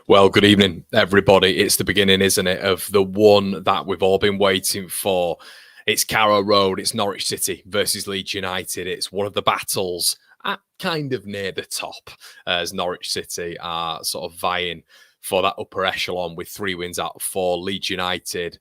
Well, good evening, everybody. It's the beginning, isn't it, of the one that we've all been waiting for. It's Carrow Road, it's Norwich City versus Leeds United. It's one of the battles at kind of near the top as Norwich City are sort of vying for that upper echelon with 3 wins out of 4. Leeds United,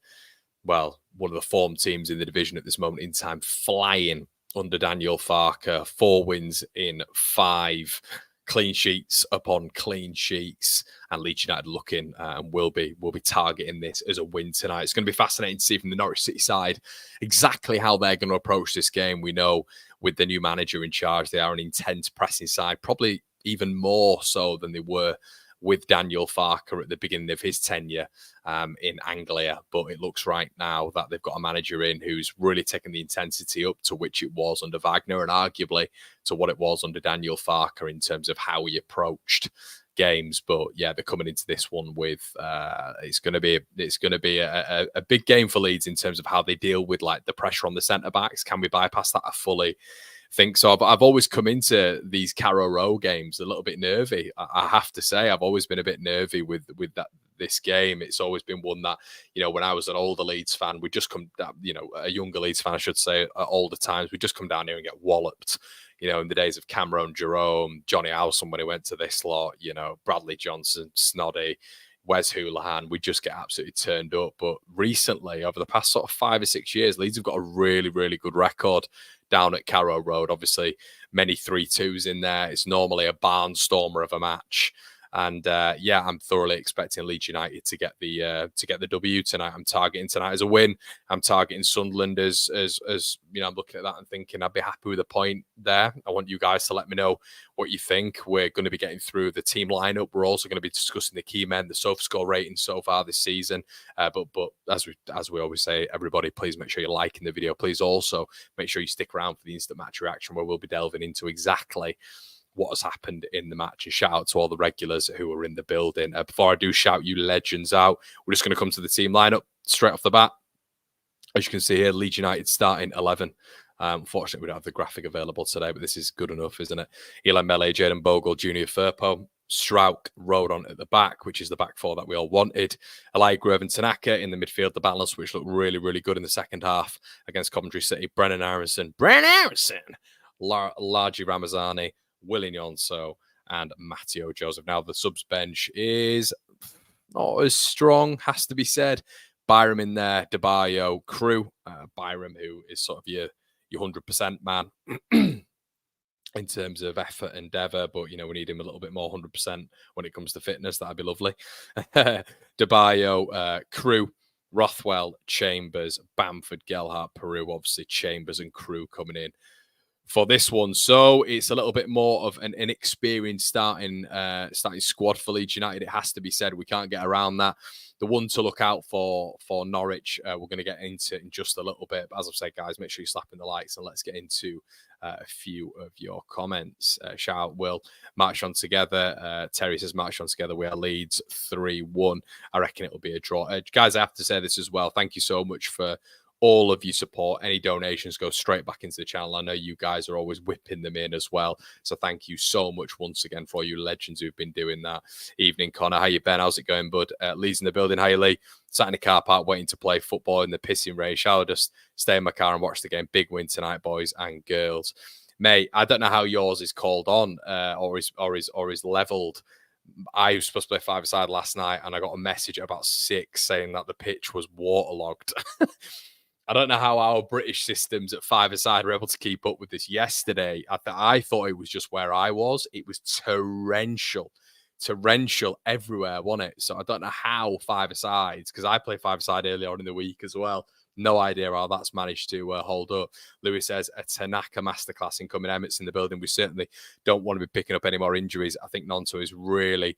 well, one of the form teams in the division at this moment in time, flying under Daniel Farke. 4 wins in 5. Clean sheets upon clean sheets, and Leeds United looking and will be targeting this as a win tonight. It's going to be fascinating to see from the Norwich City side exactly how they're going to approach this game. We know with the new manager in charge, they are an intense pressing side, probably even more so than they were with Daniel Farke at the beginning of his tenure in Anglia. But it looks right now that they've got a manager in who's really taken the intensity up to which it was under Wagner and arguably to what it was under Daniel Farke in terms of how he approached games. But yeah, they're coming into this one with it's going to be a big game for Leeds in terms of how they deal with like the pressure on the centre backs. Can we bypass that? I fully think so. I've always come into these Carrow Row games a little bit nervy. I have to say, I've always been a bit nervy with this game. It's always been one that, when I was an older Leeds fan, we just come down, a younger Leeds fan, I should say, at older times, we just come down here and get walloped. In the days of Cameron Jerome, Johnny Howson when he went to this lot, Bradley Johnson, Snoddy, Wes Hoolahan, we just get absolutely turned up. But recently, over the past sort of 5 or 6 years, Leeds have got a really, really good record down at Carrow Road. Obviously, many 3-2s in there. It's normally a barnstormer of a match. And I'm thoroughly expecting Leeds United to get the W tonight. I'm targeting tonight as a win. I'm targeting Sunderland as I'm looking at that and thinking I'd be happy with a point there. I want you guys to let me know what you think. We're going to be getting through the team lineup. We're also going to be discussing the key men, the SofaScore rating so far this season. But as we always say, everybody, please make sure you're liking the video. Please also make sure you stick around for the instant match reaction where we'll be delving into exactly what has happened in the match. And shout out to all the regulars who are in the building. Before I do shout you legends out, we're just going to come to the team lineup straight off the bat. As you can see here, Leeds United starting 11. Unfortunately, we don't have the graphic available today, but this is good enough, isn't it? Eli Mele, Jayden Bogle, Junior Firpo, Strauch, Rodon at the back, which is the back 4 that we all wanted. Allegro and Tanaka in the midfield, the balance, which looked really, really good in the second half against Coventry City. Brennan Aronson, Largi Ramazani, Willie Nyonso, and Matteo Joseph. Now, the subs bench is not as strong, has to be said. Byram in there, DeBayo, Crew. Byram, who is sort of your 100% man in terms of effort and endeavour, but, we need him a little bit more 100% when it comes to fitness. That'd be lovely. DeBayo, Crew, Rothwell, Chambers, Bamford, Gelhardt, Peru, obviously Chambers and Crew coming in for this one. So it's a little bit more of an inexperienced starting squad for Leeds United. It has to be said. We can't get around that. The one to look out for Norwich, we're going to get into in just a little bit. But as I've said, guys, make sure you're slapping the likes and let's get into a few of your comments. Shout out Will. March on together. Terry says, march on together. We are Leeds 3-1. I reckon it will be a draw. Guys, I have to say this as well. Thank you so much for all of your support. Any donations go straight back into the channel. I know you guys are always whipping them in as well. So thank you so much once again for all you legends who've been doing that. Evening, Connor. How you, Ben? How's it going, bud? Lee's in the building. How you, Lee? Sat in the car park waiting to play football in the pissing rain. Shall I just stay in my car and watch the game? Big win tonight, boys and girls. Mate, I don't know how yours is called on or is leveled. I was supposed to play 5-a-side last night and I got a message at about 6 saying that the pitch was waterlogged. I don't know how our British systems at 5-a-side were able to keep up with this yesterday. I thought it was just where I was. It was torrential everywhere, wasn't it? So I don't know how 5-a-sides, because I played 5-a-side earlier on in the week as well. No idea how that's managed to hold up. Lewis says, a Tanaka masterclass incoming. Emmett's in the building. We certainly don't want to be picking up any more injuries. I think Nonto is really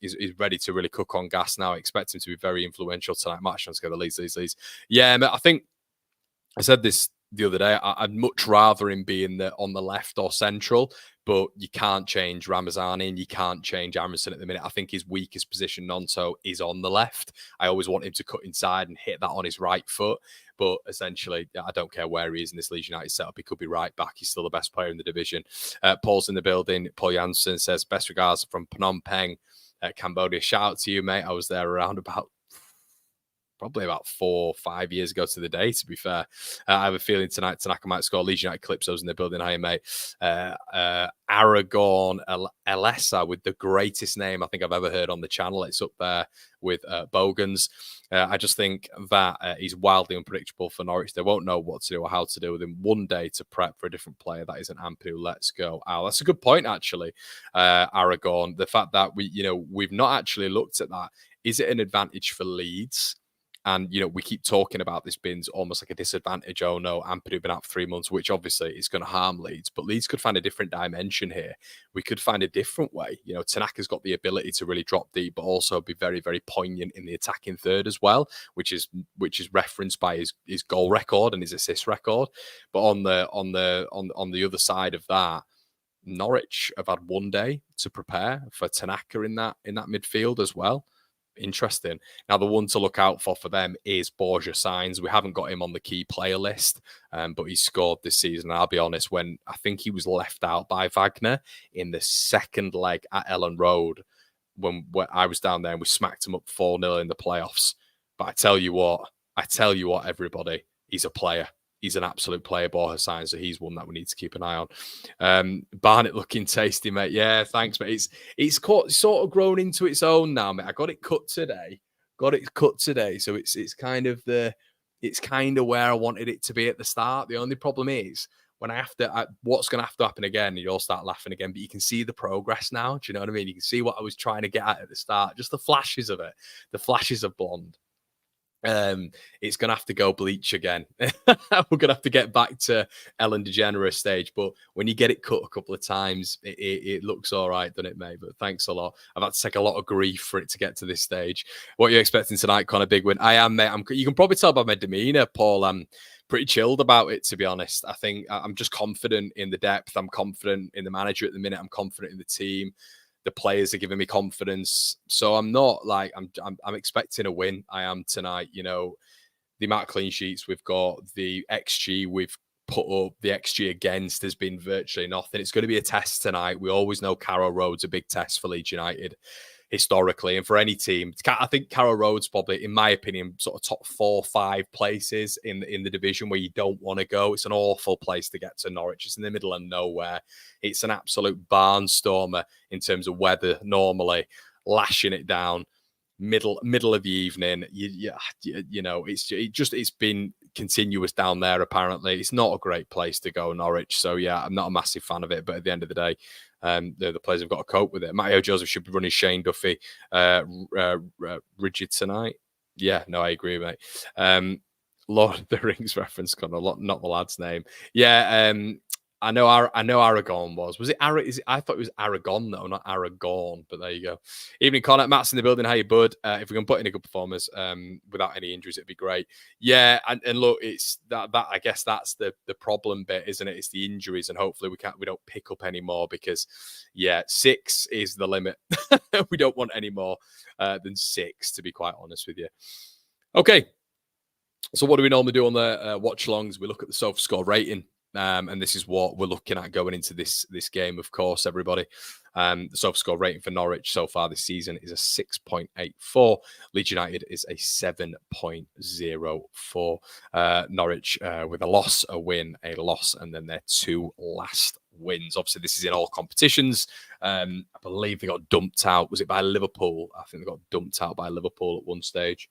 is ready to really cook on gas now. I expect him to be very influential tonight. March on together, Leeds. Yeah, I think I said this the other day. I'd much rather him be on the left or central, but you can't change Ramazani and you can't change Aronson at the minute. I think his weakest position, Nonto, is on the left. I always want him to cut inside and hit that on his right foot. But essentially, I don't care where he is in this Leeds United setup. He could be right back. He's still the best player in the division. Paul's in the building. Paul Janssen says, best regards from Phnom Penh. Cambodia. Shout out to you, mate. I was there around probably about 4 or 5 years ago to the day, to be fair. I have a feeling tonight Tanaka might score. Leeds United Calypso's in the building. Hi, mate. Aragon Elessa with the greatest name I think I've ever heard on the channel. It's up there with Bogans. I just think that he's wildly unpredictable for Norwich. They won't know what to do or how to do with him. One day to prep for a different player. That isn't Ampadu. Let's go. Al. That's a good point, actually. Aragon. The fact that we've not actually looked at that. Is it an advantage for Leeds? And, we keep talking about this being almost like a disadvantage. Oh, no, Ampadu been out for 3 months, which obviously is going to harm Leeds. But Leeds could find a different dimension here. We could find a different way. Tanaka's got the ability to really drop deep, but also be very, very poignant in the attacking third as well, which is referenced by his goal record and his assist record. But on the other side of that, Norwich have had one day to prepare for Tanaka in that midfield as well. Interesting. Now, the one to look out for them is Borja Signs. We haven't got him on the key player list, but he scored this season. And I'll be honest, when I think he was left out by Wagner in the second leg at Ellen Road, when I was down there and we smacked him up 4-0 in the playoffs. But I tell you what, everybody, he's a player. He's an absolute player, Borja Signs, so he's one that we need to keep an eye on. Barnett looking tasty, mate. Yeah, thanks, mate. It's sort of grown into its own now, mate. I got it cut today. So it's kind of where I wanted it to be at the start. The only problem is when what's going to have to happen again, you'll start laughing again, but you can see the progress now. Do you know what I mean? You can see what I was trying to get at the start, just the flashes of it, the flashes of blonde. It's going to have to go bleach again. We're going to have to get back to Ellen DeGeneres stage. But when you get it cut a couple of times, it looks all right, doesn't it, mate? But thanks a lot. I've had to take a lot of grief for it to get to this stage. What are you expecting tonight, Connor? Big win. I am, mate. You can probably tell by my demeanour, Paul. I'm pretty chilled about it, to be honest. I think I'm just confident in the depth. I'm confident in the manager at the minute. I'm confident in the team. The players are giving me confidence. So I'm not like, I'm expecting a win. I am tonight. The amount of clean sheets we've got, the XG we've put up, the XG against has been virtually nothing. It's going to be a test tonight. We always know Carrow Road's a big test for Leeds United historically, and for any team. I think Carrow Road's probably, in my opinion, sort of top 4 or 5 places in the division where you don't want to go. It's an awful place to get to Norwich. It's in the middle of nowhere. It's an absolute barnstormer in terms of weather normally, lashing it down middle of the evening. It's been continuous down there. Apparently, it's not a great place to go, Norwich. So yeah, I'm not a massive fan of it. But at the end of the day, the players have got to cope with it. Matteo Joseph should be running Shane Duffy rigid tonight. Yeah, no, I agree, mate. Lord of the Rings reference, Connor, not the lad's name. Yeah, I know Aragon was it I thought it was Aragon though, not Aragon, but there you go. Evening, Connor. Matt's in the building. How you, bud? If we can put in a good performance without any injuries, it'd be great. Yeah, and look, it's that I guess that's the problem bit, isn't it? It's the injuries, and hopefully we don't pick up any more, because 6 is the limit. We don't want any more than 6, to be quite honest with you. Okay, so what do we normally do on the watch alongs? We look at the sofa score rating. And this is what we're looking at going into this game, of course, everybody. The sofa score rating for Norwich so far this season is a 6.84. Leeds United is a 7.04. Norwich with a loss, a win, a loss, and then their 2 last wins. Obviously, this is in all competitions. I believe they got dumped out. Was it by Liverpool? I think they got dumped out by Liverpool at one stage.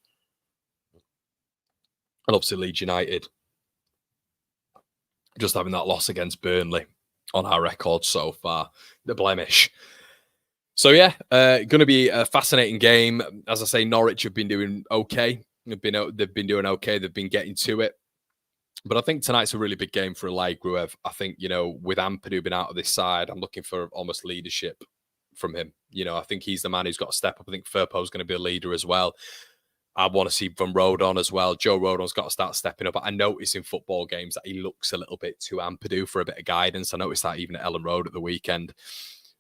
And obviously, Leeds United just having that loss against Burnley on our record so far, the blemish. So yeah, going to be a fascinating game. As I say, Norwich have been doing okay. They've been doing okay. They've been getting to it. But I think tonight's a really big game for Ilay Gruev. I think, with Ampadu being out of this side, I'm looking for almost leadership from him. I think he's the man who's got to step up. I think Firpo's going to be a leader as well. I want to see Van Rodon as well. Joe Rodon's got to start stepping up. I notice in football games that he looks a little bit too Ampadu for a bit of guidance. I noticed that even at Ellen Road at the weekend.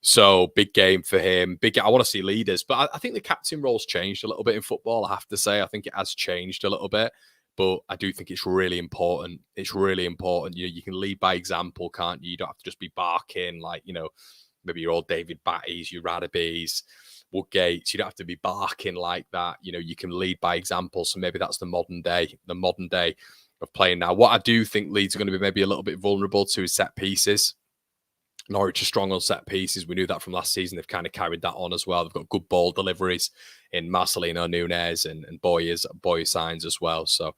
So big game for him. I want to see leaders. But I think the captain role's changed a little bit in football, I have to say. I think it has changed a little bit. But I do think it's really important. It's really important. You can lead by example, can't you? You don't have to just be barking like, maybe your old David Batty's, your Radabys. Woodgate. You don't have to be barking like that. You know, you can lead by example. So maybe that's the modern day of playing now. What I do think Leeds are going to be maybe a little bit vulnerable to is set pieces. Norwich are strong on set pieces. We knew that from last season. They've kind of carried that on as well. They've got good ball deliveries in Marcelino Nunes and Boye signs as well. So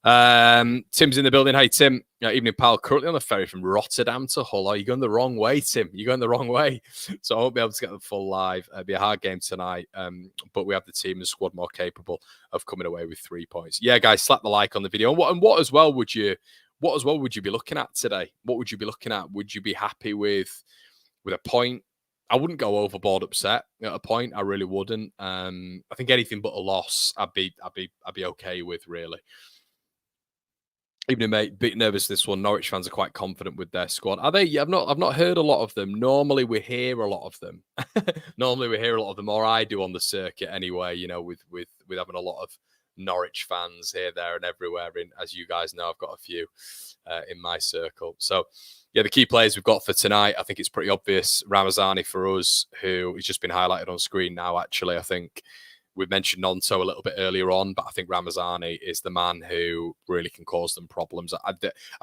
Tim's in the building. Hey, Tim. Evening, pal. Currently on the ferry from Rotterdam to Hull. Oh, you're going the wrong way, Tim. You're going the wrong way. So I won't be able to get the full live. It'll be a hard game tonight. But we have the team and squad more capable of coming away with 3 points. Yeah, guys, slap the like on the video. And what as well would you be looking at today? What would you be looking at? Would you be happy with a point? I wouldn't go overboard upset at a point. I really wouldn't. I think anything but a loss, I'd be okay with, really. Evening, mate. Bit nervous this one. Norwich fans are quite confident with their squad. Are they? I've not heard a lot of them. Normally we hear a lot of them. Or I do on the circuit anyway. You know, with having a lot of Norwich fans here, there, and everywhere. And as you guys know, I've got a few in my circle. So, yeah, the key players we've got for tonight, I think it's pretty obvious. Ramazani for us, who has just been highlighted on screen now. Actually, I think we mentioned Nonto a little bit earlier on, but I think Ramazani is the man who really can cause them problems. I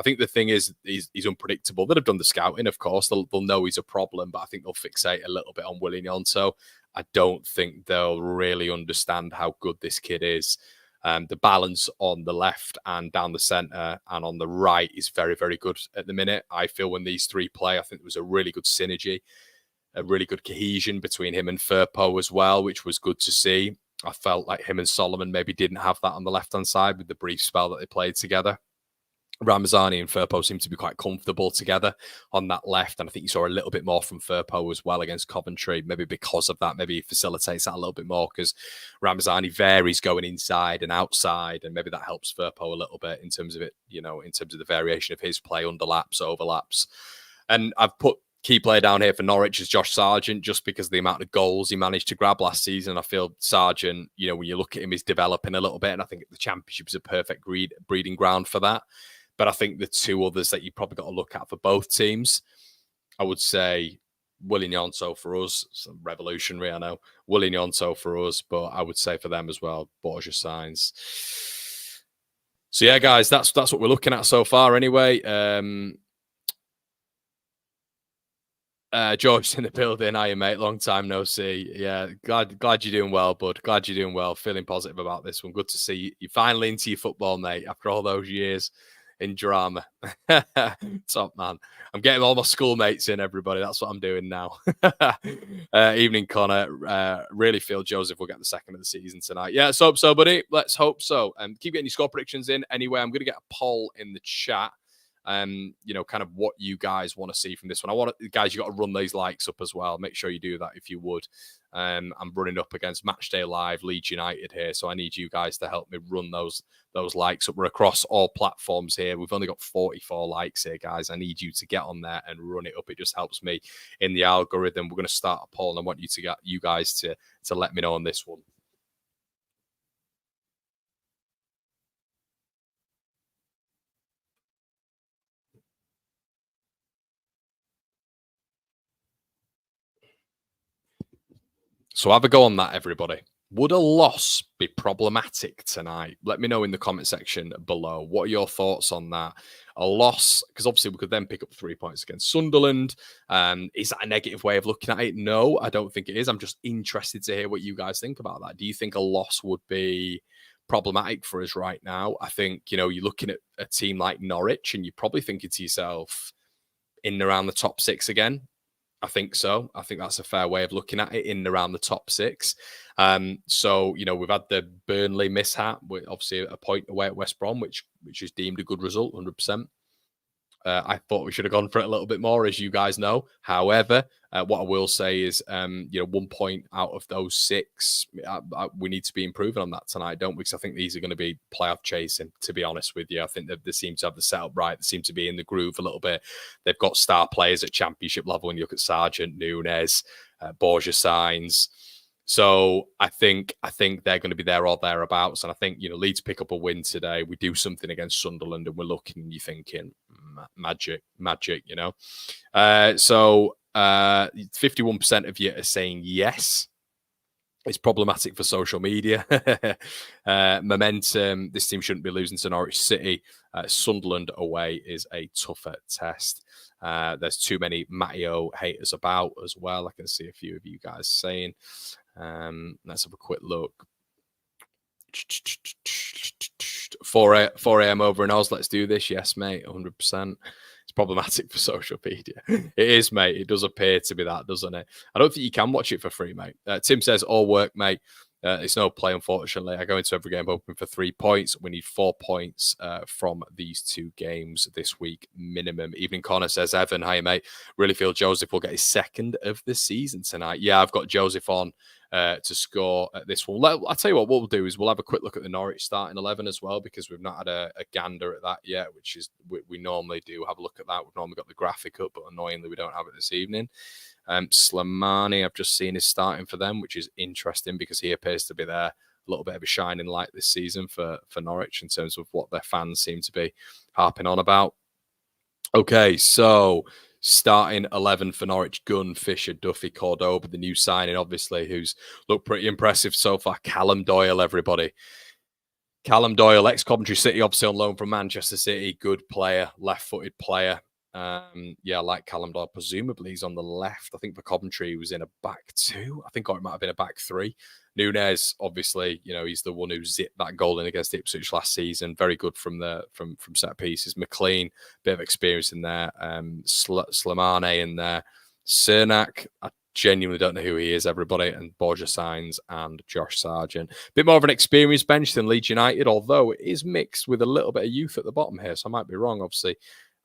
think the thing is, he's unpredictable. They'll have done the scouting, of course. They'll know he's a problem, but I think they'll fixate a little bit on Willie Nonto. I don't think they'll really understand how good this kid is. The balance on the left and down the centre and on the right is very, very good at the minute. I feel when these three play, I think there was a really good synergy, a really good cohesion between him and Firpo as well, which was good to see. I felt like him and Solomon maybe didn't have that on the left-hand side with the brief spell that they played together. Ramazani and Firpo seem to be quite comfortable together on that left. And I think you saw a little bit more from Firpo as well against Coventry, maybe because of that. Maybe he facilitates that a little bit more because Ramazani varies going inside and outside. And maybe that helps Firpo a little bit in terms of it, you know, in terms of the variation of his play, underlaps, overlaps. And I've put key player down here for Norwich is Josh Sargent, just because of the amount of goals he managed to grab last season. I feel Sargent, you know, when you look at him, he's developing a little bit. And I think the Championship is a perfect breeding ground for that. But I think the two others that you probably got to look at for both teams, I would say Willie Nonto for us. It's revolutionary, I know. Willie Nonto for us, but I would say for them as well, Borja signs. So yeah, guys, that's what we're looking at so far anyway. George's in the building. Hiya, mate. Long time no see. Yeah, glad you're doing well, bud. Glad you're doing well. Feeling positive about this one. Good to see you finally into your football, mate, after all those years in drama. Top man. I'm getting all my schoolmates in, everybody. That's what I'm doing now. Evening, Connor. Really feel Joseph will get the second of the season tonight. Yeah, let's hope so, buddy. Let's hope so. Keep getting your score predictions in. Anyway, I'm going to get a poll in the chat. You know, kind of what you guys want to see from this one. Guys, you got to run these likes up as well. Make sure you do that if you would. I'm running up against Matchday Live, Leeds United here, so I need you guys to help me run those likes up. We're across all platforms here. We've only got 44 likes here, guys. I need you to get on there and run it up. It just helps me in the algorithm. We're going to start a poll, and I want you guys to let me know on this one. So have a go on that, everybody. Would a loss be problematic tonight? Let me know in the comment section below. What are your thoughts on that? A loss, because obviously we could then pick up 3 points against Sunderland. Is that a negative way of looking at it? No, I don't think it is. I'm just interested to hear what you guys think about that. Do you think a loss would be problematic for us right now? I think, you know, you're looking at a team like Norwich and you're probably thinking to yourself, in and around the top six again. I think so. I think that's a fair way of looking at it, in and around the top six. So, you know, we've had the Burnley mishap, with obviously a point away at West Brom, which is deemed a good result, 100%. I thought we should have gone for it a little bit more, as you guys know. However, what I will say is, you know, 1 point out of those six, we need to be improving on that tonight, don't we? Because I think these are going to be playoff chasing, to be honest with you. I think that they seem to have the setup right. They seem to be in the groove a little bit. They've got star players at Championship level. When you look at Sargent, Nunes, Borja signs. So I think they're going to be there or thereabouts. And I think, you know, Leeds pick up a win today. We do something against Sunderland and we're looking and you're thinking, magic, you know. So 51% of you are saying yes. It's problematic for social media. Momentum. This team shouldn't be losing to Norwich City. Sunderland away is a tougher test. There's too many Matteo haters about as well. I can see a few of you guys saying. Let's have a quick look. 4 a.m. over in Oz. Let's do this. Yes, mate. 100%. It's problematic for social media. It is, mate. It does appear to be that, doesn't it? I don't think you can watch it for free, mate. Tim says, all work, mate. It's no play, unfortunately. I go into every game hoping for 3 points. We need 4 points from these 2 games this week, minimum. Evening Connor says, Evan, hi, mate. Really feel Joseph will get his 2nd of the season tonight. Yeah, I've got Joseph on to score at this one. I'll tell you what we'll do is we'll have a quick look at the Norwich starting 11 as well, because we've not had a gander at that yet, which is we normally do have a look at that. We've normally got the graphic up, but annoyingly we don't have it this evening. Slimani, I've just seen, is starting for them, which is interesting because he appears to be there a little bit of a shining light this season for Norwich in terms of what their fans seem to be harping on about. Okay, so starting 11 for Norwich: Gunn, Fisher, Duffy, Cordoba, the new signing, obviously, who's looked pretty impressive so far. Callum Doyle, everybody. Callum Doyle, ex-Coventry City, obviously on loan from Manchester City. Good player, left-footed player. Yeah, I like Callum Doyle. Presumably he's on the left. I think for Coventry he was in a back 2. I think it might have been a back 3. Nunez, obviously, he's the one who zipped that goal in against Ipswich last season. Very good from set pieces. McLean, bit of experience in there. Slimane in there. Cernak, I genuinely don't know who he is, everybody. And Borja Sainz and Josh Sargent. Bit more of an experienced bench than Leeds United, although it is mixed with a little bit of youth at the bottom here. So I might be wrong, obviously.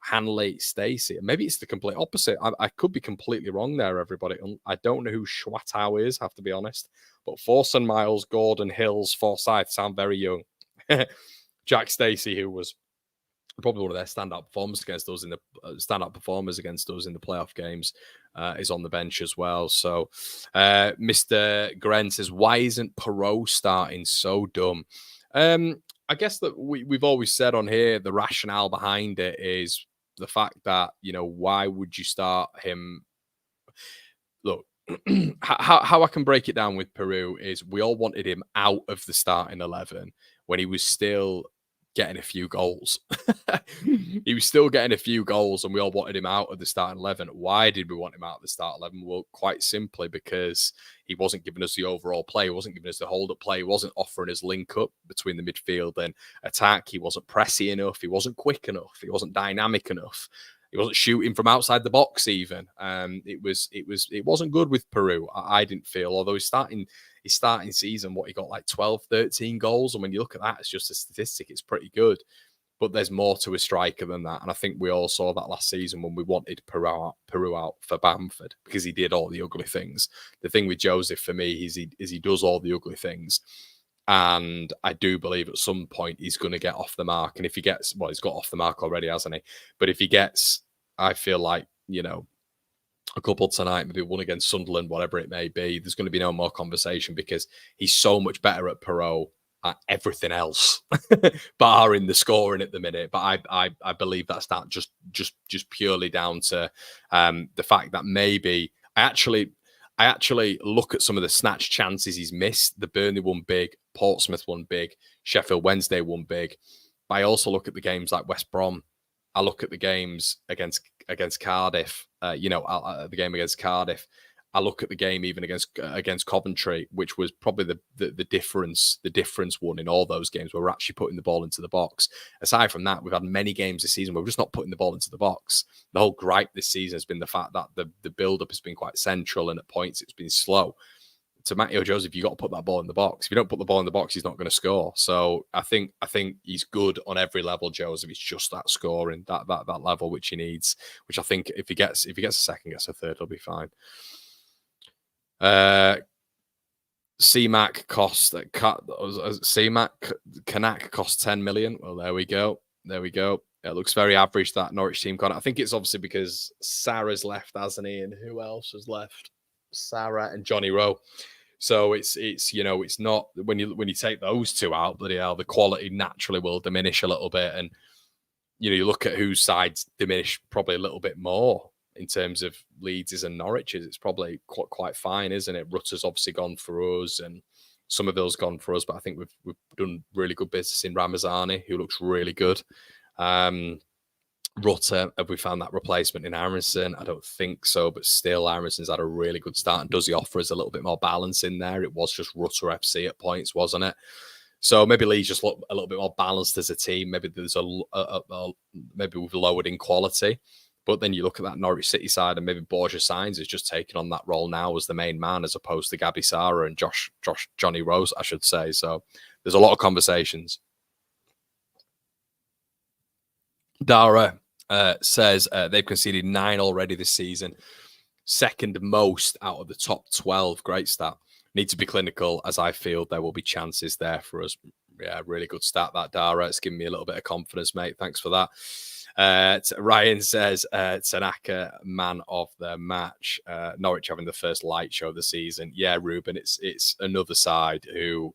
Hanley, Stacey. Maybe it's the complete opposite. I could be completely wrong there, everybody. I don't know who Schwatau is, have to be honest. But Forson, Miles, Gordon, Hills, Forsyth sound very young. Jack Stacey, who was probably one of their standout performers against us in the playoff games, is on the bench as well. So Mr. Gren says, why isn't Perot starting? So dumb. I guess that we've always said on here, the rationale behind it is the fact that, why would you start him? Look, how I can break it down with Peru is we all wanted him out of the starting 11 when he was still getting a few goals. He was still getting a few goals and we all wanted him out of the starting 11. Why did we want him out of the starting 11? Well, quite simply because he wasn't giving us the overall play. He wasn't giving us the hold-up play. He wasn't offering us link-up between the midfield and attack. He wasn't pressy enough. He wasn't quick enough. He wasn't dynamic enough. He wasn't shooting from outside the box even. It wasn't good with Peru. I didn't feel, although his starting season, he got like 12, 13 goals. And when you look at that, it's just a statistic. It's pretty good. But there's more to a striker than that. And I think we all saw that last season when we wanted Peru out for Bamford because he did all the ugly things. The thing with Joseph for me is he does all the ugly things. And I do believe at some point he's going to get off the mark. And if he gets, he's got off the mark already, hasn't he? But if he gets, I feel like, a couple tonight, maybe one against Sunderland, whatever it may be, there's going to be no more conversation because he's so much better at Perot at everything else, barring the scoring at the minute. But I believe that's not just purely down to the fact that maybe I actually look at some of the snatch chances he's missed. The Burnley one big, Portsmouth one big, Sheffield Wednesday one big. But I also look at the games like West Brom. I look at the games against Cardiff. The game against Cardiff. I look at the game even against Coventry, which was probably the difference one in all those games where we're actually putting the ball into the box. Aside from that, we've had many games this season where we're just not putting the ball into the box. The whole gripe this season has been the fact that the build-up has been quite central and at points it's been slow. To Matteo Joseph, you got to put that ball in the box. If you don't put the ball in the box, he's not going to score. So I think he's good on every level, Joseph. It's just that scoring, that level which he needs. Which I think if he gets a second, gets a third, he'll be fine. CMAC Kanak cost 10 million. Well, there we go. It looks very average, that Norwich team. I think it's obviously because Sarah's left, hasn't he? And who else has left? Sarah and Johnny Rowe. So it's not when you take those two out, bloody hell, the quality naturally will diminish a little bit. And you look at whose sides diminish probably a little bit more. in terms of Leeds and Norwich's, it's probably quite fine, isn't it? Rutter's obviously gone for us, and Somerville's gone for us, but I think we've done really good business in Ramazani, who looks really good. Rutter, have we found that replacement in Aronson? I don't think so, but still, Aronson's had a really good start. And does he offer us a little bit more balance in there? It was just Rutter FC at points, wasn't it? So maybe Leeds just look a little bit more balanced as a team. Maybe there's maybe we've lowered in quality. But then you look at that Norwich City side, and maybe Borja Sainz is just taking on that role now as the main man, as opposed to Gabi Sara and Johnny Rose, I should say. So there's a lot of conversations. Dara says they've conceded 9 already this season, second most out of the top 12. Great stat. Need to be clinical, as I feel there will be chances there for us. Yeah, really good stat, that, Dara. It's giving me a little bit of confidence, mate. Thanks for that. Ryan says Tanaka, man of the match. Norwich having the first light show of the season. Yeah, Ruben, it's another side who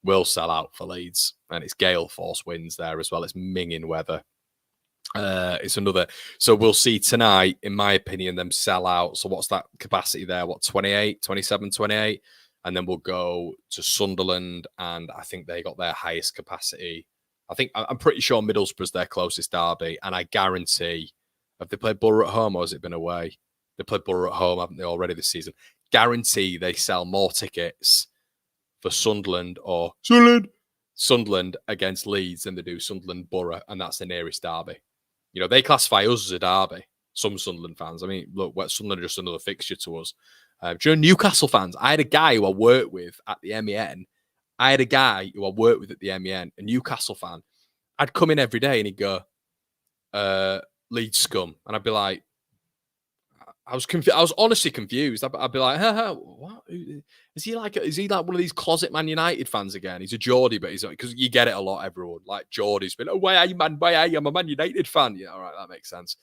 will sell out for Leeds, and it's gale force winds there as well. It's minging weather. It's another. So we'll see tonight, in my opinion, them sell out. So what's that capacity there? What, 28, 27, 28? And then we'll go to Sunderland, and I think they got their highest capacity. I'm pretty sure Middlesbrough's their closest derby, and I guarantee, have they played Borough at home or has it been away? They played Borough at home, haven't they, already this season? Guarantee they sell more tickets for Sunderland against Leeds than they do Sunderland Borough, and that's the nearest derby. You know, they classify us as a derby, some Sunderland fans. I mean, look, Sunderland are just another fixture to us. Do you know Newcastle fans? I had a guy who I worked with at the MEN. A Newcastle fan. I'd come in every day and he'd go, Leeds scum. And I'd be like, I was honestly confused. I'd be like, what? Is he like one of these closet Man United fans again? He's a Geordie, but he's like, because you get it a lot, everyone. Like Geordie's been, why are you, man? Why are you? I'm a Man United fan. Yeah, all right, that makes sense.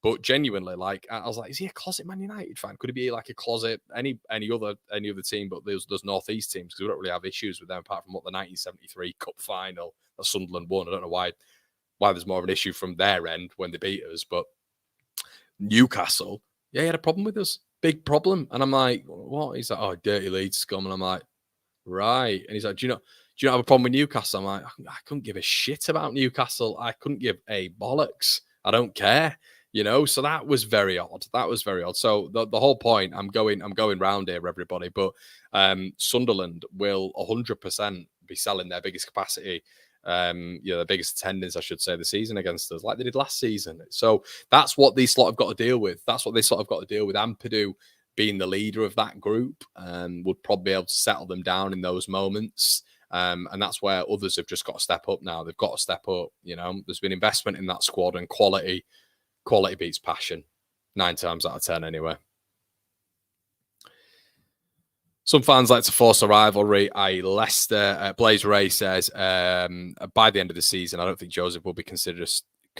But genuinely, like, I was like, is he a closet Man United fan? Could he be like a closet any other team? But there's North East teams, because we don't really have issues with them apart from what the 1973 Cup final that Sunderland won. I don't know why there's more of an issue from their end when they beat us. But Newcastle, yeah, he had a problem with us, big problem. And I'm like, what? He's like, oh, dirty Leeds scum. And I'm like, right. And he's like, do you not have a problem with Newcastle? I'm like, I couldn't give a shit about Newcastle. I couldn't give a bollocks. I don't care. You know, so that was very odd. So the whole point, I'm going round here, everybody, but Sunderland will 100% be selling their biggest capacity, the biggest attendance, I should say, the season against us, like they did last season. So that's what these lot have got to deal with. Ampadu being the leader of that group would probably be able to settle them down in those moments. And that's where others have just got to step up now. They've got to step up. You know, there's been investment in that squad, and quality beats passion 9 times out of 10 anyway. Some fans like to force a rivalry. Leicester. Blaze Ray says, by the end of the season, I don't think Joseph will be considered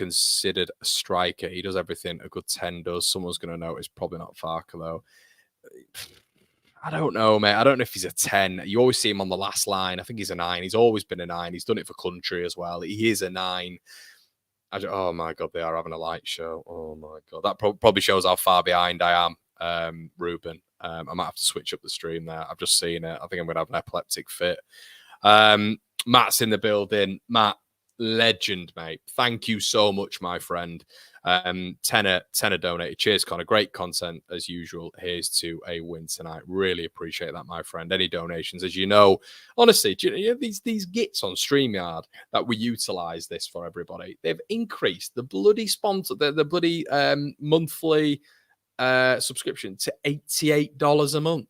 a striker. He does everything a good 10 does. Someone's going to notice. Probably not Farker, though. I don't know, mate. I don't know if he's a 10. You always see him on the last line. I think he's a 9. He's always been a 9. He's done it for country as well. He is a 9. Oh my God, they are having a light show. Oh my God. That probably shows how far behind I am, Ruben. I might have to switch up the stream there. I've just seen it. I think I'm going to have an epileptic fit. Matt's in the building. Matt, legend, mate. Thank you so much, my friend. Tenner donated. Cheers, Connor. Great content as usual. Here's to a win tonight. Really appreciate that, my friend. Any donations, as you know, honestly, these gits on StreamYard that we utilize this for everybody. They've increased the bloody sponsor, the bloody monthly subscription to $88 a month.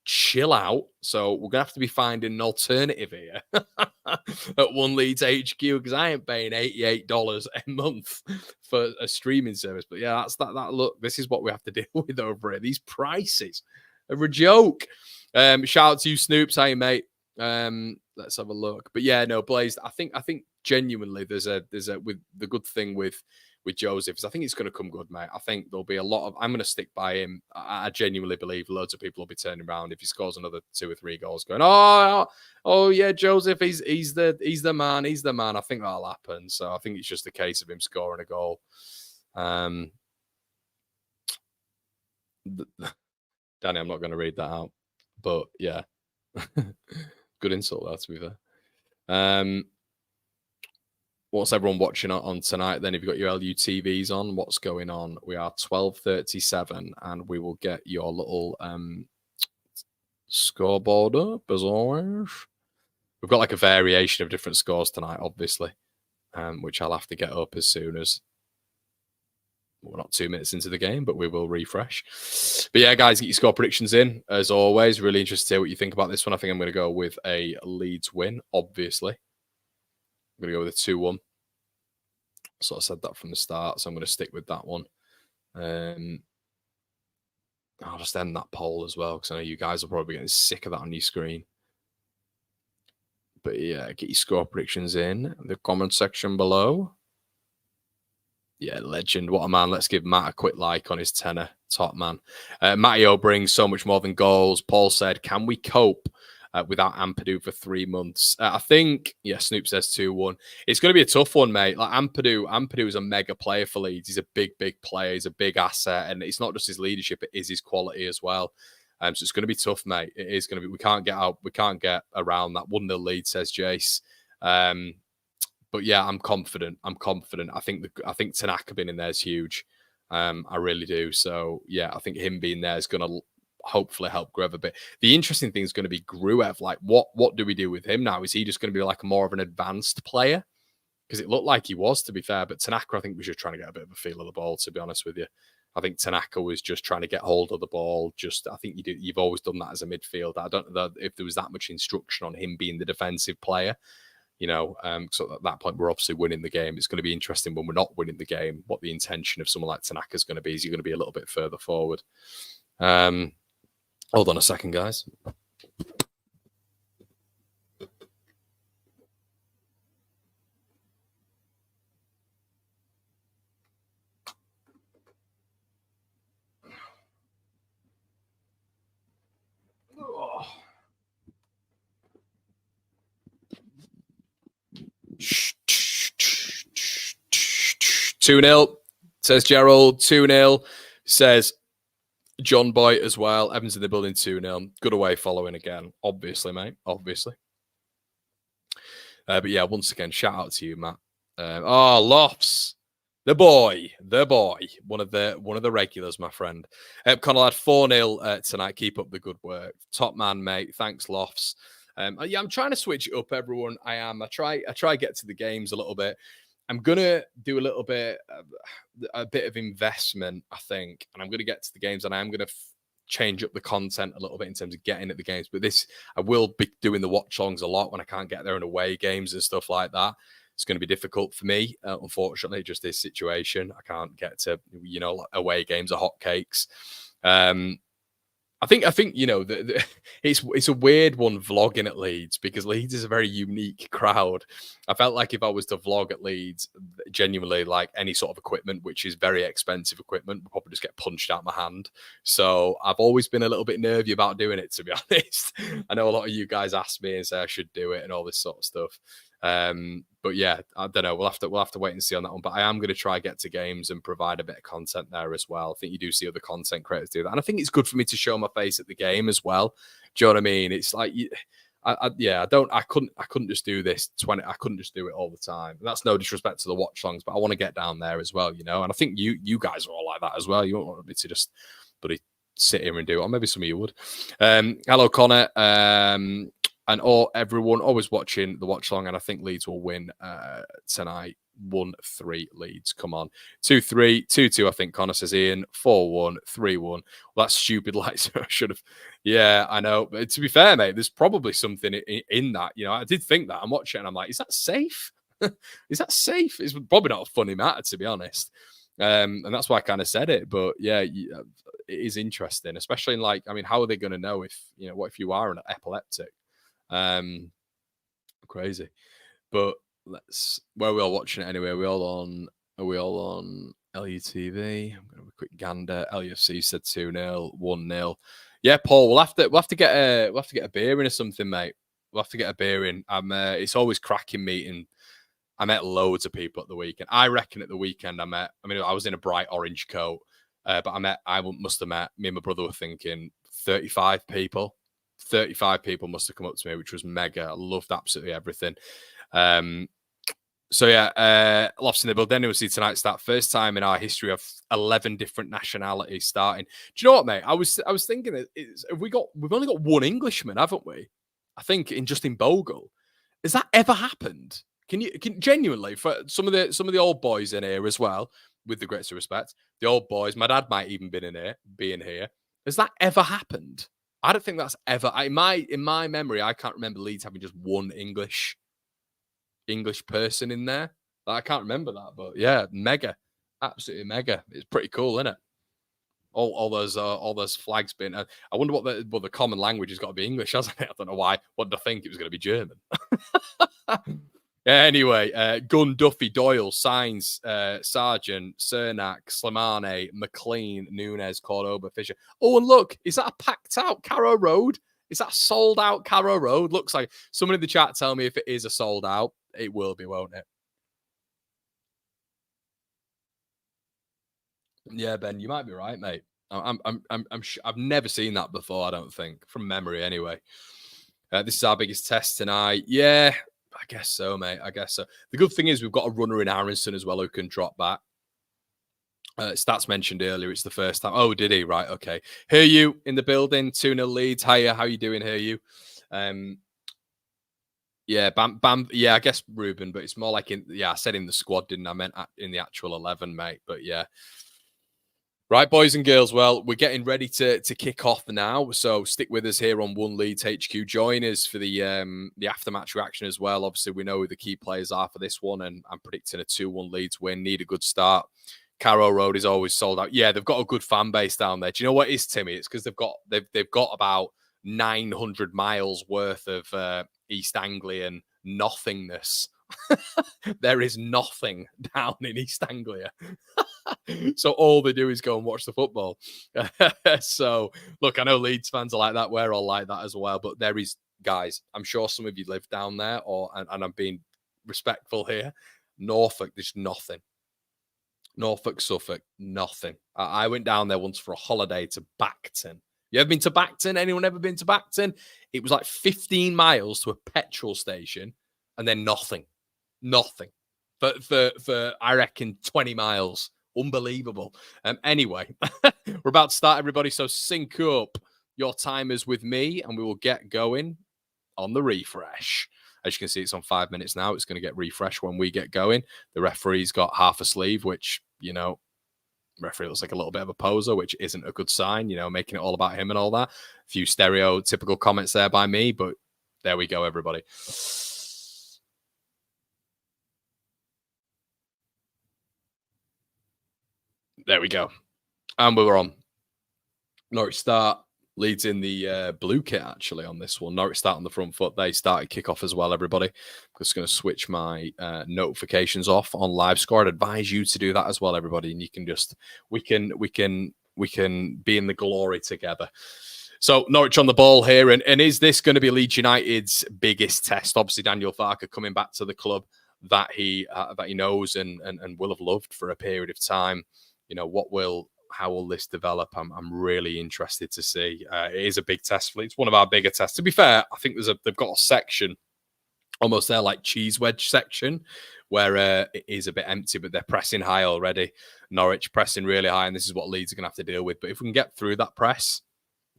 Chill out. So we're gonna have to be finding an alternative here at One Leeds HQ, because I ain't paying $88 a month for a streaming service. But yeah, that's that. Look, this is what we have to deal with over here. These prices are a joke. Shout out to you, Snoops. Hey, mate. Let's have a look. But yeah, no, Blaze. I think genuinely there's a with the good thing with Joseph is I think it's going to come good, mate. I think there'll be a lot of. I'm going to stick by him. I genuinely believe loads of people will be turning around if he scores another 2 or 3 goals, going, oh yeah, Joseph, he's the man. He's the man. I think that'll happen. So I think it's just a case of him scoring a goal. Danny, I'm not going to read that out. But yeah, good insult there, to be fair. What's everyone watching on tonight then? If you've got your LUTVs on, what's going on? We are 12:37 and we will get your little scoreboard up as always. We've got like a variation of different scores tonight, obviously, which I'll have to get up as soon as we're not 2 minutes into the game, but we will refresh. But yeah, guys, get your score predictions in. As always, really interested to hear what you think about this one. I think I'm going to go with a Leeds win, obviously. I'm going to go with a 2-1. So I said that from the start, so I'm going to stick with that one. I'll just end that poll as well, because I know you guys are probably getting sick of that on your screen. But yeah, get your score predictions in the comment section below. Yeah, legend. What a man. Let's give Matt a quick like on his tenner. Top man. Matteo brings so much more than goals. Paul said, can we cope without Ampadu for 3 months? I think, yeah, Snoop says 2-1. It's going to be a tough one, mate. Like Ampadu is a mega player for Leeds. He's a big, big player. He's a big asset. And it's not just his leadership, it is his quality as well. So it's going to be tough, mate. It is going to be. We can't get around that 1-0 lead, says Jace. But yeah, I'm confident. I think Tanaka being in there is huge. I really do. So yeah, I think him being there is going to hopefully help Gruev a bit. The interesting thing is going to be Gruev. Like, what do we do with him now? Is he just going to be like more of an advanced player? Because it looked like he was, to be fair. But Tanaka, I think was just trying to get a bit of a feel of the ball, to be honest with you. I think Tanaka was just trying to get hold of the ball. I think you've always done that as a midfielder. I don't know if there was that much instruction on him being the defensive player. So at that point, we're obviously winning the game. It's going to be interesting when we're not winning the game, what the intention of someone like Tanaka is going to be. Is he going to be a little bit further forward? Hold on a second, guys. Oh. 2-0, says Gerald. 2-0, says John Boy as well. Evans in the building, 2-0. Good away following again. Obviously, mate. Obviously. But yeah, once again, shout out to you, Matt. Lofts. The boy. One of the regulars, my friend. Connell had 4-0 tonight. Keep up the good work. Top man, mate. Thanks, Lofts. Yeah, I'm trying to switch it up, everyone. I am. I try get to the games a little bit. I'm gonna do a bit of investment, I think, and I'm gonna get to the games, and I am gonna change up the content a little bit in terms of getting at the games. But I will be doing the watch-alongs a lot when I can't get there in away games and stuff like that. It's going to be difficult for me, unfortunately, just this situation. I can't get to, away games are hotcakes. I think it's a weird one vlogging at Leeds, because Leeds is a very unique crowd. I felt like if I was to vlog at Leeds, genuinely, like any sort of equipment, which is very expensive equipment, would probably just get punched out my hand. So I've always been a little bit nervy about doing it, to be honest. I know a lot of you guys ask me and say I should do it and all this sort of stuff. But yeah, I don't know. We'll have to wait and see on that one. But I am going to try get to games and provide a bit of content there as well. I think you do see other content creators do that, and I think it's good for me to show my face at the game as well. Do you know what I mean? It's like, I couldn't just do this 20. I couldn't just do it all the time. And that's no disrespect to the watch longs, but I want to get down there as well, And I think you guys are all like that as well. You don't want me to just sit here and do it, or maybe some of you would. Hello, Connor. And everyone always watching the watch long, and I think Leeds will win tonight. 1-3 Leeds. Come on. 2-3, 2-2, I think Connor says. Ian, 4-1, 3-1. Well, that's stupid lights. I should have. Yeah, I know. But to be fair, mate, there's probably something in that. I did think that. I'm watching and I'm like, is that safe? Is that safe? It's probably not a funny matter, to be honest. And that's why I kind of said it. But yeah, it is interesting, especially in how are they going to know if, what if you are an epileptic? Crazy. But where are we all watching it anyway? Are we all on LUTV? I'm gonna have a quick gander. LUFC said 2-0, 1-0. Yeah, Paul, we'll have to get a beer in or something, mate. We'll have to get a beer in. It's always cracking meeting. I met loads of people at the weekend. I reckon at the weekend I was in a bright orange coat. But I must have met, me and my brother were thinking 35 people. 35 people must have come up to me, which was mega. I loved absolutely everything. So yeah, Lofts in the building. We'll see tonight start. First time in our history of 11 different nationalities starting. Do you know what, mate? I was thinking that we've only got one Englishman, haven't we? I think in Bogle. Has that ever happened? Can genuinely, for some of the old boys in here as well, with the greatest respect, the old boys, my dad might even be in here. Has that ever happened? I don't think that's ever in my memory. I can't remember Leeds having just one English person in there. I can't remember that, but yeah, mega, absolutely mega. It's pretty cool, isn't it? All those flags being. I wonder what the common language has got to be English, hasn't it? I don't know why. What did I think it was going to be German? Anyway, Gunn, Duffy, Doyle, Sainz, Sargent, Cernak, Slimane, McLean, Nunes, Cordoba, Fisher. Oh, and look, is that a packed out Carrow Road? Is that sold out Carrow Road? Looks like someone in the chat tell me if it is a sold out. It will be, won't it? Yeah, Ben, you might be right, mate. I've never seen that before. I don't think, from memory, anyway. This is our biggest test tonight. Yeah, I guess so, mate. I guess so. The good thing is we've got a runner in Aronson as well who can drop back. Stats mentioned earlier. It's the first time. Oh, did he? Right. Okay. Hear you in the building. 2-0 Leeds. Hiya. How you doing? Hear you. Yeah, Bam. Yeah, I guess Ruben, but it's more like I said in the squad, didn't I? I meant in the actual 11, mate. But yeah. Right, boys and girls. Well, we're getting ready to kick off now, so stick with us here on One Leeds HQ. Join us for the aftermatch reaction as well. Obviously, we know who the key players are for this one, and I'm predicting a 2-1 Leeds win. Need a good start. Carrow Road is always sold out. Yeah, they've got a good fan base down there. Do you know what it is, Timmy? It's because they've got about 900 miles worth of East Anglian nothingness. There is nothing down in East Anglia. So all they do is go and watch the football. So, look, I know Leeds fans are like that. We're all like that as well. But there is, guys, I'm sure some of you live down there, and I'm being respectful here. Norfolk, there's nothing. Norfolk, Suffolk, nothing. I went down there once for a holiday to Bacton. You ever been to Bacton? Anyone ever been to Bacton? It was like 15 miles to a petrol station and then nothing. Nothing. For I reckon 20 miles. Unbelievable. Anyway, we're about to start, everybody. So sync up your timers with me and we will get going on the refresh. As you can see, it's on 5 minutes now. It's going to get refreshed when we get going. The referee's got half a sleeve, which, referee looks like a little bit of a poser, which isn't a good sign, making it all about him and all that. A few stereotypical comments there by me, but there we go, everybody. There we go. And we were on. Norwich start. Leeds in the blue kit, actually, on this one. Norwich start on the front foot. They started kickoff as well, everybody. I'm just going to switch my notifications off on live score. I'd advise you to do that as well, everybody. And you can just, we can be in the glory together. So Norwich on the ball here. And is this going to be Leeds United's biggest test? Obviously, Daniel Farke coming back to the club that he knows and will have loved for a period of time. How will this develop? I'm really interested to see. It is a big test. It's one of our bigger tests. To be fair, I think they've got a section almost there like cheese wedge section where it is a bit empty, but they're pressing high already. Norwich pressing really high, and this is what Leeds are going to have to deal with. But if we can get through that press,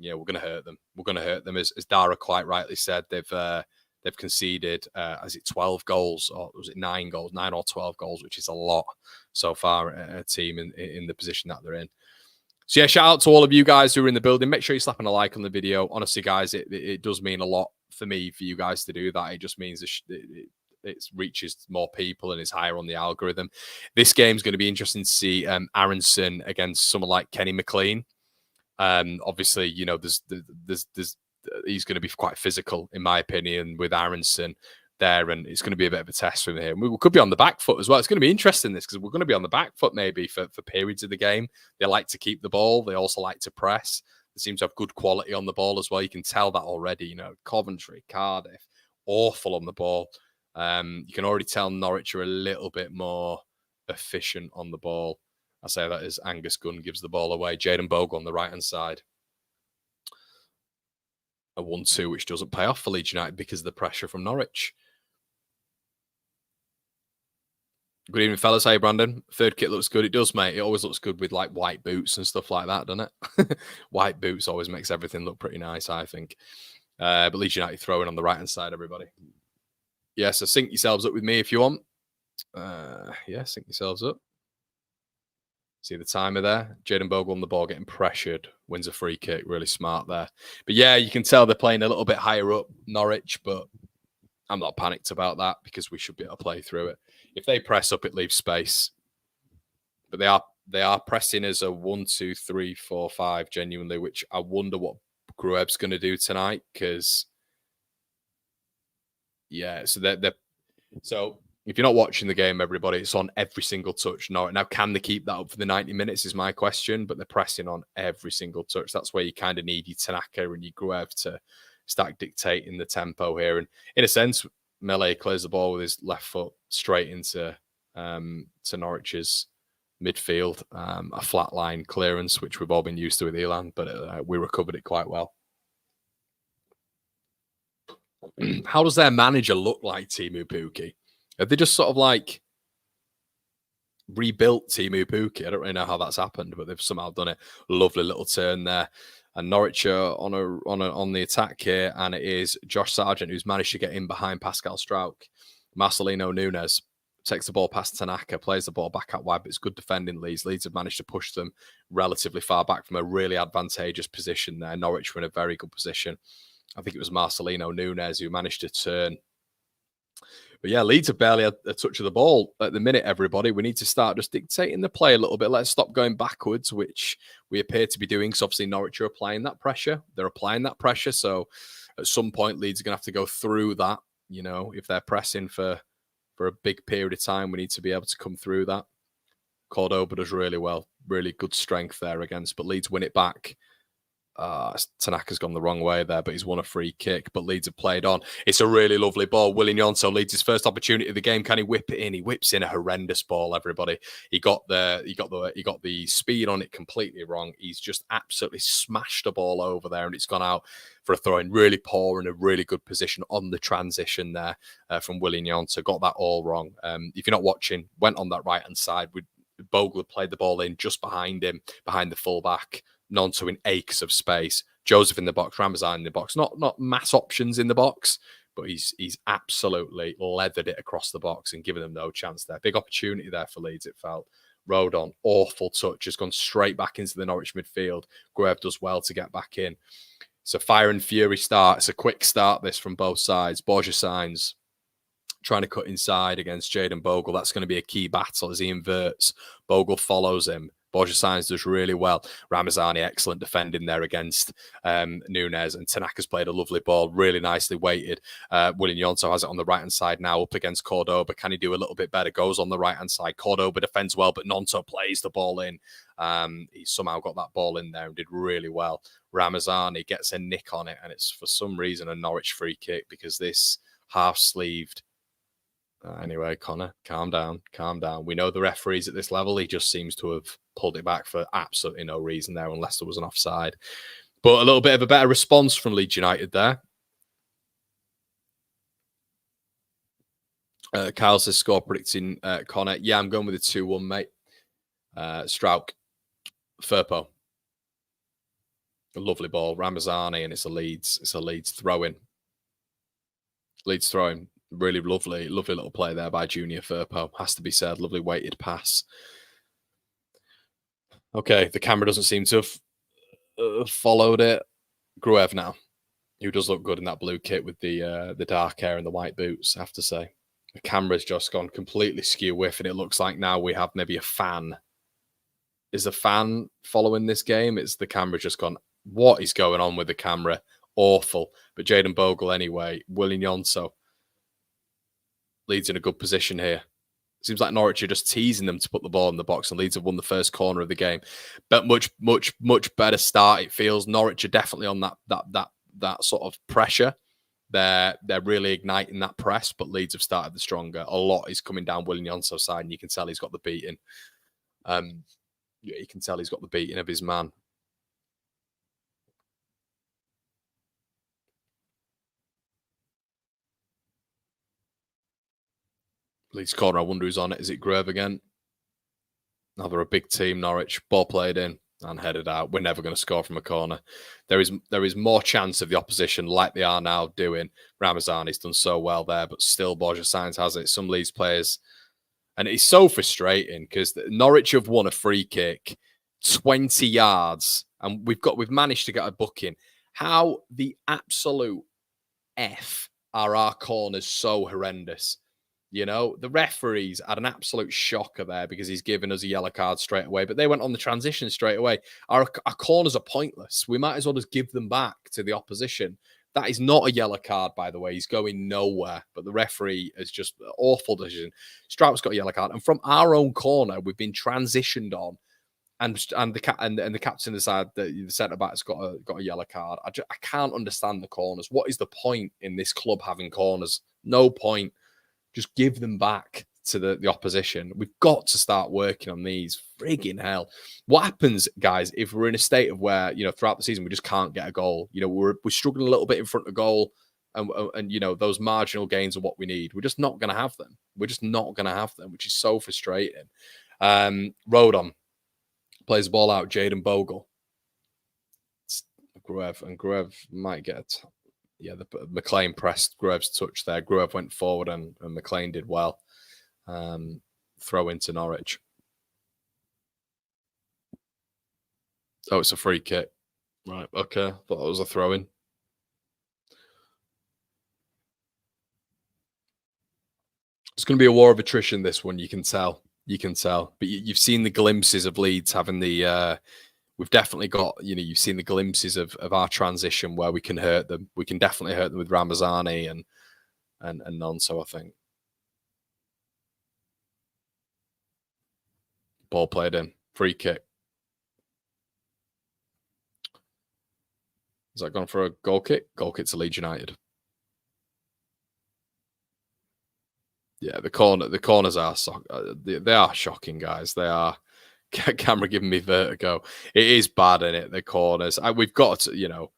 we're going to hurt them. We're going to hurt them. As Dara quite rightly said, they've conceded, 12 goals, or was it 9 goals, 9 or 12 goals, which is a lot so far, a team in the position that they're in. So yeah, shout out to all of you guys who are in the building. Make sure you're slapping a like on the video. Honestly, guys, it does mean a lot for me, for you guys to do that. It just means it reaches more people and is higher on the algorithm. This game's going to be interesting to see Aronson against someone like Kenny McLean. Obviously, there's he's going to be quite physical, in my opinion, with Aronson there, and it's going to be a bit of a test from here. We could be on the back foot as well. It's going to be interesting, this, because we're going to be on the back foot maybe for periods of the game. They like to keep the ball. They also like to press. They seem to have good quality on the ball as well. You can tell that already. Coventry, Cardiff, awful on the ball. You can already tell Norwich are a little bit more efficient on the ball. I say that as Angus Gunn gives the ball away. Jayden Bogle on the right-hand side. A 1-2, which doesn't pay off for Leeds United because of the pressure from Norwich. Good evening, fellas. Hey, Brandon. Third kit looks good. It does, mate. It always looks good with like white boots and stuff like that, doesn't it? White boots always makes everything look pretty nice, I think. But Leeds United throwing on the right-hand side, everybody. Yeah, so sync yourselves up with me if you want. Yeah, sync yourselves up. See the timer there? Jayden Bogle on the ball getting pressured. Wins a free kick. Really smart there. But yeah, you can tell they're playing a little bit higher up, Norwich, but I'm not panicked about that because we should be able to play through it. If they press up, it leaves space. But they are pressing as a 1, 2, 3, 4, 5, genuinely, which I wonder what Grueb's going to do tonight because, yeah, so if you're not watching the game, everybody, it's on every single touch. Now, can they keep that up for the 90 minutes is my question, but they're pressing on every single touch. That's where you kind of need your Tanaka and your Grueb to start dictating the tempo here. And in a sense, Melee clears the ball with his left foot straight into to Norwich's midfield. A flat line clearance, which we've all been used to with Elan, but we recovered it quite well. How does their manager look like, Timu Pukki? Have they just sort of like rebuilt Timu Pukki? I don't really know how that's happened, but they've somehow done it. Lovely little turn there. And Norwich are on the attack here, and it is Josh Sargent who's managed to get in behind Pascal Struijk. Marcelino Nunes takes the ball past Tanaka, plays the ball back out wide, but it's good defending Leeds. Leeds have managed to push them relatively far back from a really advantageous position there. Norwich were in a very good position. I think it was Marcelino Nunes who managed to turn. But yeah, Leeds have barely had a touch of the ball at the minute, everybody. We need to start just dictating the play a little bit. Let's stop going backwards, which we appear to be doing, because obviously Norwich are applying that pressure. They're applying that pressure. So at some point, Leeds are going to have to go through that. You know, if they're pressing for a big period of time, we need to be able to come through that. Cordoba does really well. Really good strength there against, but Leeds win it back. Tanaka's gone the wrong way there, but he's won a free kick. But Leeds have played on. It's a really lovely ball. Willian Jonso leads his first opportunity of the game. Can he whip it in? He whips in a horrendous ball. Everybody, he got the speed on it completely wrong. He's just absolutely smashed the ball over there, and it's gone out for a throw in. Really poor in a really good position on the transition there from Willian Jonso. Got that all wrong. If you're not watching, went on that right hand side. Bogle played the ball in just behind him, behind the fullback. Nonto in acres of space. Joseph in the box, Ramazan in the box. Not mass options in the box, but he's absolutely leathered it across the box and given them no chance there. Big opportunity there for Leeds, it felt. Rodon, awful touch, has gone straight back into the Norwich midfield. Grueb does well to get back in. It's a fire and fury start. It's a quick start, this, from both sides. Borja Sainz trying to cut inside against Jayden Bogle. That's going to be a key battle as he inverts. Bogle follows him. Borja Sainz does really well. Ramazani, excellent defending there against Nunes. And Tanaka's played a lovely ball, really nicely weighted. Willian Jonso has it on the right-hand side now, up against Cordoba. Can he do a little bit better? Goes on the right-hand side. Cordoba defends well, but Nonto plays the ball in. He somehow got that ball in there and did really well. Ramazani gets a nick on it, and it's for some reason a Norwich free kick, because this half-sleeved... Anyway, Connor, calm down. We know the referees at this level. He just seems to have pulled it back for absolutely no reason there, unless there was an offside. But a little bit of a better response from Leeds United there. Kyle says score predicting Connor. Yeah, I'm going with a 2-1, mate. Struijk, Firpo. A lovely ball. Ramazani, and it's a Leeds throw-in. Leeds throw-in. Really lovely little play there by Junior Firpo, has to be said. Lovely weighted pass. Okay, the camera doesn't seem to have followed it. Gruev now, who does look good in that blue kit with the dark hair and the white boots, I have to say. The camera's just gone completely skew-whiff, and it looks like now we have maybe a fan. Is a fan following this game? It's the camera just gone, what is going on with the camera? Awful. But Jayden Bogle anyway. Willian Jonso. Leeds in a good position here. Seems like Norwich are just teasing them to put the ball in the box, and Leeds have won the first corner of the game. But much better start, it feels. Norwich are definitely on that sort of pressure. They're really igniting that press, but Leeds have started the stronger. A lot is coming down Willian Jonso's side, and you can tell he's got the beating. Yeah, you can tell he's got the beating of his man. Leeds corner, I wonder who's on it. Is it Grove again? Now they're a big team, Norwich. Ball played in and headed out. We're never going to score from a corner. There is more chance of the opposition, like they are now doing. Ramazani's done so well there, but still Borja Sainz has it. Some Leeds players, and it's so frustrating because Norwich have won a free kick, 20 yards, and we've managed to get a booking. How the absolute F are our corners so horrendous? You know, the referees had an absolute shocker there because he's given us a yellow card straight away, but they went on the transition straight away. Our corners are pointless. We might as well just give them back to the opposition. That is not a yellow card, by the way. He's going nowhere, but the referee has just awful decision. Strout's got a yellow card, and from our own corner, we've been transitioned on, and the captain decided that the centre back's got a yellow card. I can't understand the corners. What is the point in this club having corners? No point. Just give them back to the opposition. We've got to start working on these. Frigging hell. What happens, guys, if we're in a state of where, throughout the season, we just can't get a goal? We're struggling a little bit in front of goal, and those marginal gains are what we need. We're just not going to have them. We're just not going to have them, which is so frustrating. Rodon plays the ball out. Jaden Bogle. Gruev might get the McLean pressed Grove's touch there. Grove went forward and McLean did well. Throw into Norwich. Oh, it's a free kick. Right, okay. Thought it was a throw-in. It's going to be a war of attrition, this one, you can tell. You can tell. But you've seen the glimpses of Leeds having the... we've definitely got, you've seen the glimpses of our transition where we can hurt them. We can definitely hurt them with Ramazani and Nonso, I think. Ball played in. Free kick. Has that gone for a goal kick? Goal kick to Leeds United. Yeah, the corners are they are shocking, guys. They are. Camera giving me vertigo. It is bad, in it, the corners. We've got to,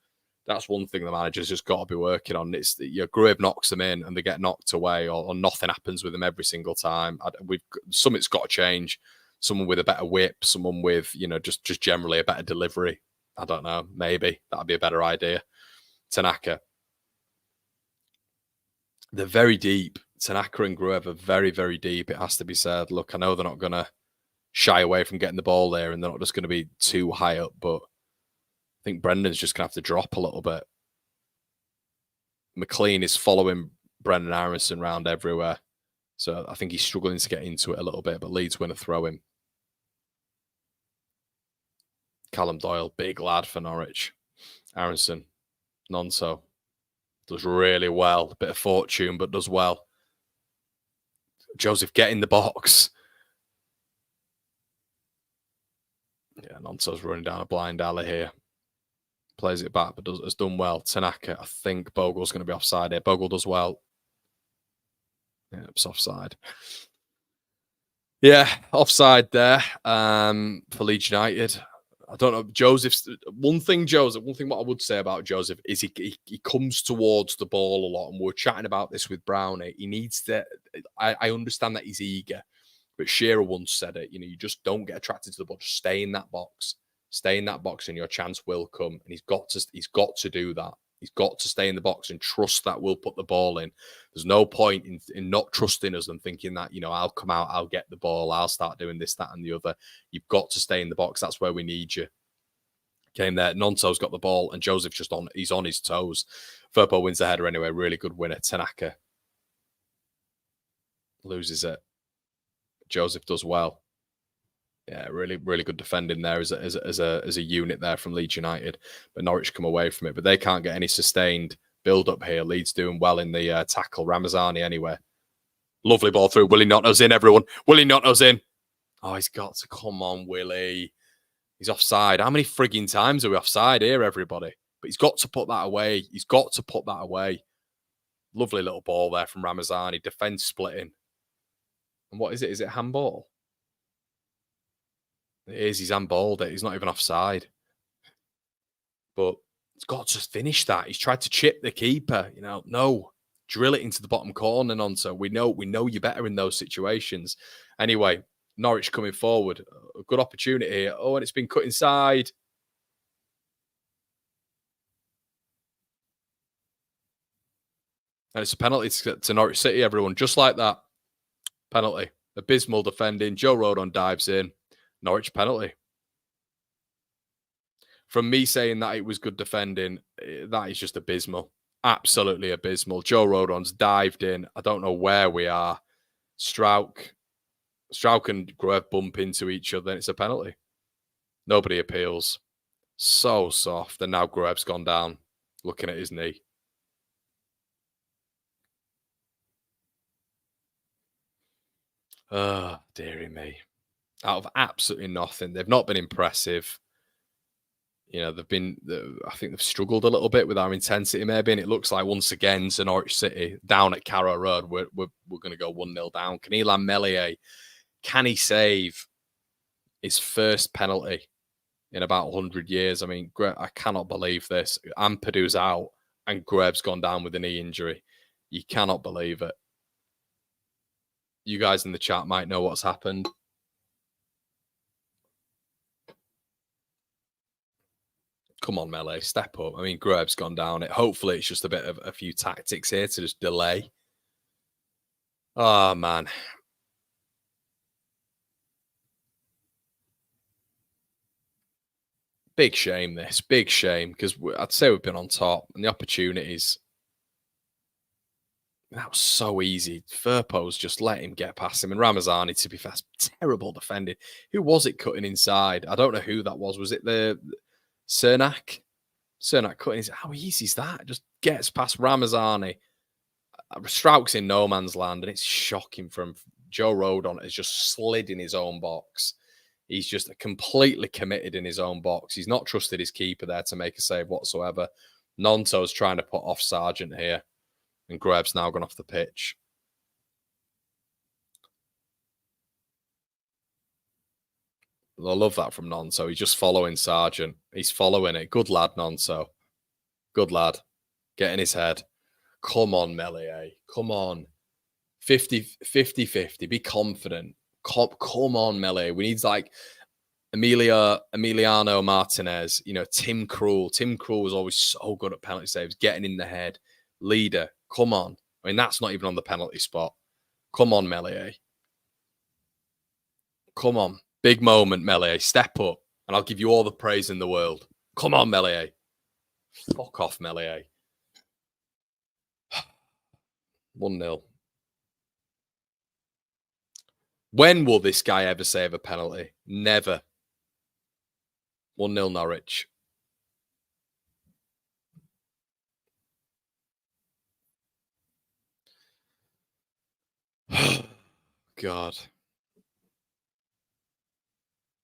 that's one thing the manager's just got to be working on. It's Grove knocks them in and they get knocked away, or nothing happens with them every single time. Something's got to change. Someone with a better whip, someone with just generally a better delivery. I don't know. Maybe that'd be a better idea. Tanaka. They're very deep. Tanaka and Grove are very, very deep. It has to be said. Look, I know they're not going to shy away from getting the ball there, and they're not just going to be too high up, but I think Brendan's just going to have to drop a little bit. McLean is following Brendan Aronson around everywhere, so I think he's struggling to get into it a little bit, but Leeds win a throw-in. Callum Doyle, big lad for Norwich. Aronson, Nonso, does really well. A bit of fortune, but does well. Joseph, get in the box. Yeah, Nonso's running down a blind alley here. Plays it back, but has done well. Tanaka, I think Bogle's going to be offside here. Bogle does well. Yeah, it's offside. Yeah, offside there for Leeds United. I don't know. One thing what I would say about Joseph is he comes towards the ball a lot, and we're chatting about this with Brownie. He needs to. I understand that he's eager, but Shearer once said it. You just don't get attracted to the ball. Just stay in that box. Stay in that box, and your chance will come. And he's got to do that. He's got to stay in the box and trust that we'll put the ball in. There's no point in not trusting us and thinking that, I'll come out, I'll get the ball, I'll start doing this, that, and the other. You've got to stay in the box. That's where we need you. Came there. Nonso's got the ball, and Joseph's he's on his toes. Firpo wins the header anyway. Really good winner. Tanaka loses it. Joseph does well. Yeah, really, really good defending there as a unit there from Leeds United. But Norwich come away from it. But they can't get any sustained build-up here. Leeds doing well in the tackle. Ramazani anyway. Lovely ball through. Willie not us in, everyone. Willie not us in. Oh, he's got to come on, Willie. He's offside. How many frigging times are we offside here, everybody? But he's got to put that away. He's got to put that away. Lovely little ball there from Ramazani. Defence splitting. And what is it? Is it handball? It is. He's handballed it. He's not even offside. But he's got to finish that. He's tried to chip the keeper. No. Drill it into the bottom corner, Nonso. We know you're better in those situations. Anyway, Norwich coming forward. A good opportunity here. Oh, and it's been cut inside. And it's a penalty to Norwich City, everyone. Just like that. Penalty. Abysmal defending. Joe Rodon dives in. Norwich penalty. From me saying that it was good defending, that is just abysmal. Absolutely abysmal. Joe Rodon's dived in. I don't know where we are. Struijk and Gruev bump into each other, and it's a penalty. Nobody appeals. So soft. And now Gruev's gone down, looking at his knee. Oh, dearie me. Out of absolutely nothing. They've not been impressive. I think they've struggled a little bit with our intensity, maybe. And it looks like once again to Norwich City down at Carrow Road, we're going to go 1-0 down. Can Ilan Meslier, can he save his first penalty in about 100 years? I mean, I cannot believe this. Ampadu's out and Gruev's gone down with a knee injury. You cannot believe it. You guys in the chat might know what's happened. Come on, Melee, step up. I mean, Gruev's gone down. Hopefully, it's just a bit of a few tactics here to just delay. Oh, man. Big shame, this. Big shame, because I'd say we've been on top. And the opportunities, that was so easy. Firpo's just let him get past him. And Ramazani, to be fair, terrible defending. Who was it cutting inside? I don't know who that was. Was it the Cernak? Cernak cutting his... How easy is that? Just gets past Ramazani. Struijk's in no man's land, and it's shocking from Joe Rodon has just slid in his own box. He's just completely committed in his own box. He's not trusted his keeper there to make a save whatsoever. Nonto's trying to put off Sargent here, and Gruev's now gone off the pitch. I love that from Nonso. He's just following Sargent. He's following it. Good lad, Nonso. Good lad. Get in his head. Come on, Meslier. Come on. 50-50. Be confident. Come on, Meslier. We need like Emiliano Martinez, Tim Krul. Tim Krul was always so good at penalty saves, getting in the head. Leader. Come on. I mean, that's not even on the penalty spot. Come on, Meslier. Come on. Big moment, Meslier. Step up, and I'll give you all the praise in the world. Come on, Meslier. Fuck off, Meslier. 1-0. When will this guy ever save a penalty? Never. 1-0 Norwich. God.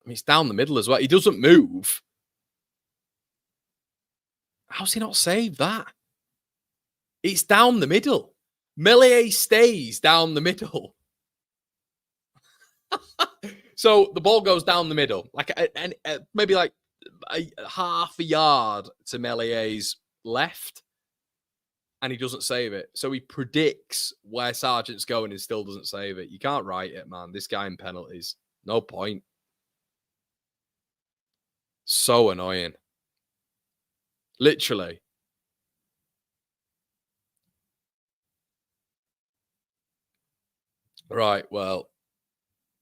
I mean, it's down the middle as well. He doesn't move. How's he not saved that? It's down the middle. Meslier stays down the middle. So the ball goes down the middle, maybe like a half a yard to Melier's left, and he doesn't save it. So he predicts where Sargent's going and still doesn't save it. You can't write it, man. This guy in penalties. No point. So annoying. Literally. Right, well,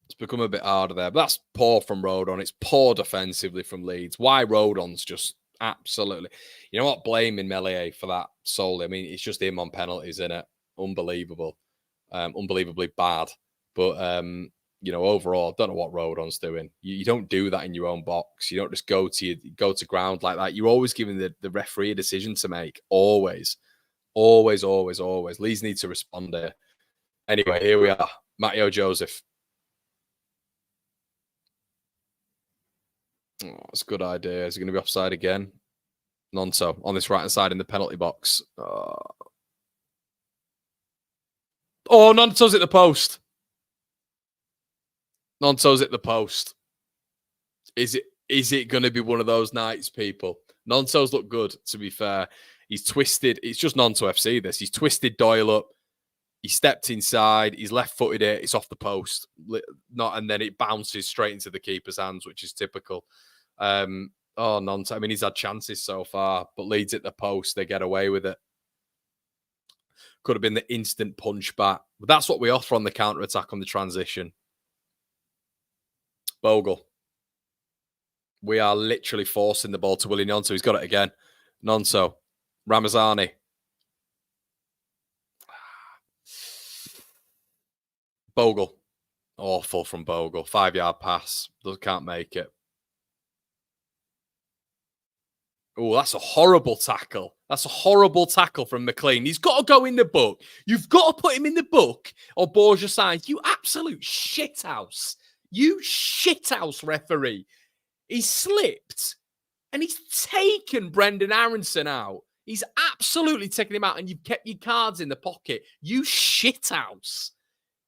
it's become a bit harder there. But that's poor from Rodon. It's poor defensively from Leeds. Why Rodon's just absolutely... You know what? Blaming Meslier for that solely. I mean, it's just him on penalties, isn't it? Unbelievable. Unbelievably bad. But, overall, I don't know what Rodon's doing. You don't do that in your own box. You don't just go to ground like that. You're always giving the referee a decision to make. Always. Always, always, always. Leeds need to respond here. Anyway, here we are. Matteo Joseph. Oh, that's a good idea. Is he going to be offside again? Nonso on this right-hand side in the penalty box. Oh, Nonso's at the post. Nonso's at the post. Is it going to be one of those nights, people? Nonto's looked good, to be fair. He's twisted. It's just Nonto FC, this. He's twisted Doyle up. He stepped inside. He's left-footed it. It's off the post. And then it bounces straight into the keeper's hands, which is typical. Nonto. I mean, he's had chances so far, but Leeds at the post. They get away with it. Could have been the instant punch back. But that's what we offer on the counter-attack on the transition. Bogle. We are literally forcing the ball to Willie Nonto. He's got it again. Nonto. Ramazani. Bogle. Awful from Bogle. 5-yard pass. Can't make it. Oh, that's a horrible tackle. That's a horrible tackle from McLean. He's got to go in the book. You've got to put him in the book or Borja signs. You absolute shithouse. You shithouse referee. He slipped and he's taken Brendan Aronson out. He's absolutely taken him out and you've kept your cards in the pocket. You shithouse.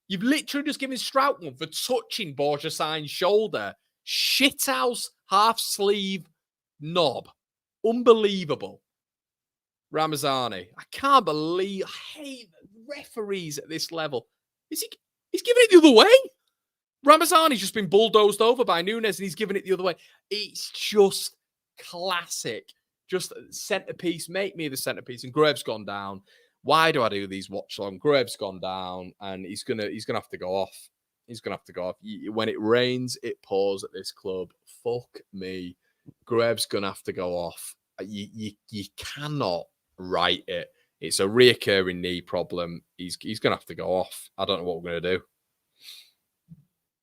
You've literally just given Strout one for touching Borja Sainz's shoulder. Shithouse, half sleeve, knob. Unbelievable. Ramazani. I can't believe, I hate referees at this level. He's giving it the other way. Ramazani's just been bulldozed over by Nunes and he's giving it the other way. It's just classic. Just centerpiece. Make me the centerpiece. And Graves gone down. Why do I do these watch long? Graves gone down and he's gonna have to go off. He's gonna have to go off. When it rains, it pours at this club. Fuck me. Graves gonna have to go off. You cannot write it. It's a reoccurring knee problem. He's gonna have to go off. I don't know what we're gonna do.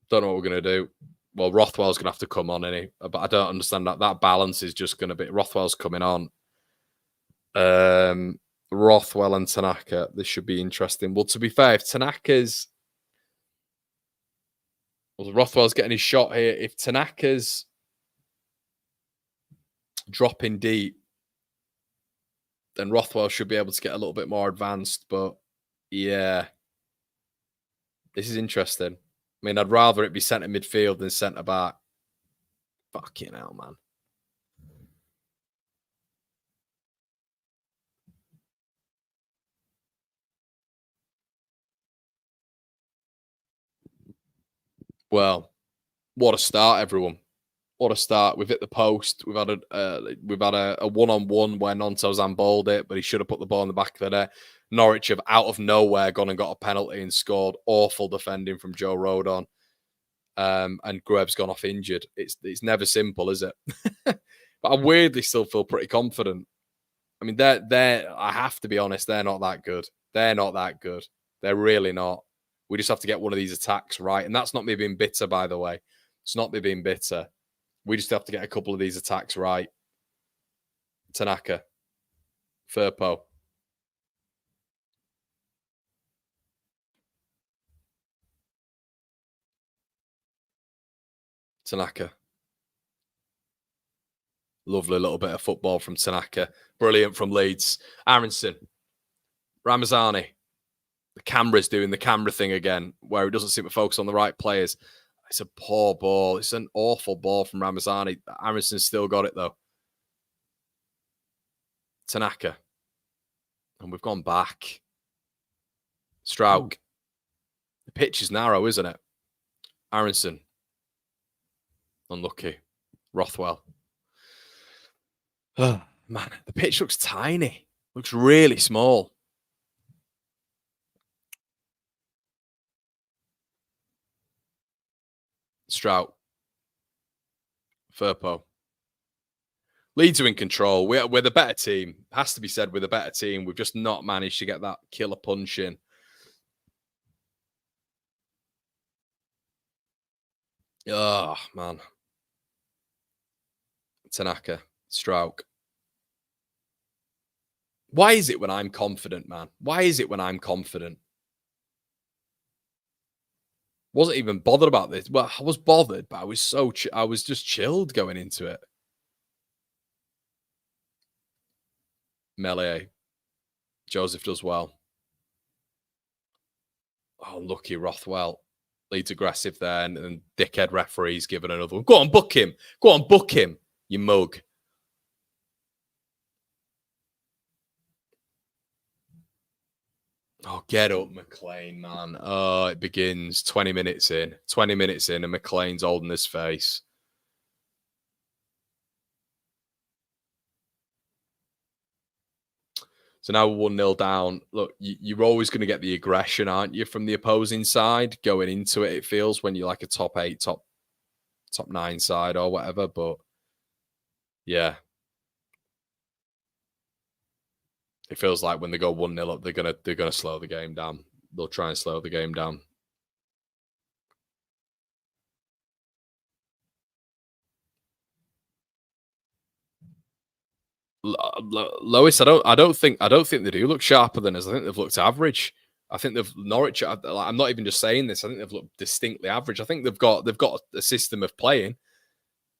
Don't know what we're going to do. Well, Rothwell's going to have to come on, isn't he? But I don't understand that. That balance is just going to be... Rothwell's coming on. Rothwell and Tanaka. This should be interesting. Well, to be fair, if Tanaka's... Well, Rothwell's getting his shot here. If Tanaka's dropping deep, then Rothwell should be able to get a little bit more advanced. But, yeah. This is interesting. I mean, I'd rather it be centre midfield than centre back. Fucking hell, man. Well, what a start, everyone. What a start. We've hit the post. We've had a one-on-one where Nonto's handballed it, but he should have put the ball in the back of the net. Norwich have out of nowhere gone and got a penalty and scored. Awful defending from Joe Rodon. And Graves gone off injured. It's never simple, is it? But I weirdly still feel pretty confident. I mean, they're I have to be honest, they're not that good. They're not that good. They're really not. We just have to get one of these attacks right. And that's not me being bitter, by the way. It's not me being bitter. We just have to get a couple of these attacks right. Tanaka. Firpo. Tanaka. Lovely little bit of football from Tanaka. Brilliant from Leeds. Aronson. Ramazani. The camera's doing the camera thing again, where it doesn't seem to focus on the right players. It's a poor ball. It's an awful ball from Ramazani. Aronson's still got it, though. Tanaka. And we've gone back. Strauk. The pitch is narrow, isn't it? Aronson. Unlucky. Rothwell. Oh, man. The pitch looks tiny. Looks really small. Strout. Firpo. Leeds are in control. We're the better team. Has to be said, we're the better team. We've just not managed to get that killer punch in. Oh, man. Tanaka. Strauk. Why is it when I'm confident, man? Why is it when I'm confident? Wasn't even bothered about this. Well, I was bothered, but I was I was just chilled going into it. Melee. Joseph does well. Oh, lucky Rothwell. Leeds aggressive there, and dickhead referees giving another one. Go on, book him. Go on, book him, you mug. Oh, get up, McLean, man. Oh, it begins 20 minutes in. 20 minutes in, and McLean's holding his face. So now we're 1-0 down. Look, you're always going to get the aggression, aren't you, from the opposing side going into it, it feels, when you're like a top 8, top 9 side or whatever. But yeah, it feels like when they go 1-0 up, they're gonna slow the game down. They'll try and slow the game down. Lois, I don't think they do look sharper than us. I think they've looked average. I think they've Norwich. I'm not even just saying this. I think they've looked distinctly average. I think they've got a system of playing,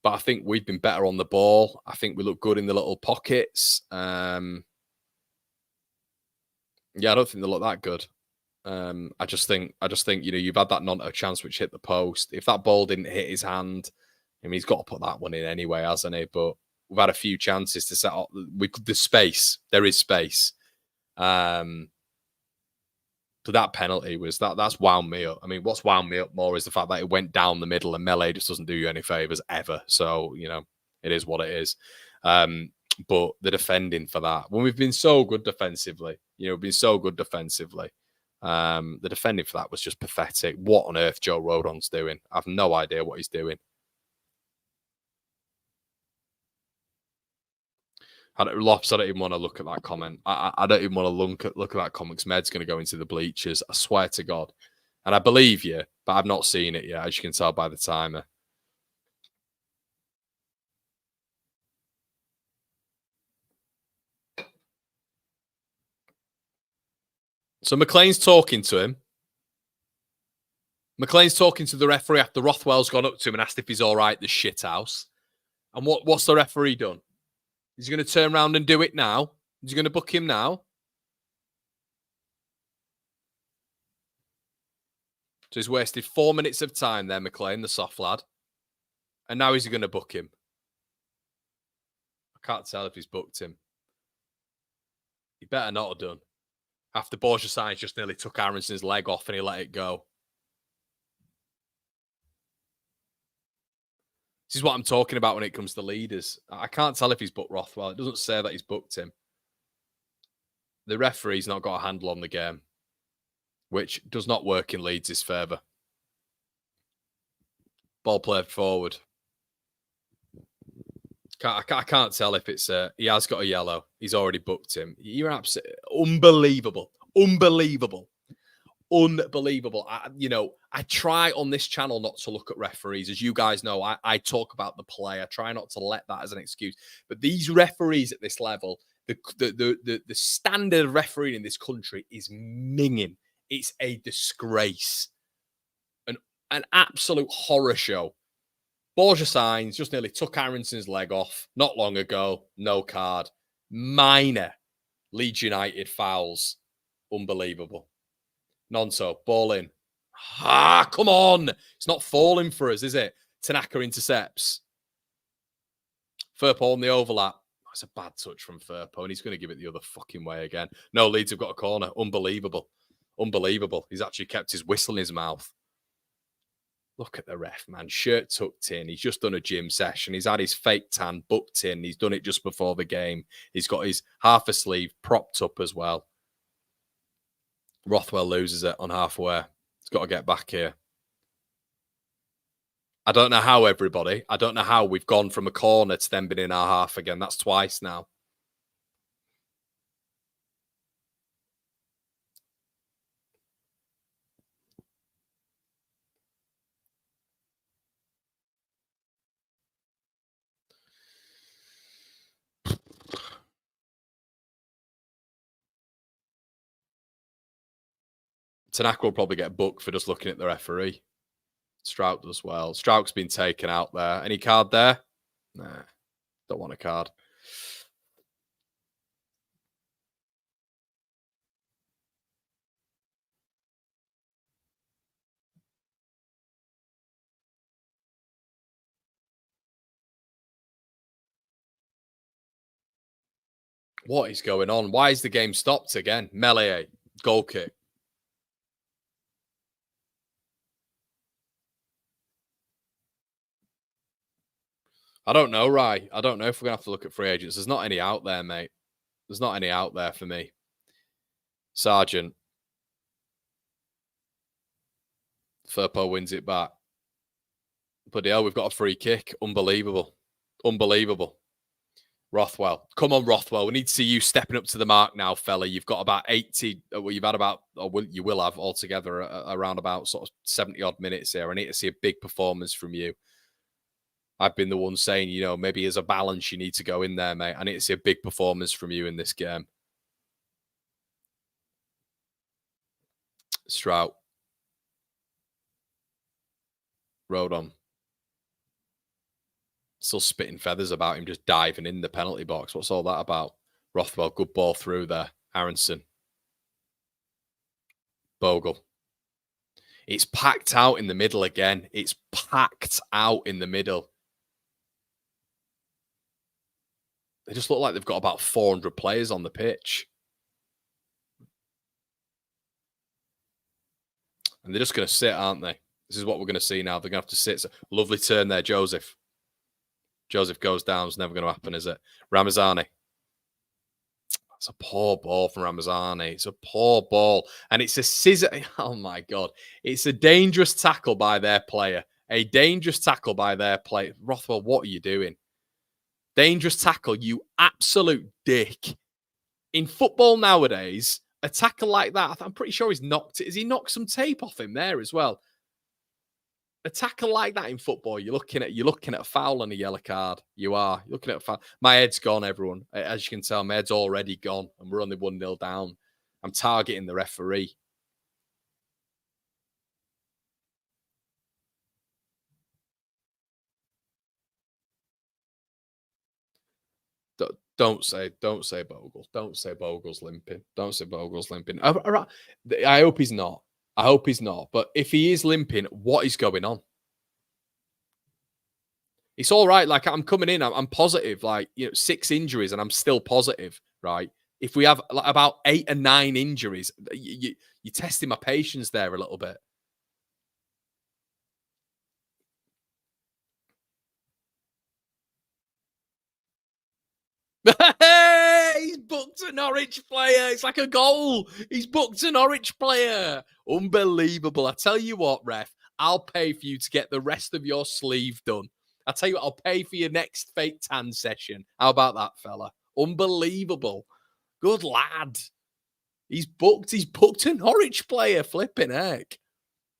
but I think we've been better on the ball. I think we look good in the little pockets. Yeah, I don't think they look that good. I just think you've had that non chance which hit the post. If that ball didn't hit his hand, I mean, he's got to put that one in anyway, hasn't he? But we've had a few chances to set up. The space. There is space. So that penalty that's wound me up. I mean, what's wound me up more is the fact that it went down the middle, and melee just doesn't do you any favors ever. So it is what it is. But the defending for that, when we've been so good defensively, we've been so good defensively. The defending for that was just pathetic. What on earth Joe Rodon's doing? I have no idea what he's doing. Lops, I don't even want to look at that comment. I don't even want to look at that comment because Med's going to go into the bleachers. I swear to God. And I believe you, but I've not seen it yet, as you can tell by the timer. So McLean's talking to him. McLean's talking to the referee after Rothwell's gone up to him and asked if he's all right, the shithouse. And what's the referee done? Is he going to turn around and do it now? Is he going to book him now? So he's wasted 4 minutes of time there, McLean, the soft lad. And now he's going to book him. I can't tell if he's booked him. He better not have done. After Borja Sainz just nearly took Aronson's leg off and he let it go. This is what I'm talking about when it comes to leaders. I can't tell if he's booked Rothwell. It doesn't say that he's booked him. The referee's not got a handle on the game, which does not work in Leeds' favour. Ball played forward. I can't tell if it's he has got a yellow. He's already booked him. You're absolutely unbelievable. Unbelievable. I try on this channel not to look at referees. As you guys know, I talk about the play. I try not to let that as an excuse. But these referees at this level, the standard of refereeing in this country is minging. It's a disgrace. An absolute horror show. Borja Sainz just nearly took Aronson's leg off not long ago. No card. Minor Leeds United fouls. Unbelievable. Nonso, ball in. Come on. It's not falling for us, is it? Tanaka intercepts. Firpo on the overlap. That's a bad touch from Firpo, and he's going to give it the other fucking way again. No, Leeds have got a corner. Unbelievable. Unbelievable. He's actually kept his whistle in his mouth. Look at the ref, man. Shirt tucked in. He's just done a gym session. He's had his fake tan booked in. He's done it just before the game. He's got his half a sleeve propped up as well. Rothwell loses it on halfway. He's got to get back here. I don't know how, everybody. I don't know how we've gone from a corner to then been in our half again. That's twice now. Tanaka will probably get booked for just looking at the referee. Strout does well. Strout's been taken out there. Any card there? Nah, don't want a card. What is going on? Why is the game stopped again? Melee, goal kick. I don't know, Rye. I don't know if we're going to have to look at free agents. There's not any out there, mate. There's not any out there for me. Sargent. Firpo wins it back. Bloody hell, we've got a free kick. Unbelievable. Unbelievable. Rothwell. Come on, Rothwell. We need to see you stepping up to the mark now, fella. You've got about 80, well, you've had about, or you will have altogether around about sort of 70 odd minutes here. I need to see a big performance from you. I've been the one saying, you know, maybe as a balance, you need to go in there, mate. I need to see a big performance from you in this game. Strout. Rodon. Still spitting feathers about him just diving in the penalty box. What's all that about? Rothwell, good ball through there. Aronson. Bogle. It's packed out in the middle again. It's packed out in the middle. They just look like they've got about 400 players on the pitch. And they're just going to sit, aren't they? This is what we're going to see now. They're going to have to sit. So, lovely turn there, Joseph. Joseph goes down. It's never going to happen, is it? Ramazani. It's a poor ball from Ramazani. It's a poor ball. And it's a scissor. Oh, my God. It's a dangerous tackle by their player. A dangerous tackle by their player. Rothwell, what are you doing? Dangerous tackle, you absolute dick. In football nowadays, a tackle like that, I'm pretty sure he's knocked it. Has he knocked some tape off him there as well? A tackle like that in football, you're looking at a foul and a yellow card. You are. You're looking at a foul. My head's gone, everyone. As you can tell, my head's already gone, and we're only 1-0 down. I'm targeting the referee. Don't say Bogle. Don't say Bogle's limping. Don't say Bogle's limping. I hope he's not. I hope he's not. But if he is limping, what is going on? It's all right. Like, I'm coming in. I'm positive. Like, 6 injuries and I'm still positive, right? If we have about 8 or 9 injuries, you're testing my patience there a little bit. He's booked a Norwich player. It's like a goal. He's booked a Norwich player. Unbelievable. I tell you what, ref, I'll pay for you to get the rest of your sleeve done. I tell you what, I'll pay for your next fake tan session. How about that, fella? Unbelievable. Good lad. He's booked a Norwich player. Flipping heck.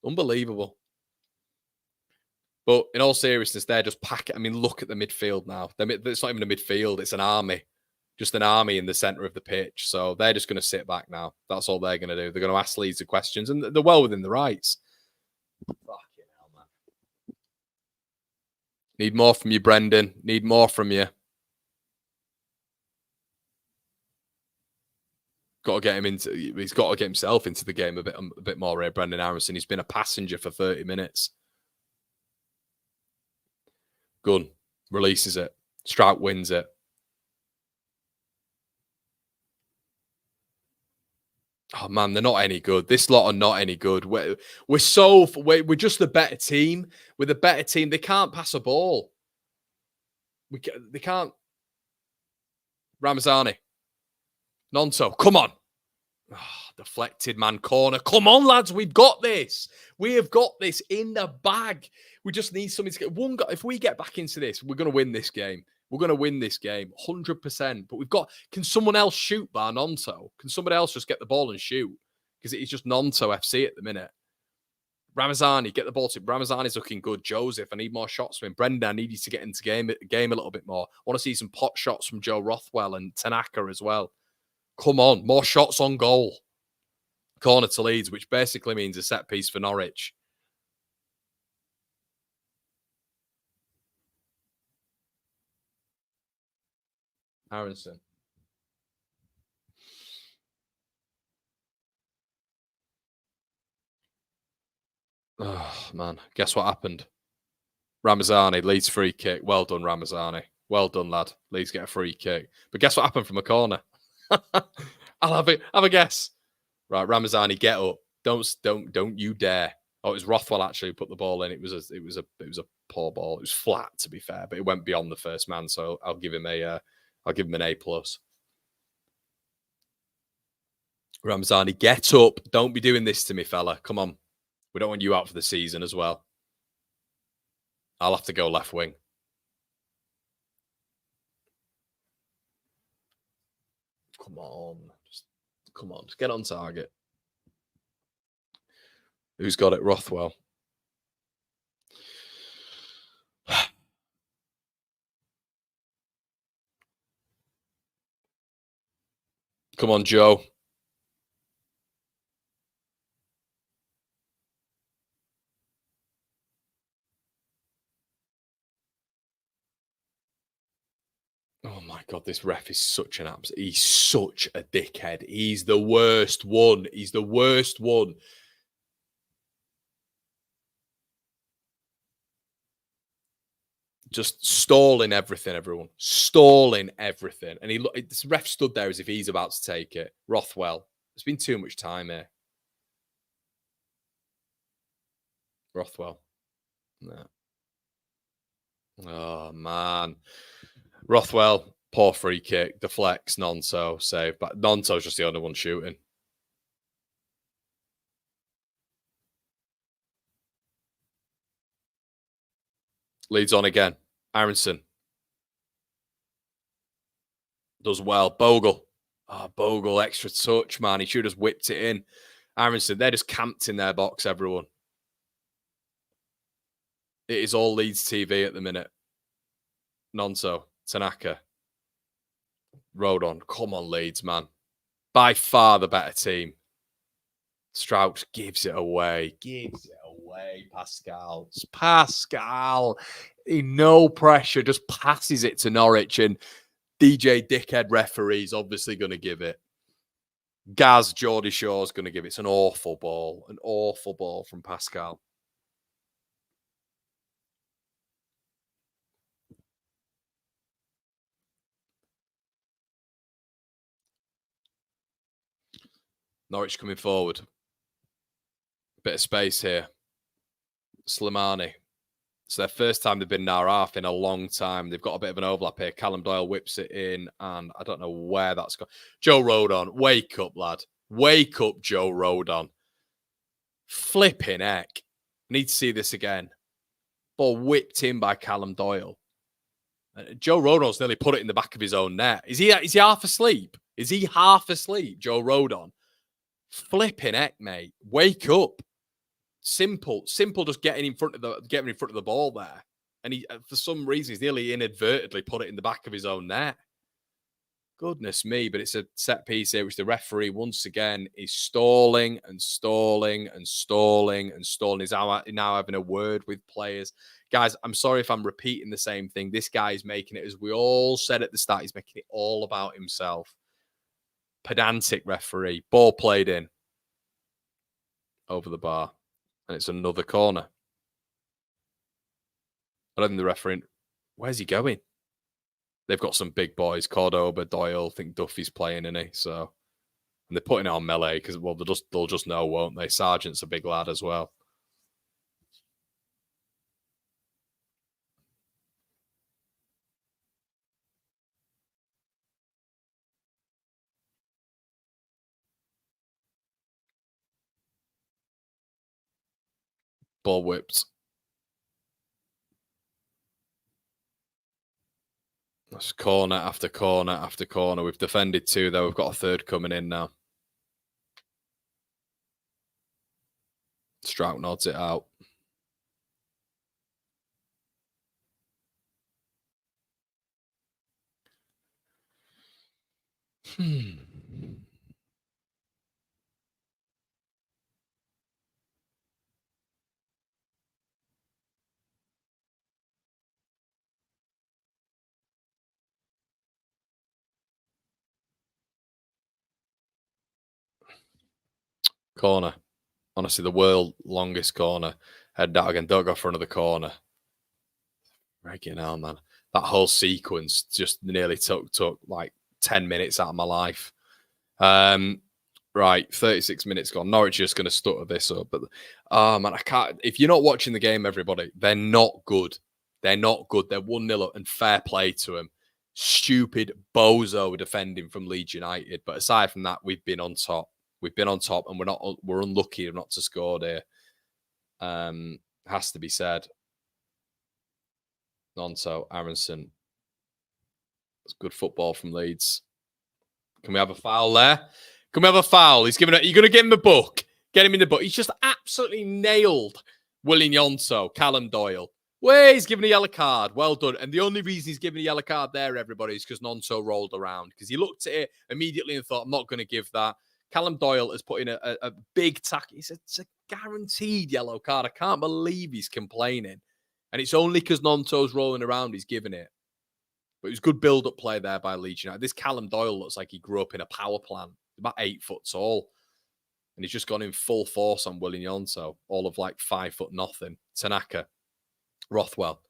Unbelievable. But in all seriousness, they're just packing. I mean, look at the midfield now. It's not even a midfield. It's an army. Just an army in the centre of the pitch. So they're just going to sit back now. That's all they're going to do. They're going to ask Leeds the questions. And they're well within the rights. Fucking hell, man. Need more from you, Brendan. Need more from you. Got to get him into. He's got to get himself into the game a bit more. Brendan Aronson. He's been a passenger for 30 minutes. Gunn releases it. Strout wins it. Oh man, they're not any good. This lot are not any good. We're just a better team. We're the better team. They can't pass a ball. They can't. Ramazani. Nonto, come on. Oh, deflected man corner. Come on, lads. We've got this. We have got this in the bag. We just need something to get one. If we get back into this, we're going to win this game. We're going to win this game 100%. But we've got. Can someone else shoot bar Nonto? Can somebody else just get the ball and shoot? Because it's just Nonto FC at the minute. Ramazani, get the ball to Ramazani's looking good. Joseph, I need more shots from him. Brendan, I need you to get into game a little bit more. I want to see some pot shots from Joe Rothwell and Tanaka as well. Come on, more shots on goal. Corner to Leeds, which basically means a set piece for Norwich. Aronson. Oh, man. Guess what happened? Ramazani, Leeds free kick. Well done, Ramazani. Well done, lad. Leeds get a free kick. But guess what happened from a corner? I'll have a guess. Right, Ramazani, get up. Don't you dare. Oh, it was Rothwell actually who put the ball in. It was a poor ball. It was flat to be fair, but it went beyond the first man. So I'll give him an A plus. Ramazani, get up. Don't be doing this to me, fella. Come on. We don't want you out for the season as well. I'll have to go left wing. Come on. Come on. Just get on target. Who's got it? Rothwell. Come on, Joe. Oh my God, this ref is such an he's such a dickhead. He's the worst one. He's the worst one. Just stalling everything, everyone. Stalling everything. And this ref stood there as if he's about to take it. Rothwell. There's been too much time here. Rothwell. No. Oh, man. Rothwell, poor free kick. Deflects, Nonto, save. But Nonto's just the only one shooting. Leads on again. Aronson. Does well. Bogle. Oh, Bogle, extra touch, man. He should have whipped it in. Aronson, they're just camped in their box, everyone. It is all Leeds TV at the minute. Nonso, Tanaka, Rodon. Come on, Leeds, man. By far the better team. Strauch gives it away. Gives it away, Pascal. Pascal, in no pressure, just passes it to Norwich. And DJ Dickhead referee's obviously going to give it. Gaz, Geordie Shaw's going to give it. It's an awful ball. An awful ball from Pascal. Norwich coming forward. Bit of space here. Slimani. It's their first time they've been in our half in a long time. They've got a bit of an overlap here. Callum Doyle whips it in, and I don't know where that's gone. Joe Rodon, wake up, lad. Wake up, Joe Rodon. Flipping heck. Need to see this again. Ball whipped in by Callum Doyle. Joe Rodon's nearly put it in the back of his own net. Is he half asleep? Is he half asleep, Joe Rodon? Flipping heck, mate. Wake up. Simple, just getting in front of the ball there. And he, for some reason, he's nearly inadvertently put it in the back of his own net. Goodness me, but it's a set piece here, which the referee, once again, is stalling and stalling and stalling and stalling. He's now having a word with players. Guys, I'm sorry if I'm repeating the same thing. This guy is making it, as we all said at the start, he's making it all about himself. Pedantic referee. Ball played in. Over the bar. And it's another corner. I don't think the referee... Where's he going? They've got some big boys. Cordoba, Doyle. I think Duffy's playing, isn't he? So... And they're putting it on melee because, well, they'll just know, won't they? Sargent's a big lad as well. Ball whipped. That's corner after corner after corner. We've defended two, though. We've got a third coming in now. Strout nods it out. Corner. Honestly, the world longest corner. Head that again. Don't go for another corner. Freaking hell, man. That whole sequence just nearly took like 10 minutes out of my life. Right, 36 minutes gone. Norwich just going to stutter this up. But, oh, man, I can't. If you're not watching the game, everybody, they're not good. They're not good. They're 1-0 up, and fair play to them. Stupid bozo defending from Leeds United. But aside from that, we've been on top. We've been on top, and we're unlucky not to score there. Has to be said. Nonso, Aronson. It's good football from Leeds. Can we have a foul there? Can we have a foul? He's giving it. You're going to give him a book. Get him in the book. He's just absolutely nailed William Yonso, Callum Doyle. Wait, he's given a yellow card. Well done. And the only reason he's given a yellow card there, everybody, is because Nonso rolled around. Because he looked at it immediately and thought, I'm not going to give that. Callum Doyle has put in a big tackle. It's a guaranteed yellow card. I can't believe he's complaining. And it's only because Nonso's rolling around he's giving it. But it was good build-up play there by Leeds United. This Callum Doyle looks like he grew up in a power plant. About 8 foot tall. And he's just gone in full force on William Yonso. All of like 5 foot nothing. Tanaka. Rothwell.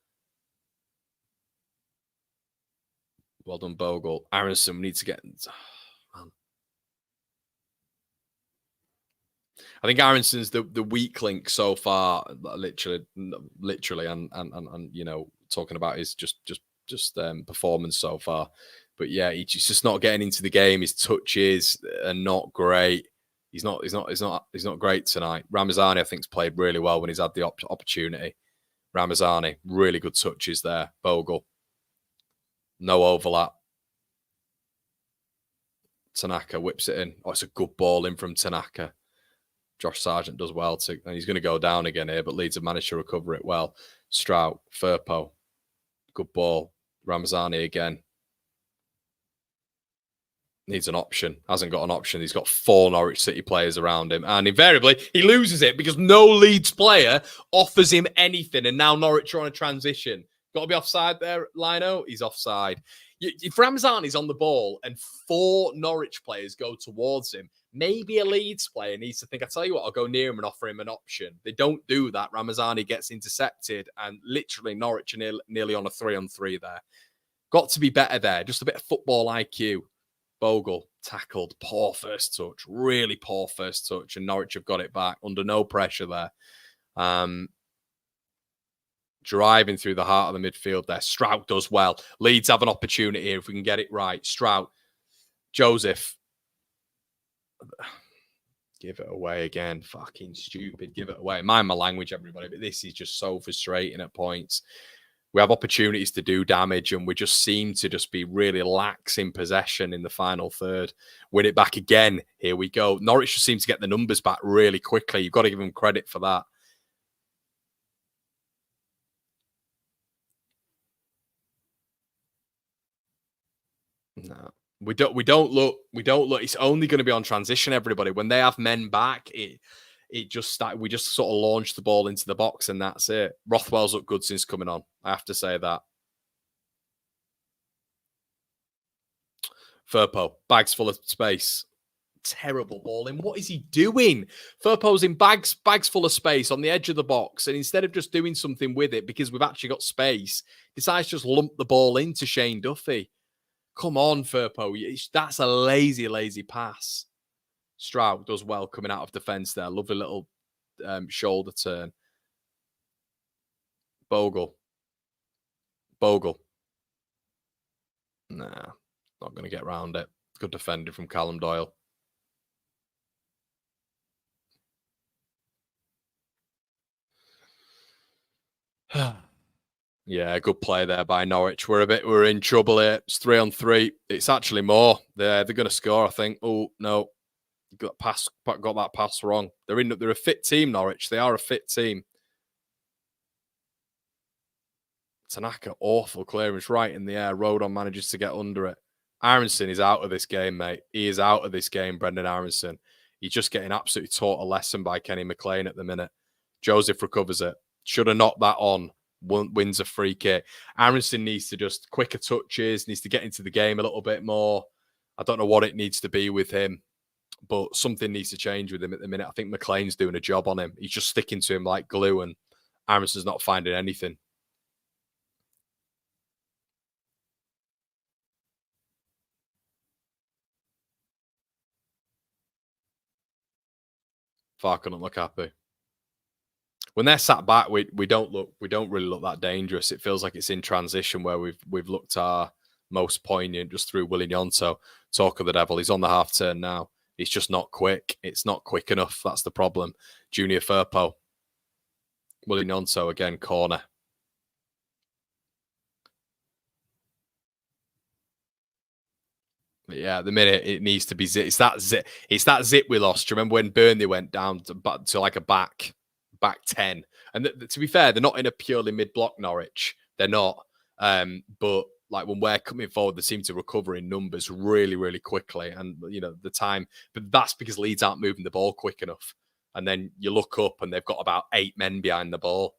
Well done, Bogle. Aronson, we need to get... Oh, man. I think Aronson's the weak link so far, literally, and you know, talking about his just performance so far. But yeah, he's just not getting into the game. His touches are not great. He's not great tonight. Ramazani, I think, has played really well when he's had the opportunity. Ramazani, really good touches there. Bogle, no overlap. Tanaka whips it in. Oh, it's a good ball in from Tanaka. Josh Sargent does well too, and he's going to go down again here, but Leeds have managed to recover it well. Strout, Firpo, good ball. Ramazani again. Needs an option. Hasn't got an option. He's got 4 Norwich City players around him. And invariably, he loses it because no Leeds player offers him anything. And now Norwich are on a transition. Got to be offside there, Lino. He's offside. If Ramazani's on the ball and 4 Norwich players go towards him, maybe a Leeds player needs to think, I tell you what, I'll go near him and offer him an option. They don't do that. Ramazani gets intercepted and literally Norwich are nearly on a 3-on-3 there. Got to be better there. Just a bit of football IQ. Bogle tackled, poor first touch, really poor first touch, and Norwich have got it back under no pressure there. Driving through the heart of the midfield there. Strout does well. Leeds have an opportunity here if we can get it right. Strout, Joseph. Give it away again. Fucking stupid. Give it away. Mind my language, everybody, but this is just so frustrating at points. We have opportunities to do damage, and we just seem to just be really lax in possession in the final third. Win it back again. Here we go. Norwich just seem to get the numbers back really quickly. You've got to give them credit for that. No, we don't look. It's only going to be on transition, everybody. When they have men back, it just started. We just sort of launched the ball into the box, and that's it. Rothwell's looked good since coming on. I have to say that. Firpo, bags full of space. Terrible ball in. What is he doing? Firpo's in bags full of space on the edge of the box, and instead of just doing something with it because we've actually got space, decides to just lump the ball into Shane Duffy. Come on, Firpo. That's a lazy pass. Strout does well coming out of defence there. Lovely little shoulder turn. Bogle. Nah, not going to get round it. Good defender from Callum Doyle. Yeah, good play there by Norwich. We're in trouble here. It's 3-on-3. It's actually more. They're going to score, I think. Oh no, got that pass wrong. They're a fit team, Norwich. They are a fit team. Tanaka, awful clearance right in the air. Rodon manages to get under it. Aronson is out of this game, mate. He is out of this game, Brendan Aronson. He's just getting absolutely taught a lesson by Kenny McLean at the minute. Joseph recovers it. Should have knocked that on. Wins a free kick. Aronson needs to just quicker touches, needs to get into the game a little bit more. I don't know what it needs to be with him, but something needs to change with him at the minute. I think McLean's doing a job on him. He's just sticking to him like glue, and Aronson's not finding anything. Far couldn't look happy. When they're sat back, we don't really look that dangerous. It feels like it's in transition where we've looked our most poignant just through Willie Gnonto. Talk of the devil. He's on the half turn now. It's just not quick. It's not quick enough. That's the problem. Junior Firpo. Willie Gnonto again, corner. Yeah, at the minute it needs to be zip. It's that zip we lost. Do you remember when Burnley went down to like a back 10? And to be fair, they're not in a purely mid-block Norwich. They're not. But like when we're coming forward, they seem to recover in numbers really, really quickly. And the time, but that's because Leeds aren't moving the ball quick enough. And then you look up and they've got about 8 men behind the ball.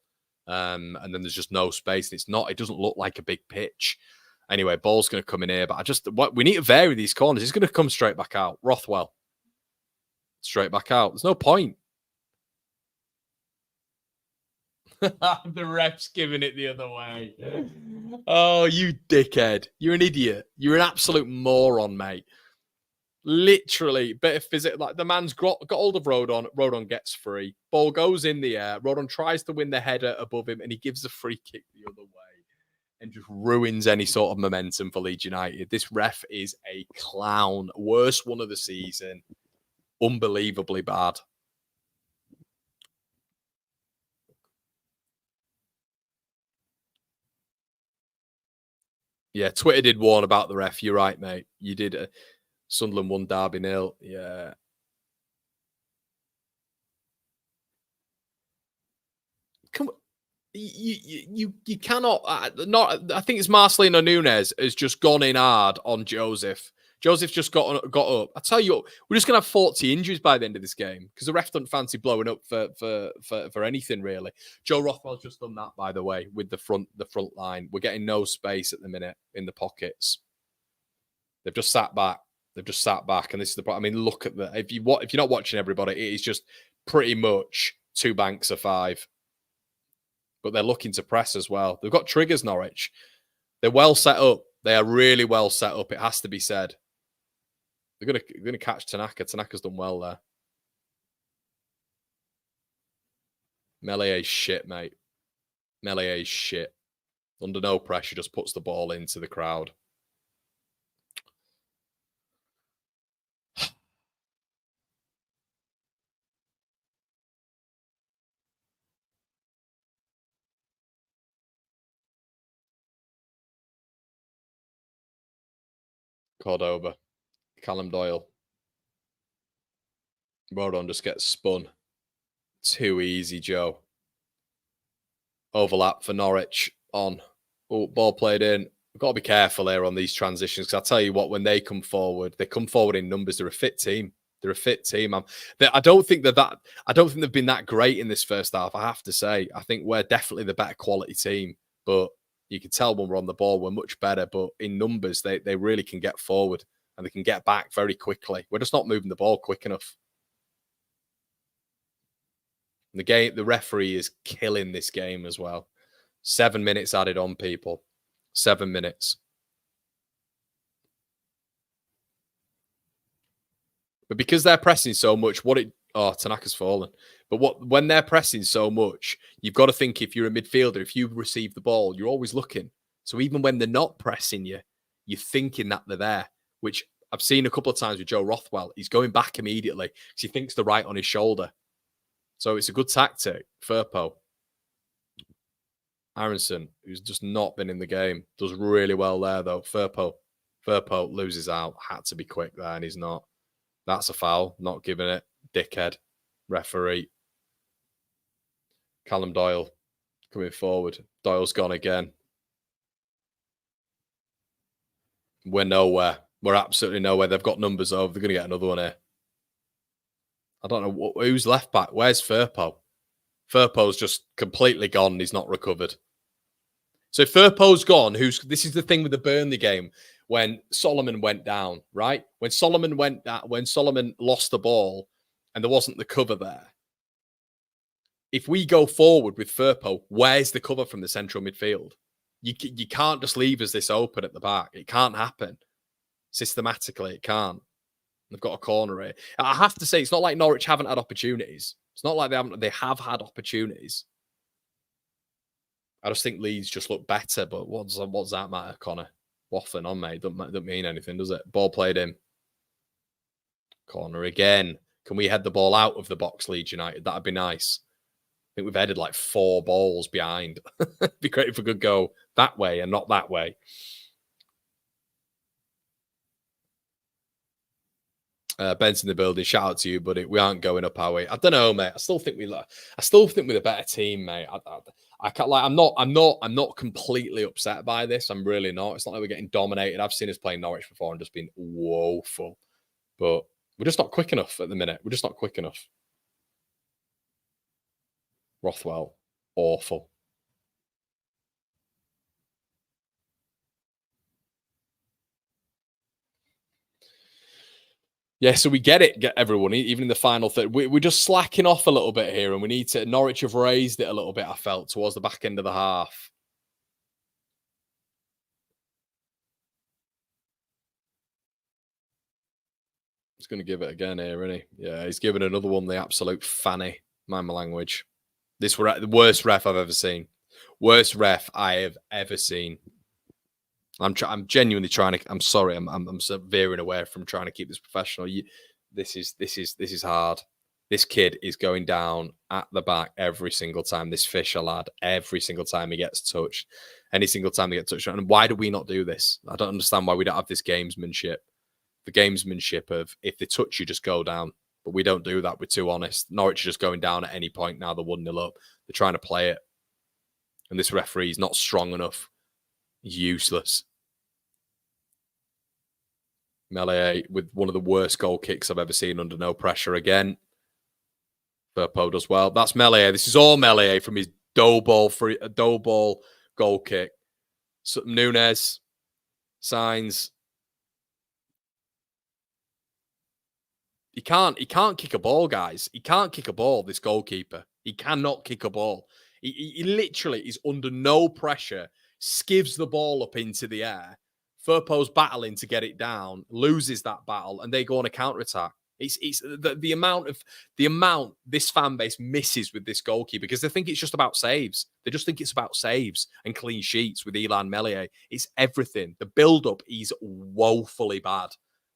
And then there's just no space. And it doesn't look like a big pitch. Anyway, ball's going to come in here, but we need to vary these corners. He's going to come straight back out. Rothwell. Straight back out. There's no point. The ref's giving it the other way. Oh, you dickhead. You're an idiot. You're an absolute moron, mate. Literally, bit of physics. Like the man's got hold of Rodon. Rodon gets free. Ball goes in the air. Rodon tries to win the header above him, and he gives a free kick the other way and just ruins any sort of momentum for Leeds United. This ref is a clown. Worst one of the season. Unbelievably bad. Yeah, Twitter did warn about the ref. You're right, mate. You did. Sunderland won Derby 0. Yeah. Come on. You cannot. I think it's Marcelino Nunes has just gone in hard on Joseph. Joseph just got up. I tell you, we're just gonna have 40 injuries by the end of this game because the ref doesn't fancy blowing up for anything really. Joe Rothwell's just done that, by the way, with the front line. We're getting no space at the minute in the pockets. They've just sat back. And this is the problem. I mean, look at that. If you're not watching, everybody, it is just pretty much 2 banks of 5. But they're looking to press as well. They've got triggers, Norwich. They're well set up. They are really well set up. It has to be said. They're gonna catch Tanaka. Tanaka's done well there. Melee is shit, mate. Melee is shit. Under no pressure, just puts the ball into the crowd. Cordoba. Callum Doyle. Rodon just gets spun. Too easy, Joe. Overlap for Norwich on. Oh, ball played in. We've got to be careful here on these transitions because I tell you what, when they come forward in numbers. They're a fit team. I don't think they've been that great in this first half. I have to say, I think we're definitely the better quality team, but you can tell when we're on the ball, we're much better. But in numbers, they really can get forward and they can get back very quickly. We're just not moving the ball quick enough. The referee is killing this game as well. 7 minutes added on, people. 7 minutes. But because they're pressing so much, Tanaka's fallen. But when they're pressing so much, you've got to think if you're a midfielder, if you receive the ball, you're always looking. So even when they're not pressing you, you're thinking that they're there, which I've seen a couple of times with Joe Rothwell. He's going back immediately because he thinks they're right on his shoulder. So it's a good tactic. Firpo. Aronson, who's just not been in the game, does really well there, though. Firpo loses out. Had to be quick there, and he's not. That's a foul. Not giving it. Dickhead. Referee. Callum Doyle coming forward. Doyle's gone again. We're nowhere. We're absolutely nowhere. They've got numbers over. They're going to get another one here. I don't know who's left back. Where's Firpo? Firpo's just completely gone. He's not recovered. So Firpo's gone. This is the thing with the Burnley game when Solomon went down, right? When Solomon lost the ball and there wasn't the cover there. If we go forward with Firpo, where's the cover from the central midfield? You can't just leave us this open at the back. It can't happen. Systematically, it can't. They've got a corner here. I have to say, it's not like Norwich haven't had opportunities. It's not like they haven't. They have had opportunities. I just think Leeds just look better. But what's that matter, Connor? Waffling on, mate. Doesn't mean anything, does it? Ball played in. Corner again. Can we head the ball out of the box, Leeds United? That'd be nice. I think we've headed like 4 balls behind. Be great if we could go that way and not that way. Ben's in the building. Shout out to you, buddy. We aren't going up, are we? I don't know, mate. I still think we're a better team, mate. I can't like. I'm not completely upset by this. I'm really not. It's not like we're getting dominated. I've seen us playing Norwich before and just been woeful, but we're just not quick enough at the minute. We're just not quick enough. Rothwell, awful. Yeah, so we get everyone, even in the final third. We're just slacking off a little bit here, and we need to. Norwich have raised it a little bit, I felt, towards the back end of the half. He's going to give it again here, isn't he? Yeah, he's giving another one the absolute fanny. Mind my language. This was the worst ref I've ever seen. Worst ref I have ever seen. I'm genuinely trying to. I'm sorry. I'm veering away from trying to keep this professional. This is hard. This kid is going down at the back every single time. This Fisher lad, every single time he gets touched, any single time he gets touched. And why do we not do this? I don't understand why we don't have this gamesmanship. The gamesmanship of if they touch you, just go down. But we don't do that. We're too honest. Norwich are just going down at any point now. They're 1-0 up. They're trying to play it, and this referee is not strong enough. Useless. Melee with one of the worst goal kicks I've ever seen under no pressure again. Firpo does well. That's Melee. This is all Melee from his dough ball goal kick. So, Nunes signs. He can't kick a ball, guys. He can't kick a ball, this goalkeeper. He cannot kick a ball. He literally is under no pressure, skivs the ball up into the air. Firpo's battling to get it down, loses that battle, and they go on a counter-attack. It's the amount this fan base misses with this goalkeeper because they think it's just about saves. They just think it's about saves and clean sheets with Ilan Meslier. It's everything. The build-up is woefully bad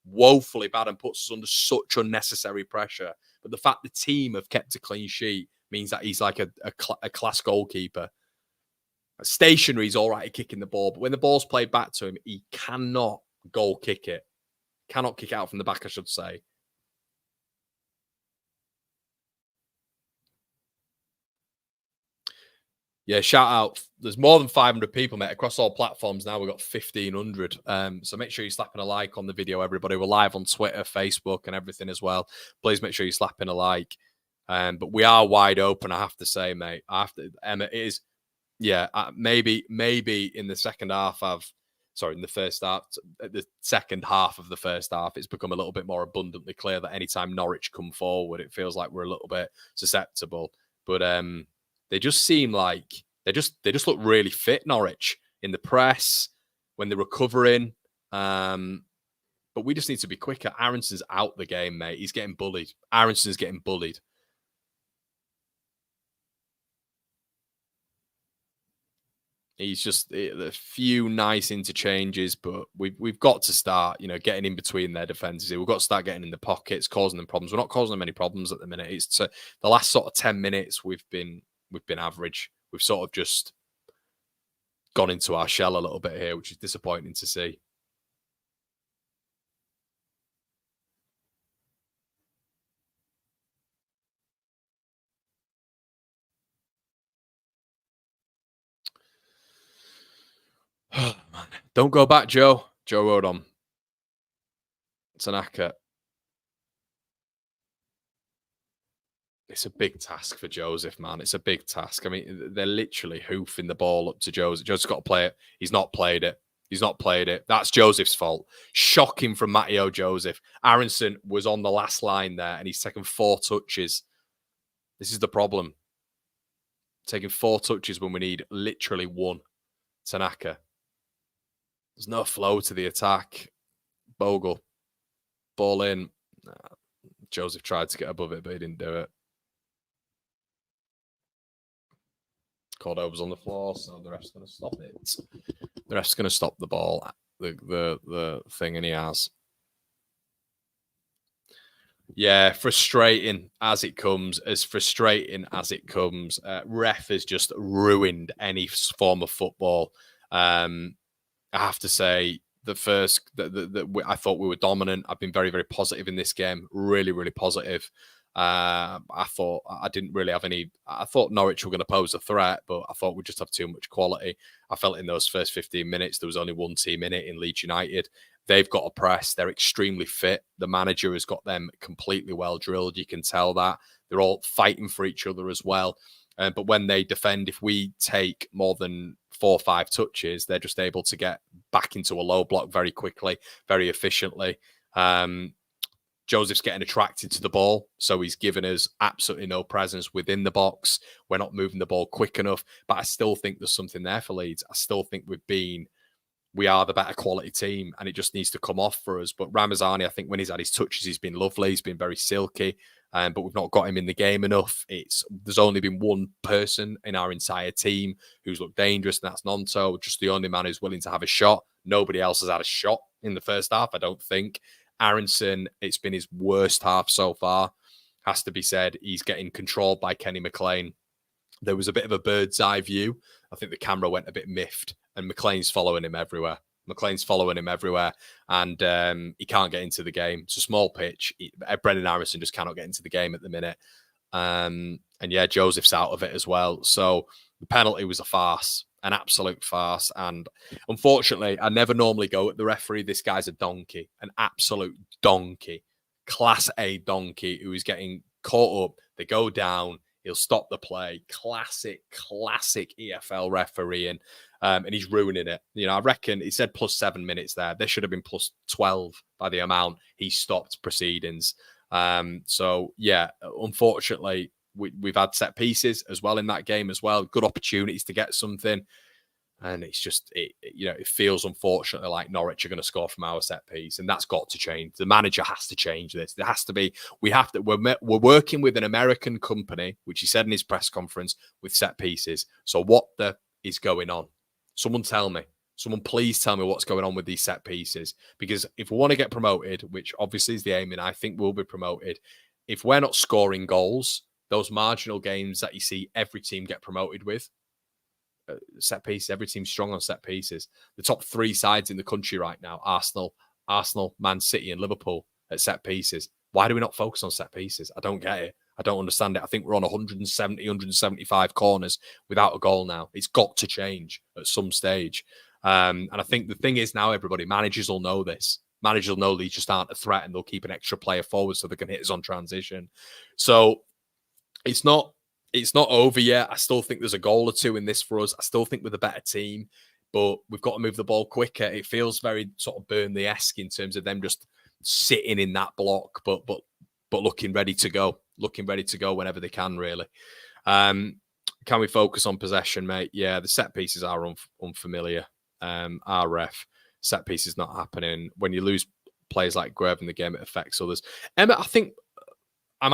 and puts us under such unnecessary pressure. But the fact the team have kept a clean sheet means that he's like a class goalkeeper. Stationary, he's all right at kicking the ball, but when the ball's played back to him, he cannot goal kick it. Cannot kick out from the back, I should say. Yeah, shout out. There's more than 500 people, mate, across all platforms now. We've got 1,500. So make sure you're slapping a like on the video, everybody. We're live on Twitter, Facebook, and everything as well. Please make sure you're slapping a like. But we are wide open, I have to say, mate. Emma, it is, yeah, maybe in the second half in the first half, the second half of the first half, it's become a little bit more abundantly clear that anytime Norwich come forward, it feels like we're a little bit susceptible. But they just seem like they just look really fit, Norwich, in the press when they're recovering. But we just need to be quicker. Aronson's out the game, mate. He's getting bullied. Aronson's getting bullied. He's just a few nice interchanges, but we've got to start, getting in between their defenses. We've got to start getting in the pockets, causing them problems. We're not causing them any problems at the minute. It's the last sort of 10 minutes we've been average. We've sort of just gone into our shell a little bit here, which is disappointing to see. Oh, man. Don't go back, Joe. Joe Rodon. Tanaka. It's a big task for Joseph, man. It's a big task. I mean, they're literally hoofing the ball up to Joseph. Joseph's got to play it. He's not played it. That's Joseph's fault. Shocking from Matteo Joseph. Aronson was on the last line there, and he's taken 4 touches. This is the problem. Taking 4 touches when we need literally 1. Tanaka. There's no flow to the attack. Bogle. Ball in. Joseph tried to get above it, but he didn't do it. Cordova's on the floor, so the ref's going to stop it. The ref's going to stop the ball, the thing, and he has. Yeah, frustrating as it comes. As frustrating as it comes. Ref has just ruined any form of football. I have to say, I thought we were dominant. I've been very, very positive in this game. Really, really positive. I thought I didn't really have any. I thought Norwich were going to pose a threat, but I thought we just have too much quality. I felt in those first 15 minutes there was only one team in it, in Leeds United. They've got a press. They're extremely fit. The manager has got them completely well drilled. You can tell that they're all fighting for each other as well. But when they defend, if we take more than 4 or 5 touches, they're just able to get back into a low block very quickly, very efficiently. Joseph's getting attracted to the ball, so he's given us absolutely no presence within the box. We're not moving the ball quick enough, but I still think there's something there for Leeds. I still think we are the better quality team, and it just needs to come off for us. But Ramazani, I think when he's had his touches, he's been lovely. He's been very silky, but we've not got him in the game enough. There's only been one person in our entire team who's looked dangerous, and that's Nonto, just the only man who's willing to have a shot. Nobody else has had a shot in the first half, I don't think. Aronson, it's been his worst half so far, has to be said. He's getting controlled by Kenny McLean. There was a bit of a bird's eye view. I think the camera went a bit miffed, and McLean's following him everywhere. And he can't get into the game. It's a small pitch. Brendan Aronson just cannot get into the game at the minute. And yeah, Joseph's out of it as well. So the penalty was a farce, an absolute farce. And unfortunately, I never normally go at the referee. This guy's a donkey, an absolute donkey, class A donkey who is getting caught up. They go down. He'll stop the play. Classic EFL refereeing. And he's ruining it. You know, I reckon he said plus 7 minutes there. There should have been plus 12 by the amount he stopped proceedings. So, yeah, unfortunately, we've had set pieces as well in that game as well. Good opportunities to get something. And it's just, it feels unfortunately like Norwich are going to score from our set piece, and that's got to change. The manager has to change this. There has to be. We're working with an American company, which he said in his press conference, with set pieces. So what is going on? Someone tell me. Someone please tell me what's going on with these set pieces. Because if we want to get promoted, which obviously is the aim, and I think we'll be promoted, if we're not scoring goals, those marginal games that you see every team get promoted with, set pieces, every team's strong on set pieces. The top 3 sides in the country right now, Arsenal, Man City and Liverpool at set pieces. Why do we not focus on set pieces? I don't get it. I don't understand it. I think we're on 170, 175 corners without a goal now. It's got to change at some stage. And I think the thing is now, everybody, managers will know this. Managers will know these just aren't a threat, and they'll keep an extra player forward so they can hit us on transition. So it's not over yet. I still think there's a goal or 2 in this for us. I still think we're the better team, but we've got to move the ball quicker. It feels very sort of Burnley-esque in terms of them just sitting in that block, but looking ready to go whenever they can, really. Can we focus on possession, mate? Yeah, the set pieces are unfamiliar. Our ref, set pieces not happening. When you lose players like Greve in the game, it affects others. Emma, I think, are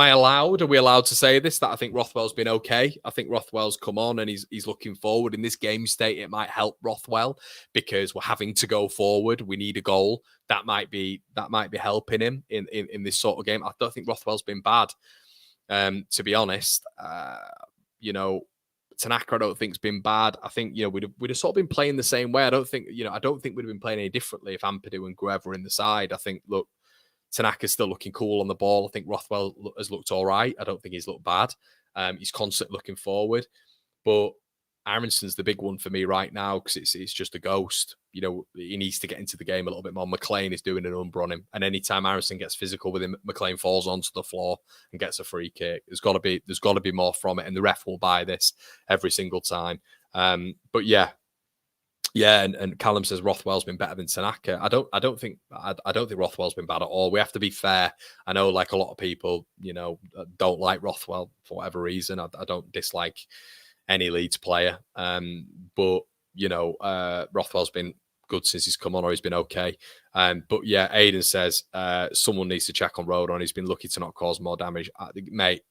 we allowed to say this, that I think Rothwell's been okay? I think Rothwell's come on and he's looking forward. In this game state, it might help Rothwell because we're having to go forward. We need a goal. That might be helping him in this sort of game. I don't think Rothwell's been bad, to be honest. Tanaka, I don't think, has been bad. I think, we'd have sort of been playing the same way. I don't think we'd have been playing any differently if Ampadu and Greve were in the side. I think, look, Tanaka's still looking cool on the ball. I think Rothwell has looked all right. I don't think he's looked bad. He's constantly looking forward. But Aronson's the big one for me right now because it's just a ghost. He needs to get into the game a little bit more. McLean is doing an number on him. And anytime Aronson gets physical with him, McLean falls onto the floor and gets a free kick. There's got to be more from it. And the ref will buy this every single time. But yeah. Yeah, and Callum says Rothwell's been better than Tanaka. I don't think Rothwell's been bad at all. We have to be fair. I know, like a lot of people, don't like Rothwell for whatever reason. I don't dislike any Leeds player, but Rothwell's been good since he's come on, or he's been okay. But yeah, Aiden says someone needs to check on Rodon. He's been lucky to not cause more damage. Mate,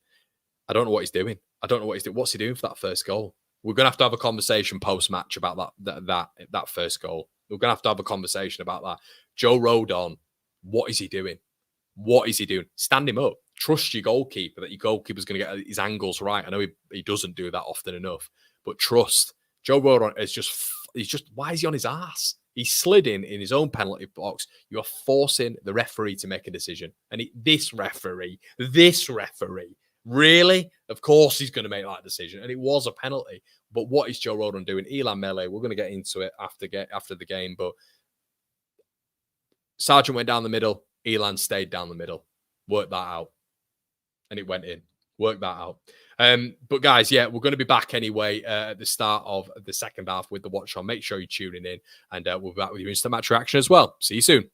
I don't know what he's doing. I don't know what he's doing. What's he doing for that first goal? We're gonna have to have a conversation post match about that first goal. We're gonna have to have a conversation about that. Joe Rodon, what is he doing? What is he doing? Stand him up. Trust your goalkeeper that your goalkeeper's going to get his angles right. I know he doesn't do that often enough, but trust. Joe Rodon is just, why is he on his ass? He slid in his own penalty box. You're forcing the referee to make a decision. And this referee, really? Of course he's going to make that decision. And it was a penalty. But what is Joe Rodon doing? Elan Mele, we're going to get into it after the game, but Sargent went down the middle. Elan stayed down the middle. Worked that out. And it went in. Worked that out. But guys, yeah, we're going to be back anyway at the start of the second half with the watch on. Make sure you're tuning in, and we'll be back with your instant match reaction as well. See you soon.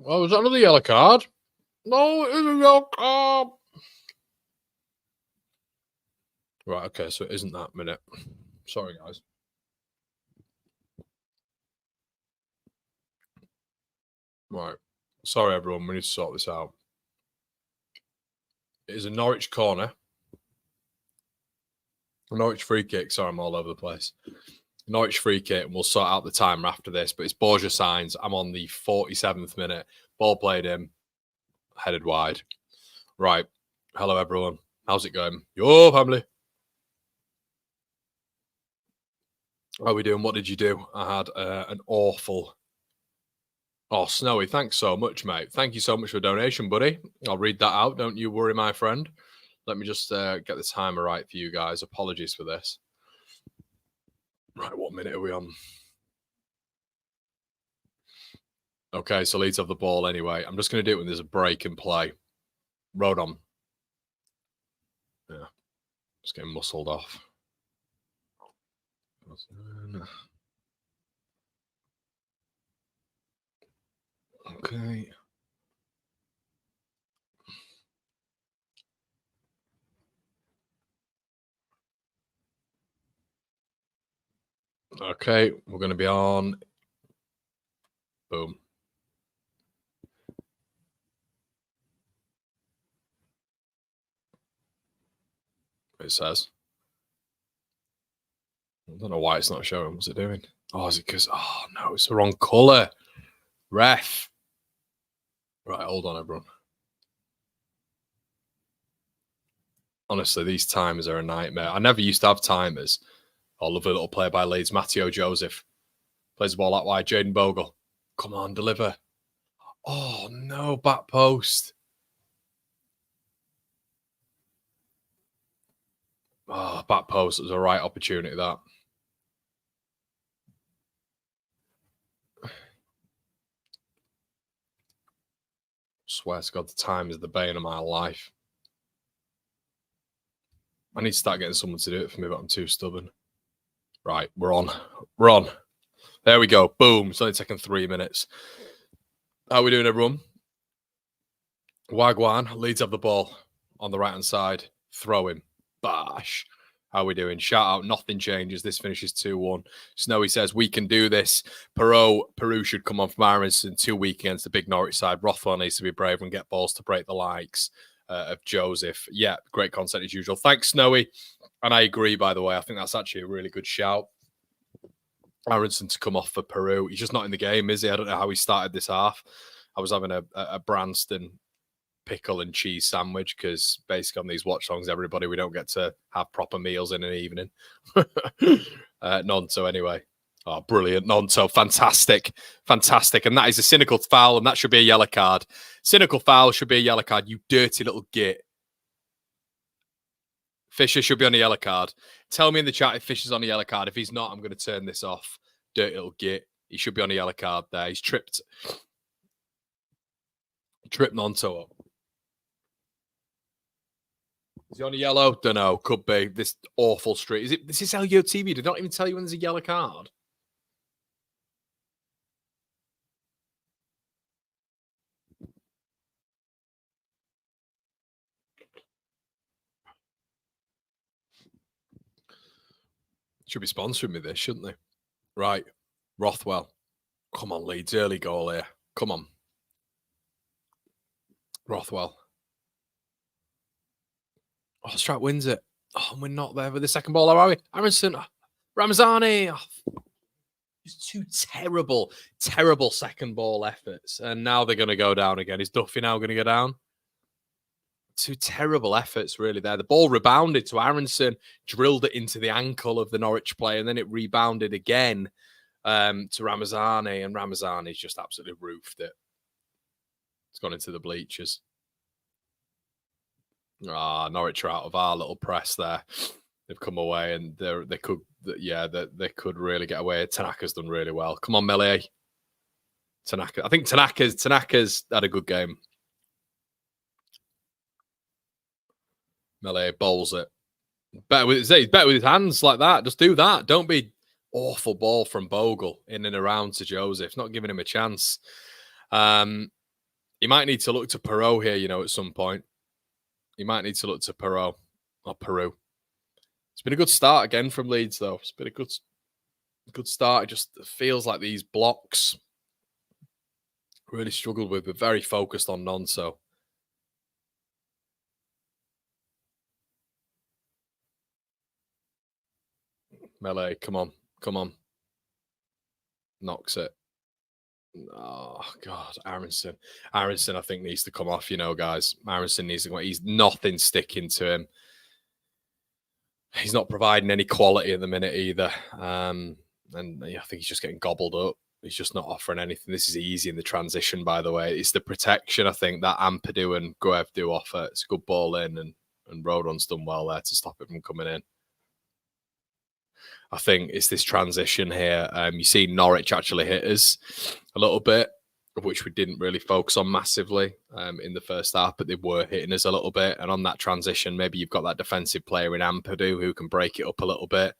Oh, was that another yellow card? No, it is a yellow card. Right, okay, so it isn't that minute. Sorry, guys. Right. Sorry, everyone. We need to sort this out. It is a Norwich corner. Norwich free kick. Sorry, I'm all over the place. Norwich free kick, and we'll sort out the timer after this. But it's Borja signs. I'm on the 47th minute. Ball played in. Headed wide. Right. Hello, everyone. How's it going? Yo, family. How are we doing? What did you do? I had an awful... Oh, Snowy, thanks so much, mate. Thank you so much for the donation, buddy. I'll read that out. Don't you worry, my friend. Let me just get the timer right for you guys. Apologies for this. Right, what minute are we on? Okay, so Leeds have the ball anyway. I'm just going to do it when there's a break in play. Road on. Yeah, just getting muscled off. Okay. Okay, we're going to be on. Boom. It says. I don't know why it's not showing. What's it doing? Oh, is it because... Oh, no, it's the wrong colour. Ref. Right, hold on, everyone. Honestly, these timers are a nightmare. I never used to have timers. Oh, lovely little play by Leeds. Matteo Joseph. Plays the ball out wide. Jaden Bogle. Come on, deliver. Oh, no, back post. Oh, back post. It was a right opportunity, that. Swear to God, the time is the bane of my life. I need to start getting someone to do it for me, but I'm too stubborn. Right, we're on. We're on. There we go. Boom. It's only taken 3 minutes. How are we doing, everyone? Wagwan. Leeds have the ball on the right-hand side. Throw him. Bash. How are we doing? Shout out. Nothing changes. This finishes 2-1. Snowy says, we can do this. Peru should come on from Aronson 2 week against the big Norwich side. Rothwell needs to be brave and get balls to break the likes of Joseph. Yeah, great content as usual. Thanks, Snowy. And I agree, by the way. I think that's actually a really good shout. Aronson to come off for Peru. He's just not in the game, is he? I don't know how he started this half. I was having a Branston pickle and cheese sandwich because basically on these watch songs, everybody, we don't get to have proper meals in an evening. Nonto anyway. Oh, brilliant. Nonto. Fantastic. Fantastic. And that is a cynical foul, and that should be a yellow card. Cynical foul should be a yellow card, you dirty little git. Fisher should be on a yellow card. Tell me in the chat if Fisher's on a yellow card. If he's not, I'm going to turn this off. Dirty little git. He should be on a yellow card there. He's tripped Nonto up. Is he on a yellow? Don't know. Could be. This awful street. This is LUTV. Did not even tell you when there's a yellow card. Should be sponsoring me this, shouldn't they? Right. Rothwell. Come on, Leeds. Early goal here. Come on. Rothwell. Oh, Strat wins it. Oh, we're not there with the second ball, are we? Aronson. Ramazani. Oh, just two terrible, terrible second ball efforts. And now they're going to go down again. Is Duffy now going to go down? Two terrible efforts, really, there. The ball rebounded to Aronson, drilled it into the ankle of the Norwich player, and then it rebounded again to Ramazani, and Ramazani's just absolutely roofed it. It's gone into the bleachers. Norwich are out of our little press there. They've come away, and they could really get away. Tanaka's done really well. Come on, Melee. Tanaka. I think Tanaka's had a good game. Melee bowls it. He's better with his hands like that. Just do that. Don't be awful ball from Bogle in and around to Joseph. Not giving him a chance. Um, you might need to look to Perot here, at some point. You might need to look to Perot or Peru. It's been a good start again from Leeds, though. It's been a good start. It just feels like these blocks really struggled with, but very focused on Nonso. Melee, come on, come on. Knocks it. Oh God, Aronson. Aronson, I think needs to come off. Guys, Aronson needs to come. He's nothing sticking to him. He's not providing any quality at the minute either. And I think he's just getting gobbled up. He's just not offering anything. This is easy in the transition, by the way. It's the protection, I think, that Ampadu and Goev do offer. It's a good ball in, and Rodon's done well there to stop it from coming in. I think it's this transition here. You see Norwich actually hit us a little bit, of which we didn't really focus on massively in the first half, but they were hitting us a little bit. And on that transition, maybe you've got that defensive player in Ampadu who can break it up a little bit.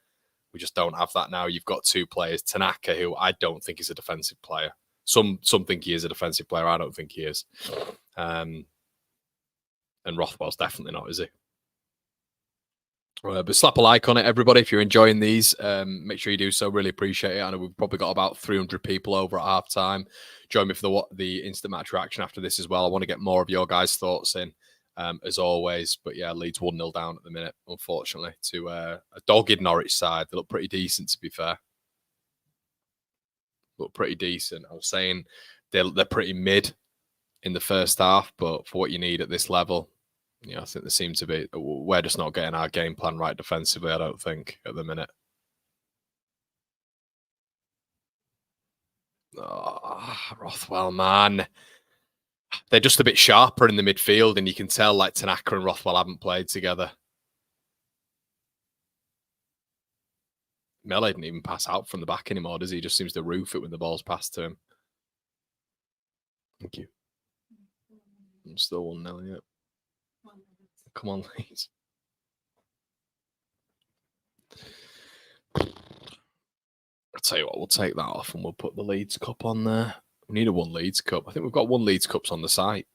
We just don't have that now. You've got two players, Tanaka, who I don't think is a defensive player. Some think he is a defensive player. I don't think he is. And Rothwell's definitely not, is he? But slap a like on it, everybody. If you're enjoying these, make sure you do so. Really appreciate it. I know we've probably got about 300 people over at half time. Join me for the instant match reaction after this as well. I want to get more of your guys' thoughts in, as always. But yeah, Leeds 1-0 down at the minute, unfortunately, to a dogged Norwich side. They look pretty decent, to be fair. Look pretty decent. I was saying they're pretty mid in the first half, but for what you need at this level, I think there seems to be. We're just not getting our game plan right defensively, I don't think, at the minute. Oh, Rothwell, man. They're just a bit sharper in the midfield, and you can tell like Tanaka and Rothwell haven't played together. Melee didn't even pass out from the back anymore, does he? He just seems to roof it when the ball's passed to him. Thank you. I'm still 1-0, yeah. Come on, Leeds. I'll tell you what, we'll take that off and we'll put the Leeds Cup on there. We need a one Leeds Cup. I think we've got one Leeds Cups on the site.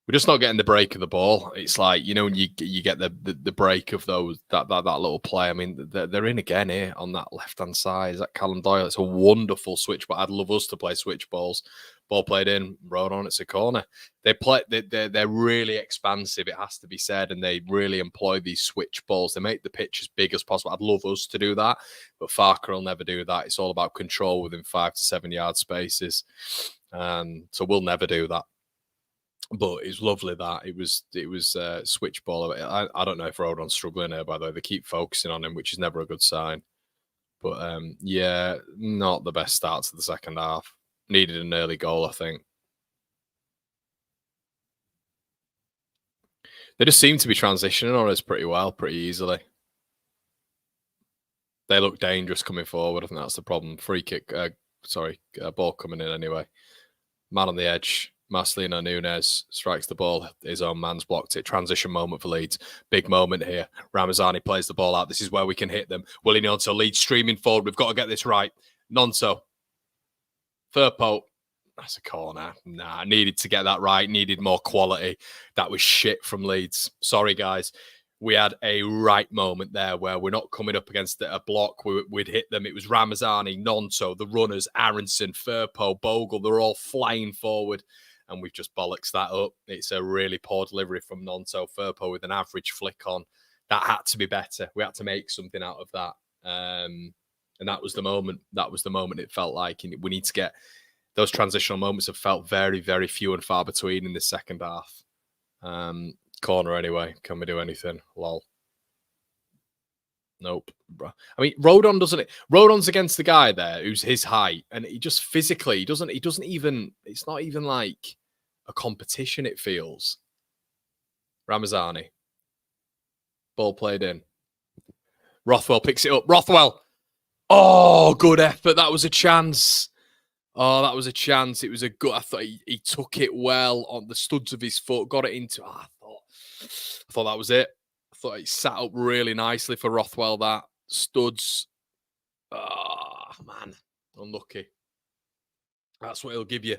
We're just not getting the break of the ball. It's like, when you get the break of those that little play. I mean, they're in again here on that left-hand side. Is that Callum Doyle? It's a wonderful switch, but I'd love us to play switch balls. Ball played in, rode on, it's a corner. They're really expansive, it has to be said, and they really employ these switch balls. They make the pitch as big as possible. I'd love us to do that, but Farker will never do that. It's all about control within 5 to 7 yard spaces. So we'll never do that. But it's lovely that it was switch ball. I don't know if Rodon's struggling here, by the way. They keep focusing on him, which is never a good sign. But yeah, not the best start to the second half. Needed an early goal, I think. They just seem to be transitioning on us pretty well, pretty easily. They look dangerous coming forward. I think that's the problem. Free kick, ball coming in anyway. Man on the edge. Marcelino Nunes strikes the ball. His own man's blocked it. Transition moment for Leeds. Big moment here. Ramazani plays the ball out. This is where we can hit them. Willie Nonso, Leeds streaming forward. We've got to get this right. Nonso. Firpo. That's a corner. Nah, needed to get that right. Needed more quality. That was shit from Leeds. Sorry, guys. We had a right moment there where we're not coming up against a block. We'd hit them. It was Ramazani, Nonso, the runners, Aronson, Firpo, Bogle. They're all flying forward. And we've just bollocks that up. It's a really poor delivery from Nonso. Firpo with an average flick on. That had to be better. We had to make something out of that. And that was the moment. That was the moment it felt like. And we need to get... Those transitional moments have felt very, very few and far between in the second half. Corner anyway. Can we do anything? Lol. Nope. I mean, Rodon doesn't it? Rodon's against the guy there who's his height, and he just physically he doesn't even. It's not even like a competition. It feels. Ramazani. Ball played in. Rothwell picks it up. Rothwell. Oh, good effort. That was a chance. Oh, that was a chance. It was a good. I thought he took it well on the studs of his foot. Got it into. Oh, I thought that was it. I thought he sat up really nicely for Rothwell. That studs. Oh, man. Unlucky. That's what he'll give you.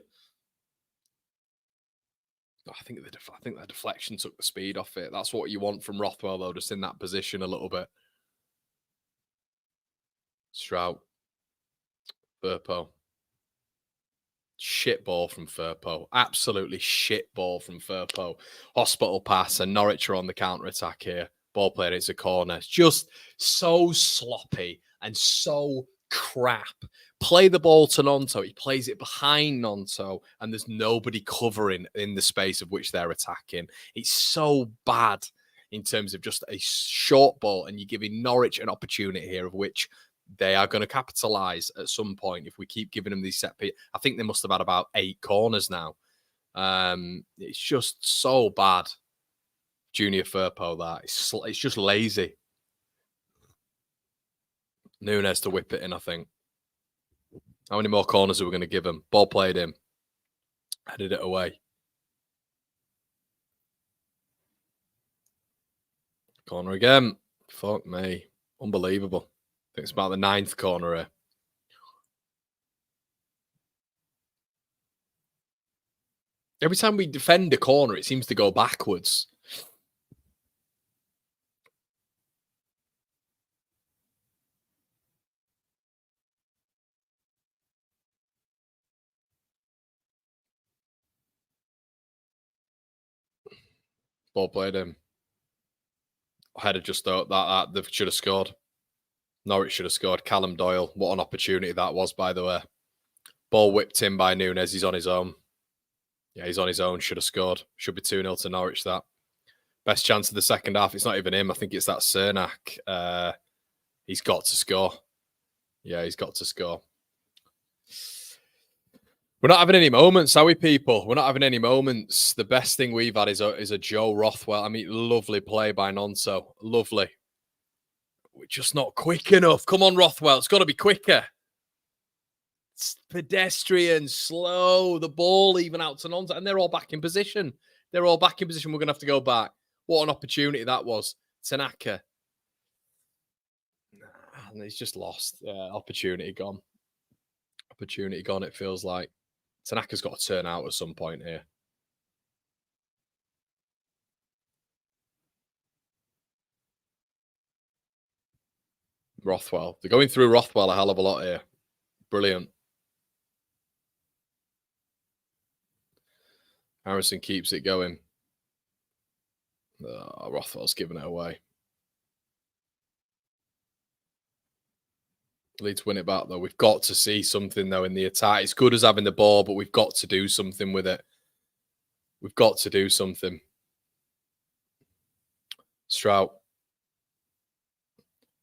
I think that deflection took the speed off it. That's what you want from Rothwell, though, just in that position a little bit. Strout. Firpo. Shit ball from Firpo. Absolutely shit ball from Firpo. Hospital pass, and Norwich are on the counter attack here. Ball played, it's a corner. It's just so sloppy and so crap. Play the ball to Nonto. He plays it behind Nonto, and there's nobody covering in the space of which they're attacking. It's so bad in terms of just a short ball, and you're giving Norwich an opportunity here of which they are going to capitalise at some point if we keep giving them these set pieces. I think they must have had about 8 corners now. It's just so bad. Junior Firpo, that. It's just lazy. Nunes to whip it in, I think. How many more corners are we going to give him? Ball played him. Headed it away. Corner again. Fuck me. Unbelievable. I think it's about the 9th corner here. Every time we defend a corner, it seems to go backwards. Ball played him. Header just thought that they should have scored. Norwich should have scored. Callum Doyle. What an opportunity that was, by the way. Ball whipped in by Nunes. He's on his own. Yeah, he's on his own. Should have scored. Should be 2-0 to Norwich, that. Best chance of the second half. It's not even him. I think it's that Cernak. He's got to score. Yeah, he's got to score. We're not having any moments, are we, people? We're not having any moments. The best thing we've had is a Joe Rothwell. I mean, lovely play by Nonso. Lovely. We're just not quick enough. Come on, Rothwell. It's got to be quicker. It's pedestrian, slow. The ball even out to Nonso. And they're all back in position. They're all back in position. We're going to have to go back. What an opportunity that was. Tanaka. And he's just lost. Opportunity gone. Opportunity gone, it feels like. Tanaka's got to turn out at some point here. Rothwell. They're going through Rothwell a hell of a lot here. Brilliant. Harrison keeps it going. Oh, Rothwell's giving it away. Leeds win it back, though. We've got to see something, though, in the attack. It's good as having the ball, but we've got to do something with it. We've got to do something. Strout.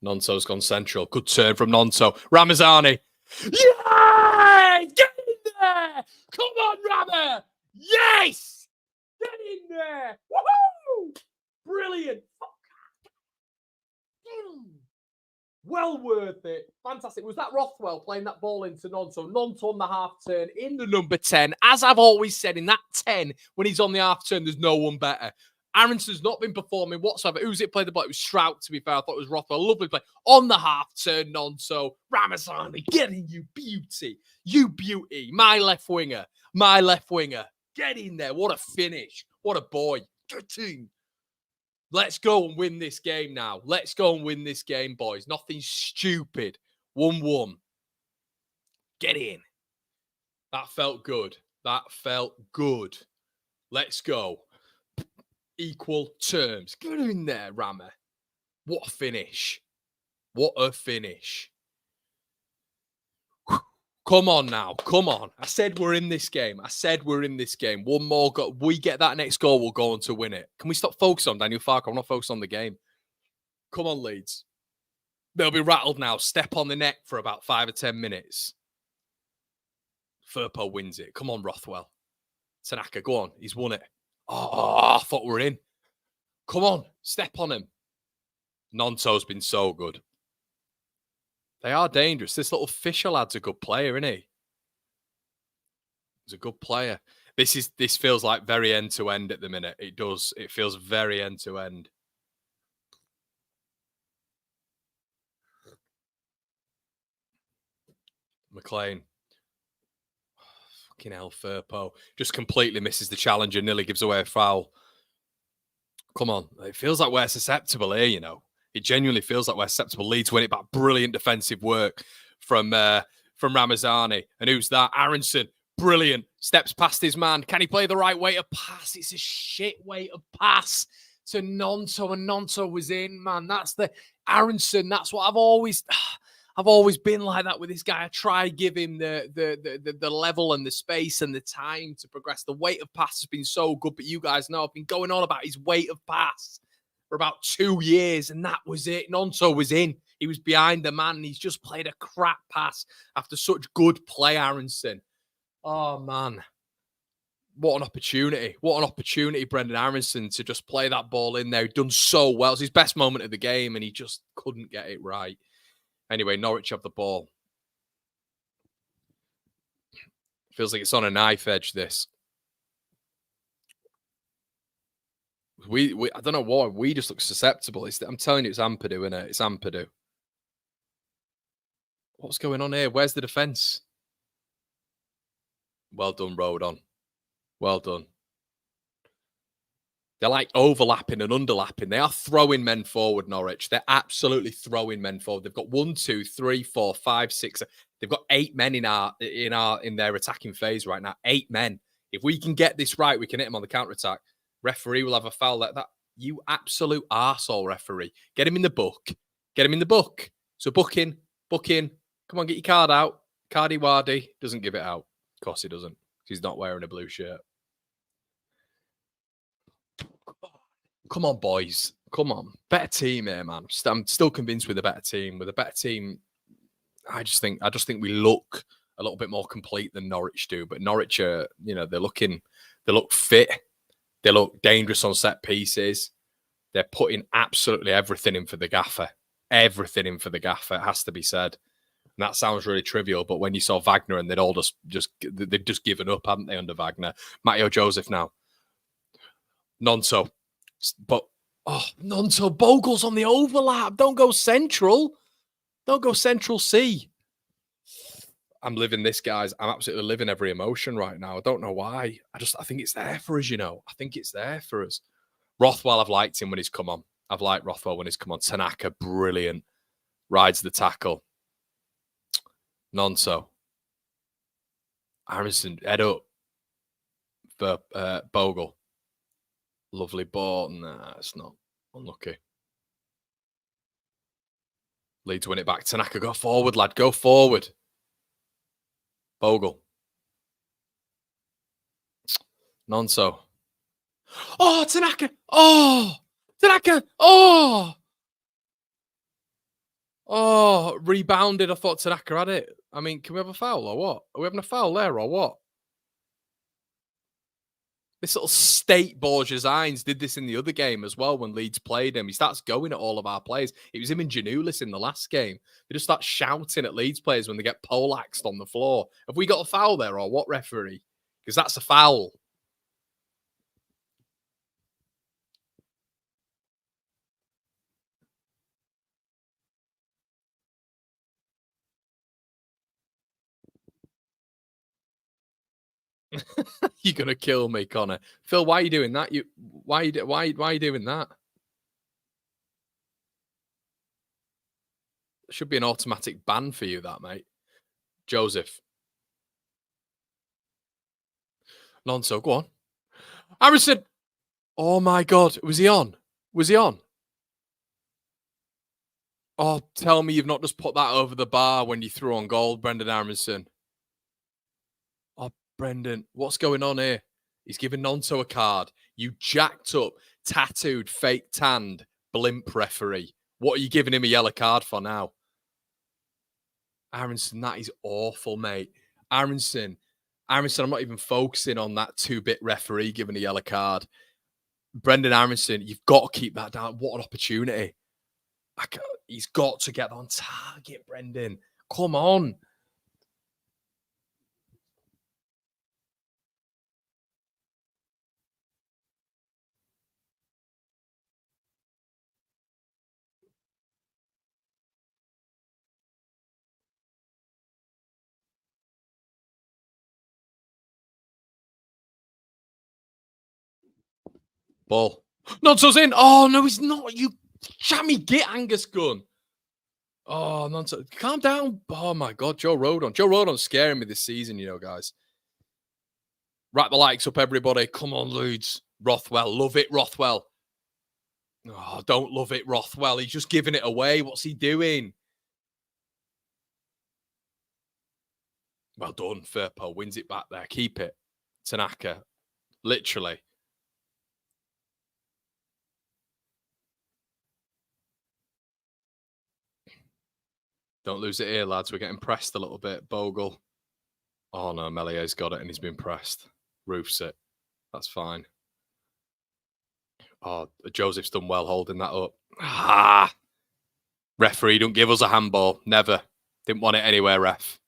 Nonto's gone central. Good turn from Nonto. Ramazani. Yeah! Get in there! Come on, Rama! Yes! Get in there! Woohoo! Brilliant! Well worth it. Fantastic. Was that Rothwell playing that ball into Nonto? Nonto on the half turn in the number 10. As I've always said, in that 10, when he's on the half turn, there's no one better. Aronson's not been performing whatsoever. Who's it played the ball? It was Strout, to be fair. I thought it was Rothwell. Lovely play. On the half turn, Nonto. Ramazani, getting you beauty. You beauty. My left winger. My left winger. Get in there. What a finish. What a boy. Get in. Let's go and win this game now. Let's go and win this game, boys. Nothing stupid. 1-1. Get in. That felt good. That felt good. Let's go. Equal terms. Get in there, Rama. What a finish. What a finish. Come on now. Come on. I said we're in this game. I said we're in this game. One more goal. We get that next goal, we'll go on to win it. Can we stop focusing on Daniel Farke? I'm not focused on the game. Come on, Leeds. They'll be rattled now. Step on the neck for about 5 or 10 minutes. Firpo wins it. Come on, Rothwell. Tanaka, go on. He's won it. Oh, I thought we were in. Come on. Step on him. Nonto's been so good. They are dangerous. This little Fisher lad's a good player, isn't he? He's a good player. This feels like very end-to-end at the minute. It does. It feels very end-to-end. McLean. Fucking hell, Firpo. Just completely misses the challenge and nearly gives away a foul. Come on. It feels like we're susceptible here, you know. It genuinely feels like we're susceptible. Leeds win it back. Brilliant defensive work from Ramazani. And who's that? Aronson. Brilliant. Steps past his man. Can he play the right way to pass? It's a shit way to pass to Nonto, and Nonto was in, man. That's the Aronson. That's what I've always been like that with this guy. I try give him the level and the space and the time to progress. The weight of pass has been so good, but you guys know I've been going on about his weight of pass for about 2 years, and that was it. Nonto was in. He was behind the man, and he's just played a crap pass after such good play, Aronson. Oh, man. What an opportunity. What an opportunity, Brendan Aronson, to just play that ball in there. He'd done so well. It's his best moment of the game, and he just couldn't get it right. Anyway, Norwich have the ball. Feels like it's on a knife edge, this. I don't know why. We just look susceptible. I'm telling you, it's Ampadu, isn't it? It's Ampadu. What's going on here? Where's the defence? Well done, Rodon. Well done. They're like overlapping and underlapping. They are throwing men forward, Norwich. They're absolutely throwing men forward. They've got 1, 2, 3, 4, 5, 6. They've got 8 men in their attacking phase right now. 8 men. If we can get this right, we can hit them on the counter attack. Referee will have a foul like that. You absolute arsehole, referee. Get him in the book. Get him in the book. So book in. Come on, get your card out. Cardi Wardy doesn't give it out. Of course he doesn't. He's not wearing a blue shirt. Come on, boys. Come on. Better team here, man. I'm still convinced with a better team. With a better team, I just think we look a little bit more complete than Norwich do. But Norwich are, they look fit. They look dangerous on set pieces. They're putting absolutely everything in for the gaffer. Everything in for the gaffer, it has to be said. And that sounds really trivial, but when you saw Wagner and they'd all they'd just given up, hadn't they, under Wagner? Matteo Joseph now. Nonto. But, Nonto, Bogle's on the overlap. Don't go central. Don't go central C. I'm living this, guys. I'm absolutely living every emotion right now. I don't know why. I think it's there for us, I think it's there for us. Rothwell, I've liked him when he's come on. I've liked Rothwell when he's come on. Tanaka, brilliant. Rides the tackle. Nonso. Harrison, head up for Bogle. Lovely ball. Nah, it's not. Unlucky. Leeds win it back. Tanaka, go forward, lad. Go forward. Bogle. Nonso. Oh, Tanaka. Oh, Tanaka. Oh. Oh, rebounded. I thought Tanaka had it. I mean, can we have a foul or what? Are we having a foul there or what? This little state Borges Hines did this in the other game as well when Leeds played him. He starts going at all of our players. It was him and Janulis in the last game. They just start shouting at Leeds players when they get poleaxed on the floor. Have we got a foul there or what, referee? Because that's a foul. You're gonna kill me, Connor. Phil, why are you doing that? Why are you doing that? Should be an automatic ban for you, that, mate. Joseph. Nonso, go on. Harrison. Oh my God, was he on? Was he on? Oh, tell me you've not just put that over the bar when you threw on goal, Brendan Aronson. Oh, Brendan, what's going on here? He's giving Nonto a card. You jacked up, tattooed, fake tanned, blimp referee. What are you giving him a yellow card for now? Aronson, that is awful, mate. Aronson, I'm not even focusing on that 2-bit referee giving a yellow card. Brendan Aronson, you've got to keep that down. What an opportunity. He's got to get on target, Brendan. Come on. Ball. Nonso's in. Oh, no, he's not. You jammy git, Angus Gunn. Oh, Nonso. Calm down. Oh, my God. Joe Rodon. Joe Rodon's scaring me this season, you know, guys. Wrap the likes up, everybody. Come on, Leeds. Rothwell. Love it, Rothwell. Oh, don't love it, Rothwell. He's just giving it away. What's he doing? Well done. Firpo wins it back there. Keep it. Tanaka. Literally. Don't lose it here, lads. We're getting pressed a little bit. Bogle. Oh, no. Melier's got it and he's been pressed. Roofs it. That's fine. Oh, Joseph's done well holding that up. Ah! Referee, don't give us a handball. Never. Didn't want it anywhere, ref.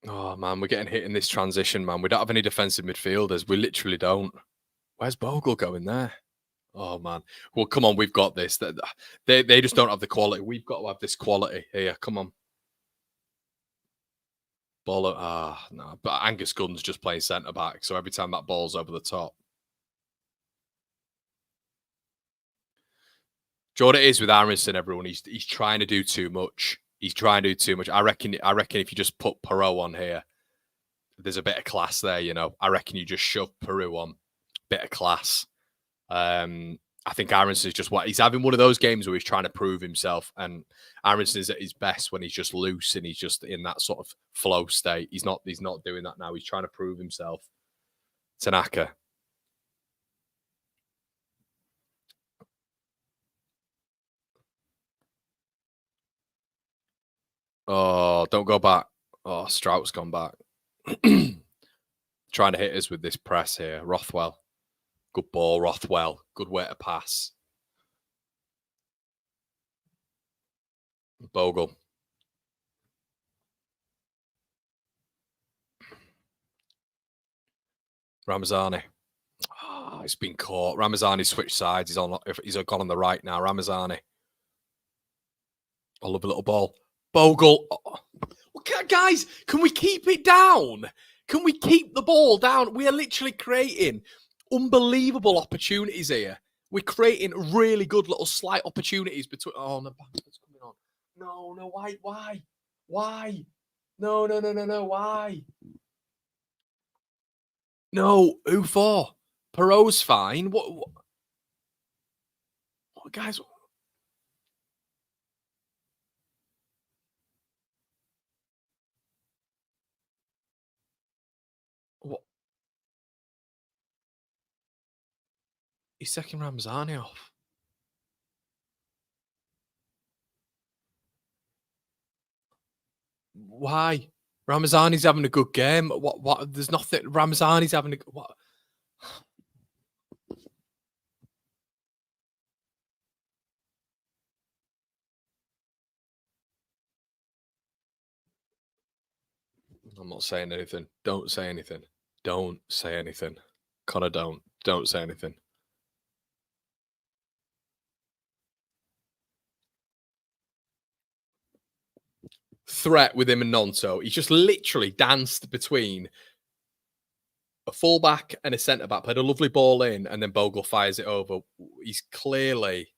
Oh, man, we're getting hit in this transition, man. We don't have any defensive midfielders. We literally don't. Where's Bogle going there? Oh, man. Well, come on. We've got this. They just don't have the quality. We've got to have this quality here. Come on. Ball. No. But Angus Gunn's just playing centre-back, so every time that ball's over the top. Do you know what it is with Aronson, everyone? He's trying to do too much. He's trying to do too much. I reckon if you just put Perot on here, there's a bit of class there, you know. I reckon you just shove Perot on. Bit of class. I think Aronson's just he's having one of those games where he's trying to prove himself, and Aronson's at his best when he's just loose and he's just in that sort of flow state. He's not doing that now. He's trying to prove himself. Tanaka. Oh, don't go back. Oh, Strout's gone back. Trying to hit us with this press here. Rothwell. Good ball, Rothwell. Good way to pass. Bogle. Ramazani. Oh, it's been caught. Ramazani switched sides. He's gone on the right now. Ramazani. I love a little ball. Bogle. Oh. Guys, can we keep it down? Can we keep the ball down? We are literally creating unbelievable opportunities here. We're creating really good little slight opportunities between. Oh, no, what's coming on? No, why? No, why? No, who for? Perot's fine. What guys? What? He's taking Ramzani off. Why? Ramazani's having a good game. What? There's nothing. Ramazani's having a what? I'm not saying anything. Don't say anything. Don't say anything. Connor, don't say anything. Threat with him and Nonto. He's just literally danced between a fullback and a centre back. Played a lovely ball in, and then Bogle fires it over. He's clearly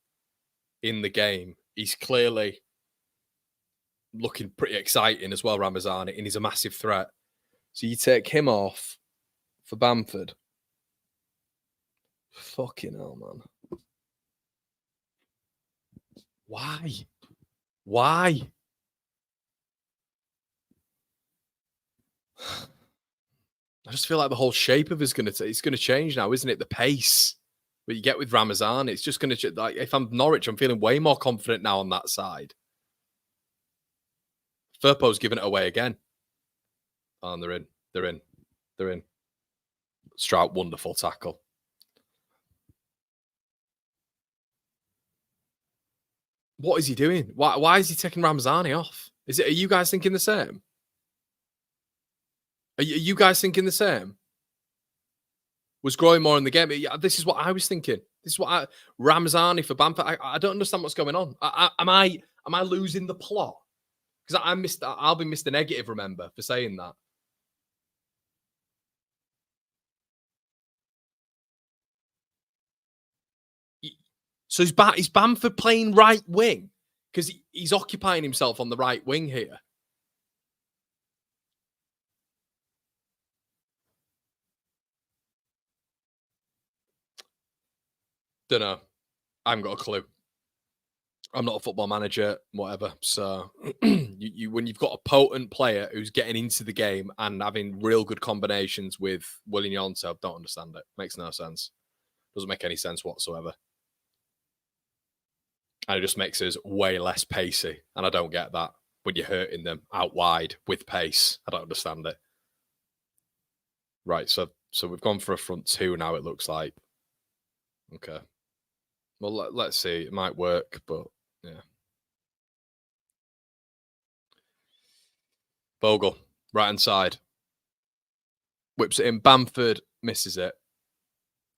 in the game. He's clearly looking pretty exciting as well, Ramazani, and he's a massive threat. So you take him off for Bamford. Fucking hell, man. Why? I just feel like the whole shape of it's going to change now, isn't it? The pace that you get with Ramazan, it's just going to like if I'm Norwich, I'm feeling way more confident now on that side. Firpo's giving it away again. Oh, and they're in. Strout, wonderful tackle. What is he doing? Why is he taking Ramazani off? Are you guys thinking the same? Are you guys thinking the same? Was growing more in the game? This is what I was thinking. This is what Ramzani for Bamford. I don't understand what's going on. Am I losing the plot? Because I'll be Mr. Negative, remember, for saying that. So is Bamford playing right wing? Because he's occupying himself on the right wing here. Don't know. I haven't got a clue. I'm not a football manager, whatever. So when you've got a potent player who's getting into the game and having real good combinations with Willian Yonto, I don't understand it. Makes no sense. Doesn't make any sense whatsoever. And it just makes us way less pacey. And I don't get that when you're hurting them out wide with pace. I don't understand it. Right, so we've gone for a front two now, it looks like. Okay. Well, let's see. It might work, but yeah. Bogle, right hand side. Whips it in. Bamford misses it.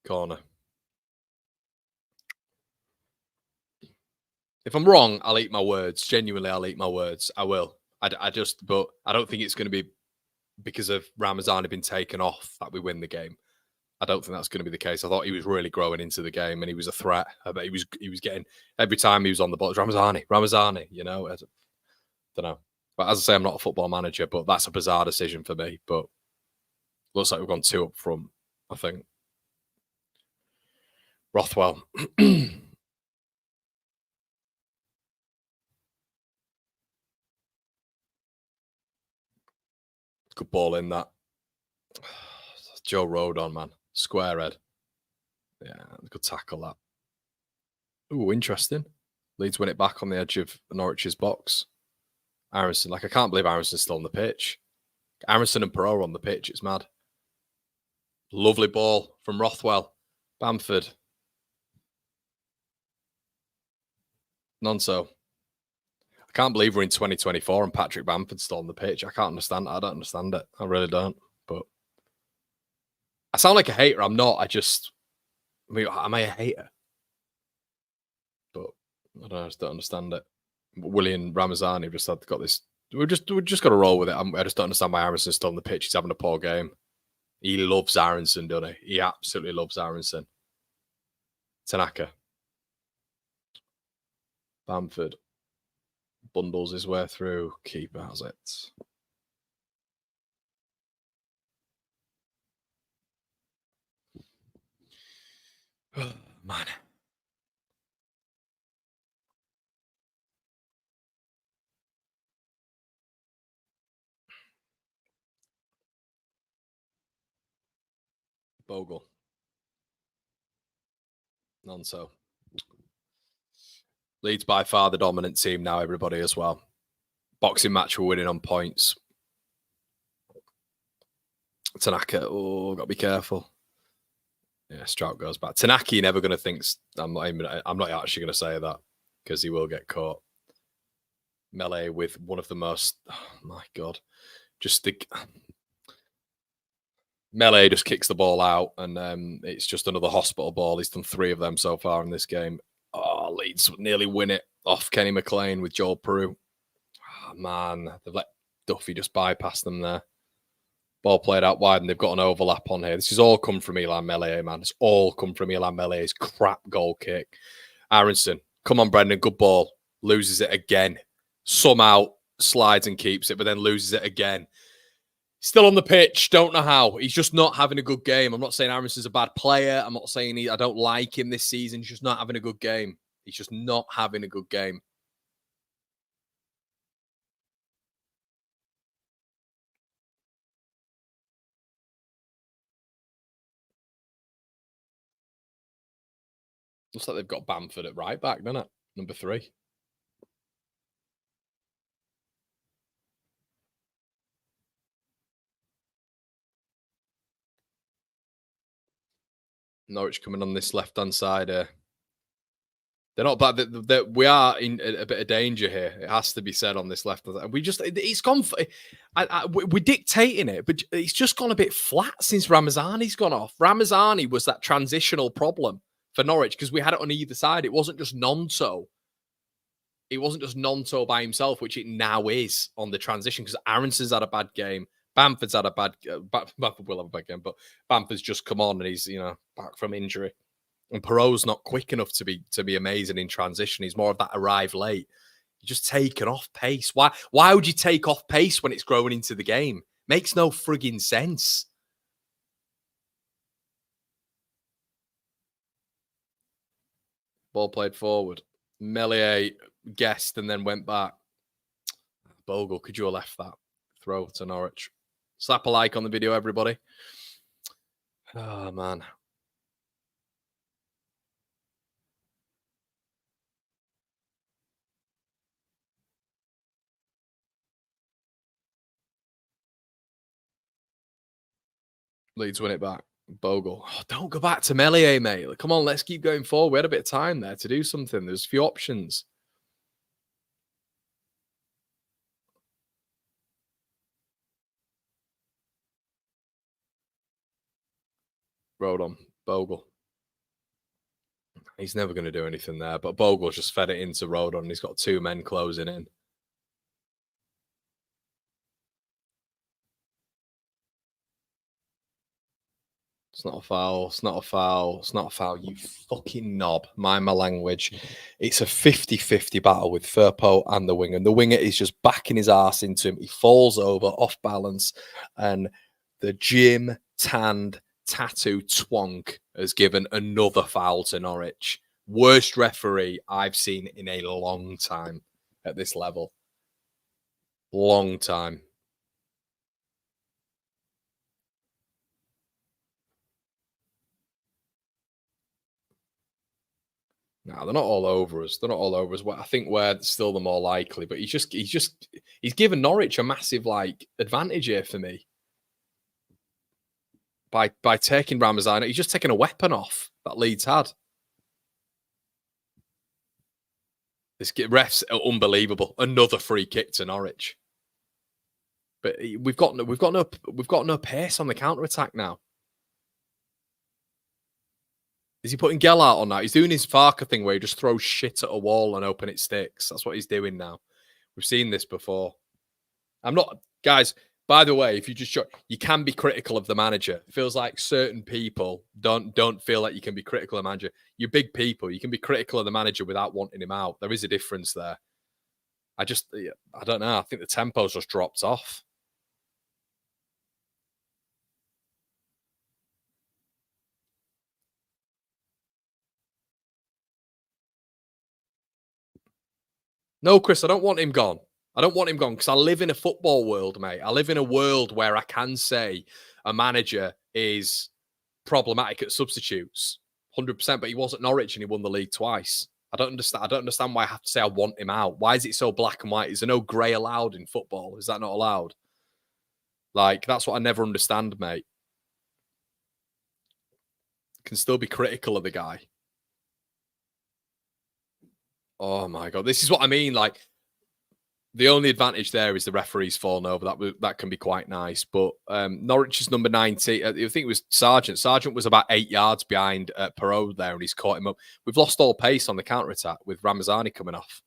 Corner. If I'm wrong, I'll eat my words. Genuinely, I'll eat my words. I will. But I don't think it's going to be because of Ramazani being taken off that we win the game. I don't think that's going to be the case. I thought he was really growing into the game and he was a threat. I bet he was getting every time he was on the ball. Ramazani, you know. I don't know. But as I say, I'm not a football manager, but that's a bizarre decision for me. But looks like we've gone two up front, I think. Rothwell. Good ball in that. Joe Rodon, man. Square head. Yeah, good tackle that. Ooh, interesting. Leeds win it back on the edge of Norwich's box. Aronson, I can't believe Aronson's still on the pitch. Aronson and Perot on the pitch. It's mad. Lovely ball from Rothwell. Bamford. Nonso. I can't believe we're in 2024 and Patrick Bamford's still on the pitch. I can't understand it. I don't understand it. I really don't. But I sound like a hater. I'm not. Am I a hater? But I just don't understand it. Willian Ramazani just got this. We just got to roll with it. I just don't understand why Aronson's still on the pitch. He's having a poor game. He loves Aronson, doesn't he? He absolutely loves Aronson. Tanaka. Bamford. Bundles his way through. Keeper has it. Oh, man. Bogle. Nonso. Leeds by far the dominant team now, everybody as well. Boxing match, we're winning on points. Tanaka, got to be careful. Yeah, Strout goes back. Tanaka, you're never going to think. I'm not actually going to say that because he will get caught. Melee with one of the most. Oh my god, Melee just kicks the ball out, and it's just another hospital ball. He's done 3 of them so far in this game. Oh, Leeds nearly win it off Kenny McLean with Joel Peru. Oh, man, they've let Duffy just bypass them there. Ball played out wide, and they've got an overlap on here. This has all come from Ilan Melee, man. It's all come from Ilan Melee's crap goal kick. Aronson, come on, Brendan, good ball. Loses it again. Somehow slides and keeps it, but then loses it again. Still on the pitch. Don't know how. He's just not having a good game. I'm not saying Aronson's a bad player. I'm not saying I don't like him this season. He's just not having a good game. He's just not having a good game. Looks like they've got Bamford at right back, doesn't it? Number 3. Norwich coming on this left-hand side here. They're not bad. We are in a bit of danger here. It has to be said on this left. It's gone. We're dictating it, but it's just gone a bit flat since Ramazani's gone off. Ramazani was that transitional problem for Norwich because we had it on either side. It wasn't just Nonto. It wasn't just Nonto by himself, which it now is on the transition because Aronson's had a bad game. Bamford's had a bad Bamford will have a bad game, but Bamford's just come on and he's, back from injury. And Perot's not quick enough to be amazing in transition. He's more of that arrive late. You're just taking off pace. Why would you take off pace when it's growing into the game? Makes no frigging sense. Ball played forward. Melier guessed and then went back. Bogle, could you have left that throw to Norwich? Slap a like on the video, everybody. Oh, man. Leeds win it back. Bogle. Oh, don't go back to Melier, mate. Come on, let's keep going forward. We had a bit of time there to do something. There's a few options. Rodon. Bogle. He's never going to do anything there, but Bogle just fed it into Rodon. He's got two men closing in. It's not a foul. It's not a foul. It's not a foul. You fucking knob. Mind my language. It's a 50-50 battle with Firpo and the winger. And the winger is just backing his ass into him. He falls over off balance. And the gym tanned tattoo twonk has given another foul to Norwich. Worst referee I've seen in a long time at this level. Long time. No, they're not all over us. They're not all over us. I think we're still the more likely, but he's given Norwich a massive advantage here for me. By taking Ramazani, he's just taking a weapon off that Leeds had. This refs are unbelievable. Another free kick to Norwich. But we've got no pace on the counter attack now. Is he putting Gellart on that? He's doing his Farker thing where he just throws shit at a wall and hoping it sticks. That's what he's doing now. We've seen this before. I'm not, guys. By the way, if you can be critical of the manager. It feels like certain people don't feel like you can be critical of the manager. You're big people. You can be critical of the manager without wanting him out. There is a difference there. I don't know. I think the tempo's just dropped off. No, Chris, I don't want him gone. I don't want him gone because I live in a football world, mate. I live in a world where I can say a manager is problematic at substitutes, 100%. But he was at Norwich and he won the league twice. I don't understand why I have to say I want him out. Why is it so black and white? Is there no grey allowed in football? Is that not allowed? That's what I never understand, mate. Can still be critical of the guy. Oh my God. This is what I mean. The only advantage there is the referee's fallen over. That can be quite nice. But Norwich's number 90, I think it was Sargent. Sargent was about 8 yards behind Perot there, and he's caught him up. We've lost all pace on the counter-attack with Ramazani coming off.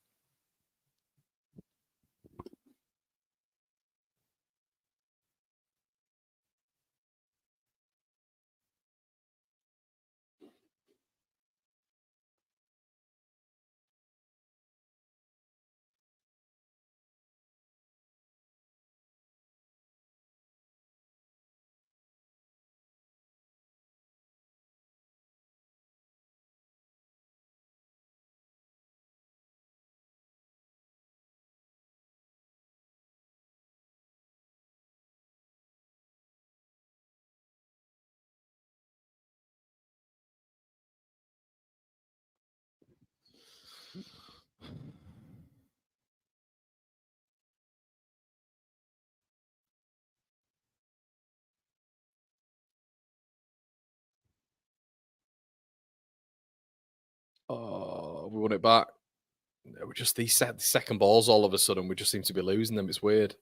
Oh, we won it back. We're just these second balls all of a sudden. We just seem to be losing them. It's weird.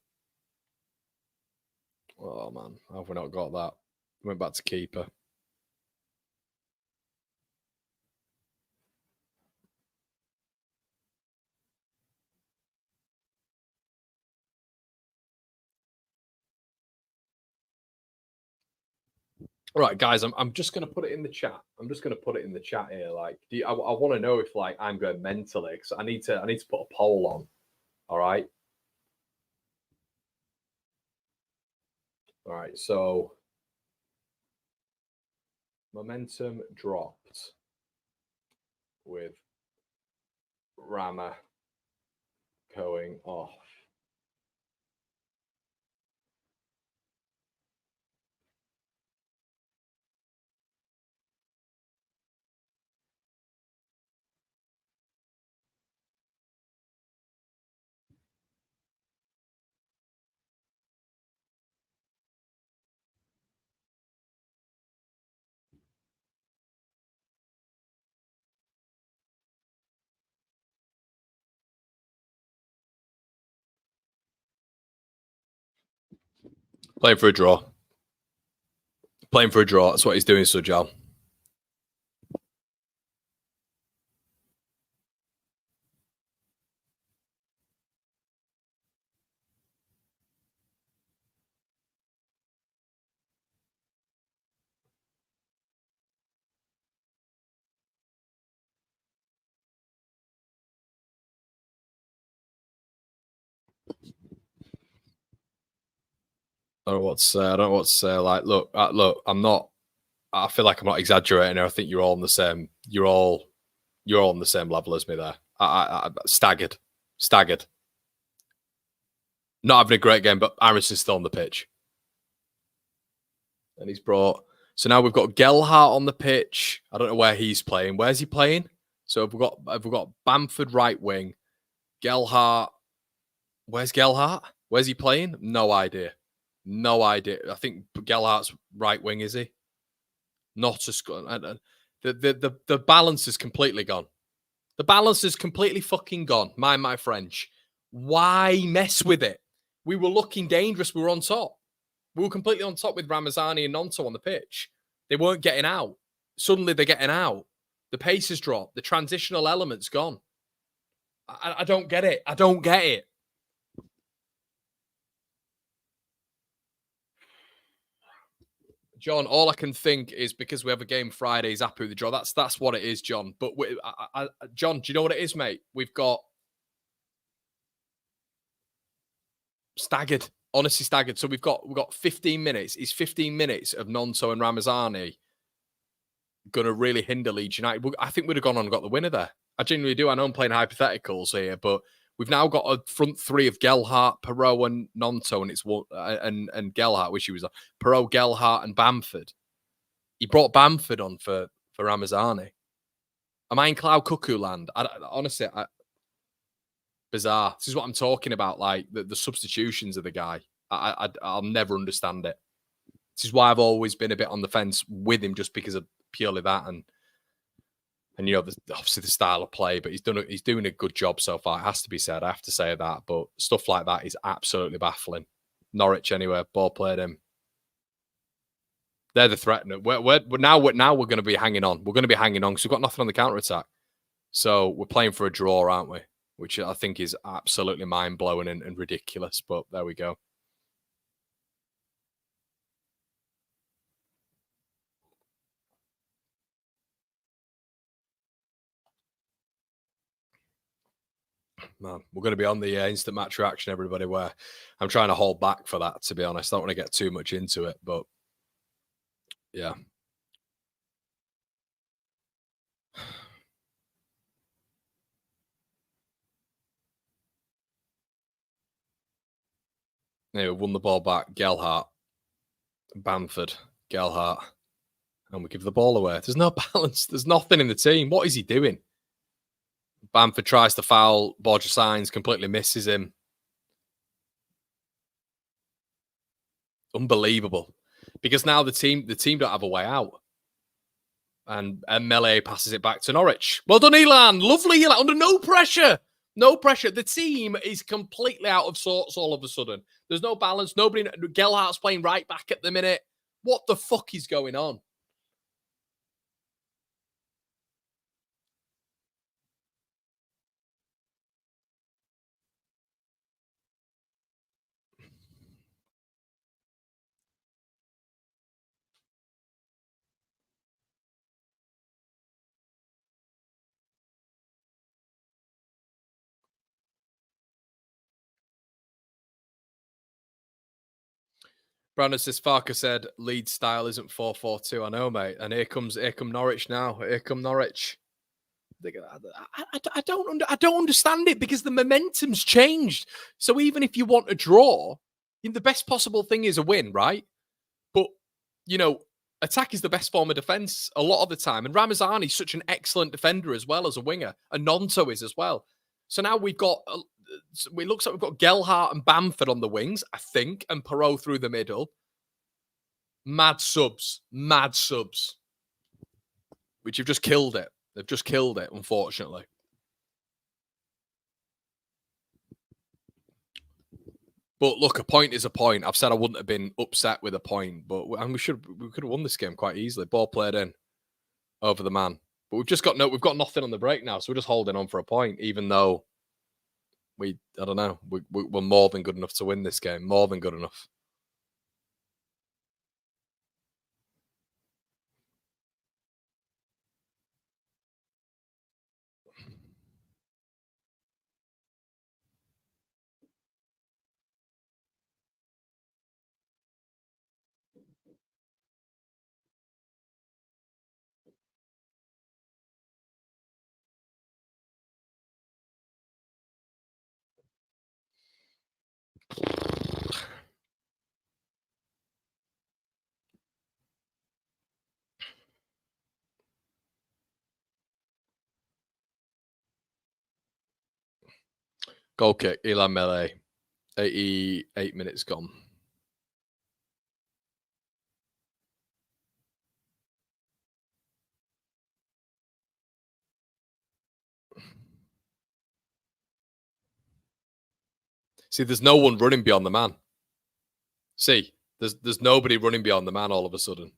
Oh, man. How have we not got that? Went back to keeper. All right, guys, I'm just gonna put it in the chat. I'm just gonna put it in the chat here. Like, I want to know if like I'm going mentally because I need to put a poll on. All right, all right. So momentum dropped with Rama going off. Playing for a draw. Playing for a draw. That's what he's doing, Sujal. I don't know what to say. I don't know what to say. Like, look. I'm not. I feel like I'm not exaggerating. I think you're all on the same. You're all on the same level as me there. I staggered, staggered. Not having a great game, but Arison's still on the pitch, and he's brought. So now we've got Gelhart on the pitch. I don't know where he's playing. Where's he playing? So have we got Bamford right wing, Gelhart. Where's Gelhart? Where's he playing? No idea. No idea. I think Gelhart's right wing, is he? Not a score. The balance is completely gone. The balance is completely fucking gone. Mind my French. Why mess with it? We were looking dangerous. We were on top. We were completely on top with Ramazani and Nonto on the pitch. They weren't getting out. Suddenly they're getting out. The pace has dropped. The transitional element's gone. I don't get it. I don't get it. John, all I can think is because we have a game Friday, he's happy with the draw. That's what it is, John. But John, do you know what it is, mate? We've got staggered, honestly staggered. So we've got 15 minutes. Is 15 minutes of Nonto and Ramazani going to really hinder Leeds United? I think we'd have gone on and got the winner there. I genuinely do. I know I'm playing hypotheticals here, but we've now got a front three of Gelhart, Perot, and Nonto, and it's and Gelhart, which he was on. Perot, Gelhart, and Bamford. He brought Bamford on for Ramazani. Am I in cloud cuckoo land? Honestly, bizarre. This is what I'm talking about. Like the substitutions of the guy. I'll never understand it. This is why I've always been a bit on the fence with him, just because of purely that and obviously the style of play. But he's doing a good job so far. It has to be said. I have to say that. But stuff like that is absolutely baffling. Norwich anyway. Ball played him. They're the threat. Now we're going to be hanging on. We're going to be hanging on because we've got nothing on the counter attack. So we're playing for a draw, aren't we? Which I think is absolutely mind blowing and ridiculous. But there we go. Man, we're going to be on the instant match reaction, everybody. Where I'm trying to hold back for that, to be honest. I don't want to get too much into it, but yeah. Anyway, won the ball back. Gelhart, Bamford, Gelhart, and we give the ball away. There's no balance. There's nothing in the team. What is he doing? Bamford tries to foul. Borja Signs completely misses him. Unbelievable. Because now the team don't have a way out. And Melee passes it back to Norwich. Well done, Elan. Lovely, Elan. Under no pressure. No pressure. The team is completely out of sorts all of a sudden. There's no balance. Nobody. Gelhart's playing right back at the minute. What the fuck is going on? Brandon says Farker said Leeds style isn't 4-4-2. I know, mate. And here come Norwich now. Here come Norwich. I don't understand it because the momentum's changed. So even if you want a draw, the best possible thing is a win, right? But you know, attack is the best form of defense a lot of the time. And Ramazani's such an excellent defender as well as a winger, and Nonto is as well. So now we've got, it looks like we've got Gelhardt and Bamford on the wings, I think, and Perot through the middle. Mad subs, which have just killed it. They've just killed it, unfortunately. But look, a point is a point. I've said I wouldn't have been upset with a point, but we could have won this game quite easily. Ball played in over the man, but we've got nothing on the break now, so we're just holding on for a point, even though I don't know, we're more than good enough to win this game. More than good enough. Goal kick, Ilan Mele, 88 minutes gone. See, there's no one running beyond the man. See, there's nobody running beyond the man all of a sudden.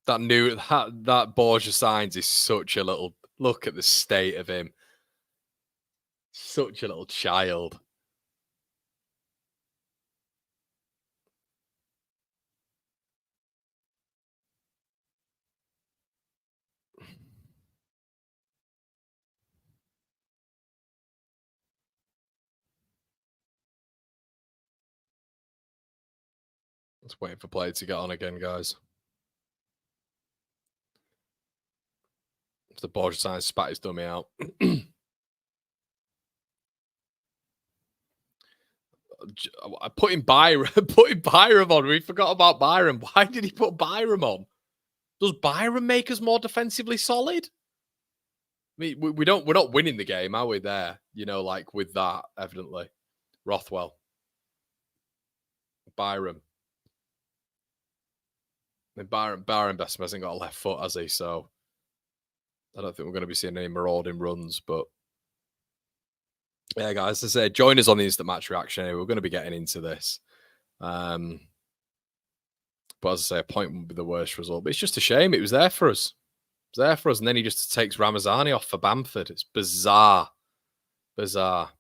That Borja Signs is such a little, look at the state of him. Such a little child. Let's wait for play to get on again, guys. The Borja Signs spat his dummy out. Putting Byram on. We forgot about Byram. Why did he put Byram on? Does Byram make us more defensively solid? I mean, we're not winning the game, are we? There, like with that, evidently. Rothwell, Byram. I mean, Byram Bessemer hasn't got a left foot, has he? So I don't think we're going to be seeing any marauding runs. But yeah, guys, as I said, join us on the instant match reaction. Anyway, we're going to be getting into this. But as I say, a point would be the worst result. But it's just a shame. It was there for us. It was there for us. And then he just takes Ramazani off for Bamford. It's bizarre. Bizarre.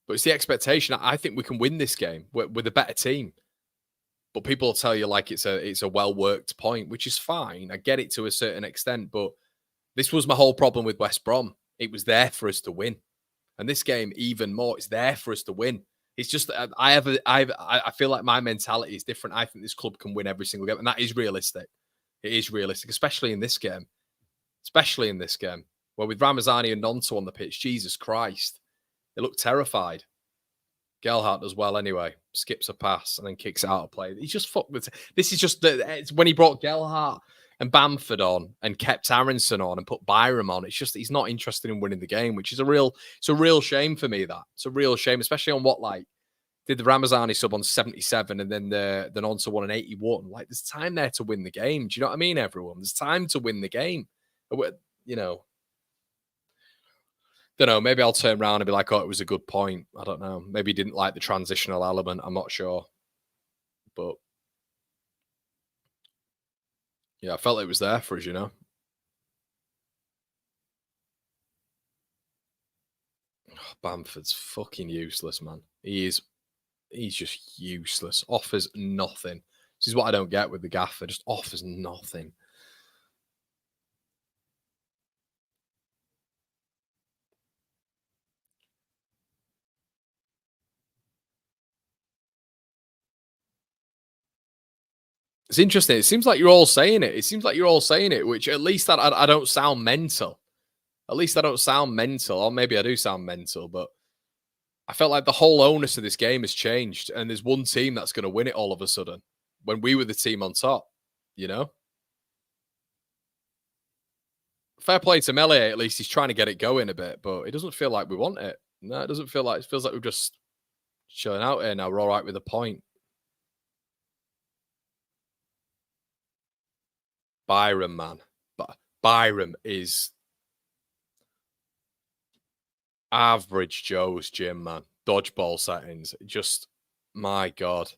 But it's the expectation. I think we can win this game with a better team. But people will tell you like it's a well-worked point, which is fine. I get it to a certain extent. But this was my whole problem with West Brom. It was there for us to win. And this game, even more, it's there for us to win. It's just I feel like my mentality is different. I think this club can win every single game, and that is realistic. It is realistic, especially in this game. Especially in this game, where with Ramazani and Nonto on the pitch, Jesus Christ, they look terrified. Gelhardt does well anyway. Skips a pass and then kicks it out of play. He's just fucked with. This is just it's when he brought Gelhardt and Bamford on and kept Aronson on and put Byram on. It's just he's not interested in winning the game, which is a real shame for me. That it's a real shame, especially on what did the Ramazani sub on 77 and then the Nonto one on 81. Like there's time there to win the game. Do you know what I mean, everyone? There's time to win the game. Don't know. Maybe I'll turn around and be like, oh, it was a good point. I don't know. Maybe he didn't like the transitional element. I'm not sure. But yeah, I felt it was there for us, Bamford's fucking useless, man. He's just useless. Offers nothing. This is what I don't get with the gaffer. Just offers nothing. It's interesting. It seems like you're all saying it. It seems like you're all saying it, which at least I don't sound mental. At least I don't sound mental, or maybe I do sound mental, but I felt like the whole onus of this game has changed, and there's one team that's going to win it all of a sudden when we were the team on top, you know? Fair play to Melee, at least he's trying to get it going a bit, but it doesn't feel like we want it. No, it doesn't feel like it feels like we're just chilling out here now. We're all right with the point. Byram, man. But Byram is average Joe's gym, man. Dodgeball settings. Just, my God.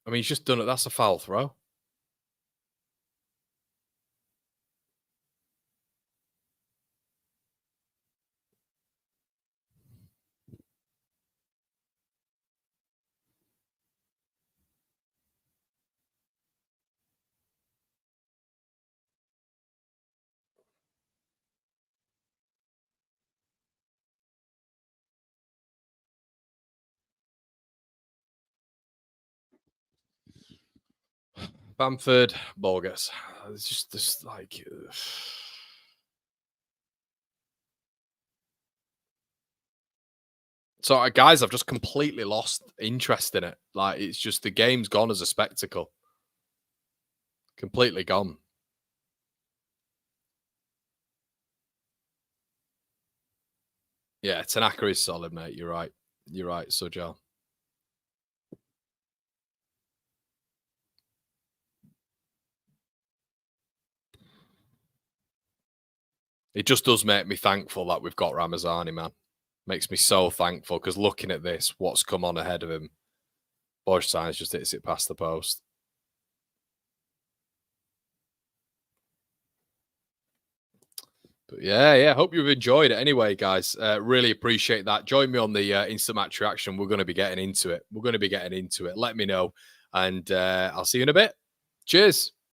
I mean, he's just done it. That's a foul throw. Bamford, Bogus. It's just this, like. So, guys, I've just completely lost interest in it. Like, it's just the game's gone as a spectacle. Completely gone. Yeah, Tanaka is solid, mate. You're right. You're right, Sujal. It just does make me thankful that we've got Ramazani, man. Makes me so thankful because looking at this, what's come on ahead of him, Borstein just hits it past the post. But yeah. Hope you've enjoyed it. Anyway, guys, really appreciate that. Join me on the instant match reaction. We're going to be getting into it. Let me know, and I'll see you in a bit. Cheers.